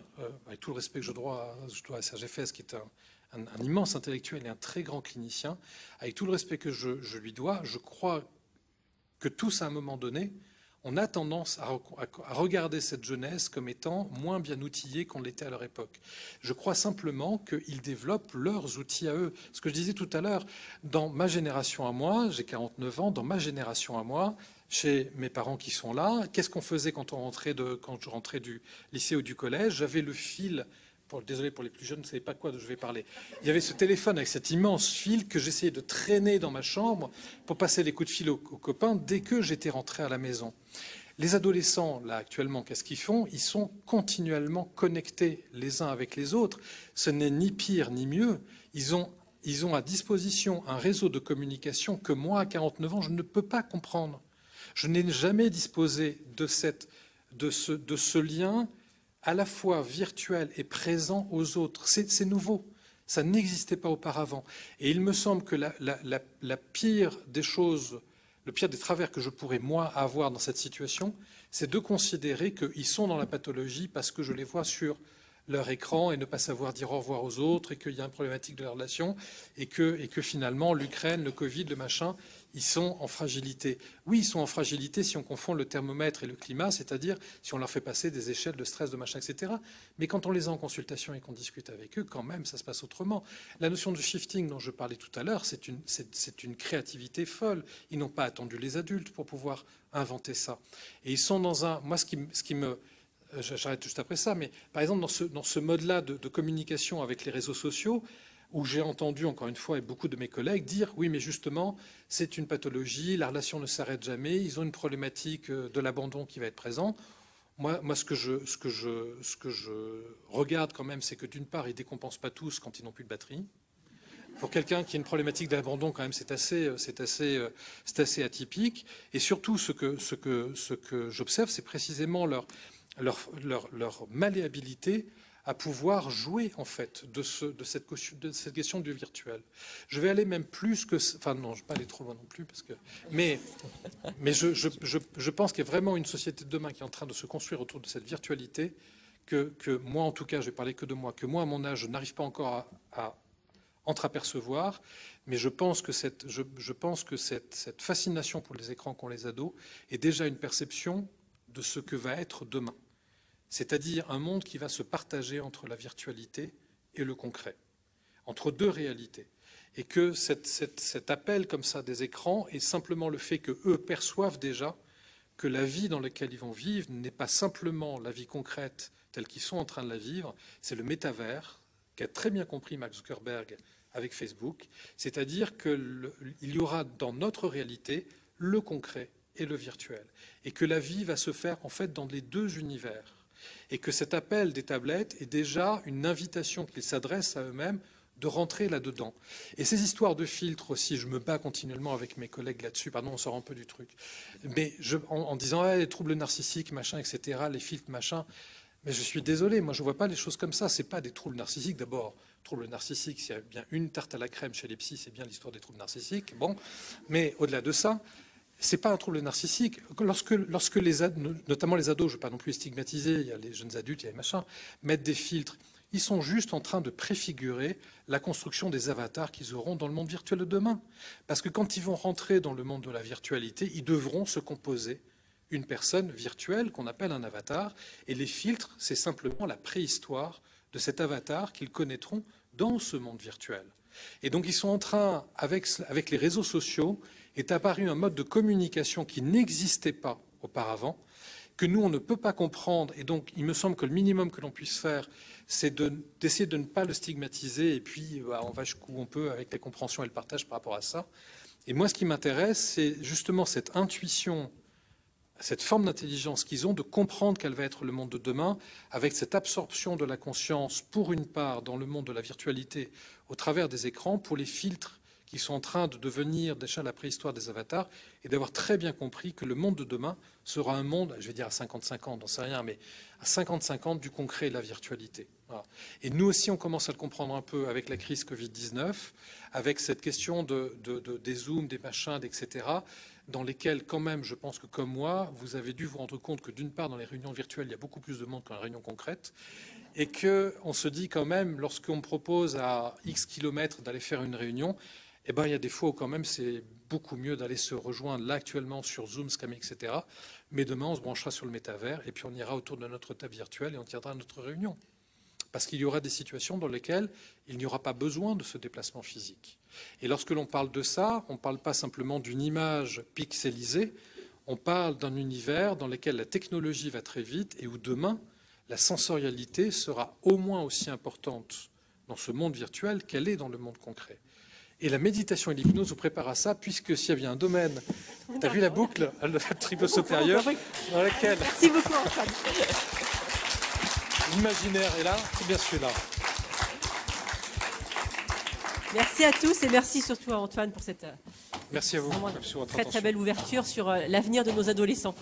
Speaker 3: avec tout le respect que je dois à Serge Effès, qui est un immense intellectuel et un très grand clinicien, avec tout le respect que je lui dois, je crois que tous, à un moment donné, on a tendance à regarder cette jeunesse comme étant moins bien outillée qu'on l'était à leur époque. Je crois simplement qu'ils développent leurs outils à eux. Ce que je disais tout à l'heure, dans ma génération à moi, j'ai 49 ans, dans ma génération à moi, chez mes parents qui sont là, qu'est-ce qu'on faisait quand je rentrais du lycée ou du collège? J'avais le fil, désolé pour les plus jeunes, vous ne savez pas de quoi je vais parler. Il y avait ce téléphone avec cet immense fil que j'essayais de traîner dans ma chambre pour passer les coups de fil aux copains dès que j'étais rentré à la maison. Les adolescents, là, actuellement, qu'est-ce qu'ils font? Ils sont continuellement connectés les uns avec les autres. Ce n'est ni pire ni mieux. Ils ont à disposition un réseau de communication que moi, à 49 ans, je ne peux pas comprendre. Je n'ai jamais disposé de ce lien à la fois virtuel et présent aux autres. C'est nouveau. Ça n'existait pas auparavant. Et il me semble que la pire des choses, le pire des travers que je pourrais, moi, avoir dans cette situation, c'est de considérer qu'ils sont dans la pathologie parce que je les vois sur leur écran et ne pas savoir dire au revoir aux autres et qu'il y a une problématique de la relation et que finalement, l'Ukraine, le Covid, le machin, ils sont en fragilité. Oui, ils sont en fragilité si on confond le thermomètre et le climat, c'est-à-dire si on leur fait passer des échelles de stress, de machin, etc. Mais quand on les a en consultation et qu'on discute avec eux, quand même, ça se passe autrement. La notion de shifting dont je parlais tout à l'heure, c'est une créativité folle. Ils n'ont pas attendu les adultes pour pouvoir inventer ça. Et ils sont dans un... Moi, ce qui me... J'arrête juste après ça, mais par exemple, dans ce mode-là de communication avec les réseaux sociaux, où j'ai entendu, encore une fois, et beaucoup de mes collègues dire « oui, mais justement, c'est une pathologie, la relation ne s'arrête jamais, ils ont une problématique de l'abandon qui va être présent ». Moi, ce que je regarde quand même, c'est que d'une part, ils ne décompensent pas tous quand ils n'ont plus de batterie. Pour quelqu'un qui a une problématique d'abandon, quand même, c'est assez atypique. Et surtout, ce que j'observe, c'est précisément leur malléabilité à pouvoir jouer, en fait, de cette question du virtuel. Je vais aller même plus que... Enfin, non, je ne vais pas aller trop loin non plus, parce que... Mais je pense qu'il y a vraiment une société de demain qui est en train de se construire autour de cette virtualité que moi, en tout cas, je vais parler que de moi, que moi, à mon âge, je n'arrive pas encore à entreapercevoir, mais je pense que cette fascination pour les écrans qu'ont les ados est déjà une perception de ce que va être demain. C'est-à-dire un monde qui va se partager entre la virtualité et le concret, entre deux réalités. Et que cet appel comme ça des écrans est simplement le fait qu'eux perçoivent déjà que la vie dans laquelle ils vont vivre n'est pas simplement la vie concrète telle qu'ils sont en train de la vivre, c'est le métavers, qu'a très bien compris Mark Zuckerberg avec Facebook, c'est-à-dire qu'il y aura dans notre réalité le concret et le virtuel, et que la vie va se faire en fait dans les deux univers. Et que cet appel des tablettes est déjà une invitation qu'ils s'adressent à eux-mêmes de rentrer là-dedans. Et ces histoires de filtres aussi, je me bats continuellement avec mes collègues là-dessus, pardon, on sort un peu du truc, mais en disant les troubles narcissiques, machin, etc., les filtres, machin, mais je suis désolé, moi je ne vois pas les choses comme ça, c'est pas des troubles narcissiques. D'abord, troubles narcissiques, s'il y a bien une tarte à la crème chez les psys, c'est bien l'histoire des troubles narcissiques, bon, mais au-delà de ça, c'est pas un trouble narcissique. Lorsque les ados, notamment les ados, je ne veux pas non plus les stigmatiser, il y a les jeunes adultes, il y a les machins, mettent des filtres, ils sont juste en train de préfigurer la construction des avatars qu'ils auront dans le monde virtuel de demain. Parce que quand ils vont rentrer dans le monde de la virtualité, ils devront se composer une personne virtuelle qu'on appelle un avatar. Et les filtres, c'est simplement la préhistoire de cet avatar qu'ils connaîtront dans ce monde virtuel. Et donc ils sont en train, avec les réseaux sociaux, est apparu un mode de communication qui n'existait pas auparavant, que nous, on ne peut pas comprendre. Et donc, il me semble que le minimum que l'on puisse faire, c'est d'essayer de ne pas le stigmatiser. Et puis, on va jusqu'où on peut avec les compréhensions et le partage par rapport à ça. Et moi, ce qui m'intéresse, c'est justement cette intuition, cette forme d'intelligence qu'ils ont de comprendre quel va être le monde de demain, avec cette absorption de la conscience, pour une part, dans le monde de la virtualité, au travers des écrans, pour les filtres qui sont en train de devenir déjà la préhistoire des avatars, et d'avoir très bien compris que le monde de demain sera un monde, je vais dire à 50-50, on sait rien, mais à 50-50 du concret et de la virtualité. Voilà. Et nous aussi, on commence à le comprendre un peu avec la crise Covid-19, avec cette question des Zooms, des machins, etc., dans lesquels, quand même, je pense que comme moi, vous avez dû vous rendre compte que d'une part, dans les réunions virtuelles, il y a beaucoup plus de monde qu'en réunion concrète, et qu'on se dit quand même, lorsqu'on propose à X kilomètres d'aller faire une réunion, eh ben, il y a des fois où quand même c'est beaucoup mieux d'aller se rejoindre là actuellement sur Zoom, Skype, etc. Mais demain, on se branchera sur le métavers et puis on ira autour de notre table virtuelle et on tiendra notre réunion. Parce qu'il y aura des situations dans lesquelles il n'y aura pas besoin de ce déplacement physique. Et lorsque l'on parle de ça, on ne parle pas simplement d'une image pixelisée, on parle d'un univers dans lequel la technologie va très vite et où demain, la sensorialité sera au moins aussi importante dans ce monde virtuel qu'elle est dans le monde concret. Et la méditation et l'hypnose vous préparent à ça, puisque s'il y avait un domaine, tu as vu la boucle, le triple supérieur, dans laquelle
Speaker 2: Merci beaucoup, Antoine.
Speaker 3: l'imaginaire est là, c'est bien celui-là.
Speaker 2: Merci à tous et merci surtout à Antoine pour cette
Speaker 3: Merci à vous.
Speaker 2: très très belle ouverture sur l'avenir de nos adolescents.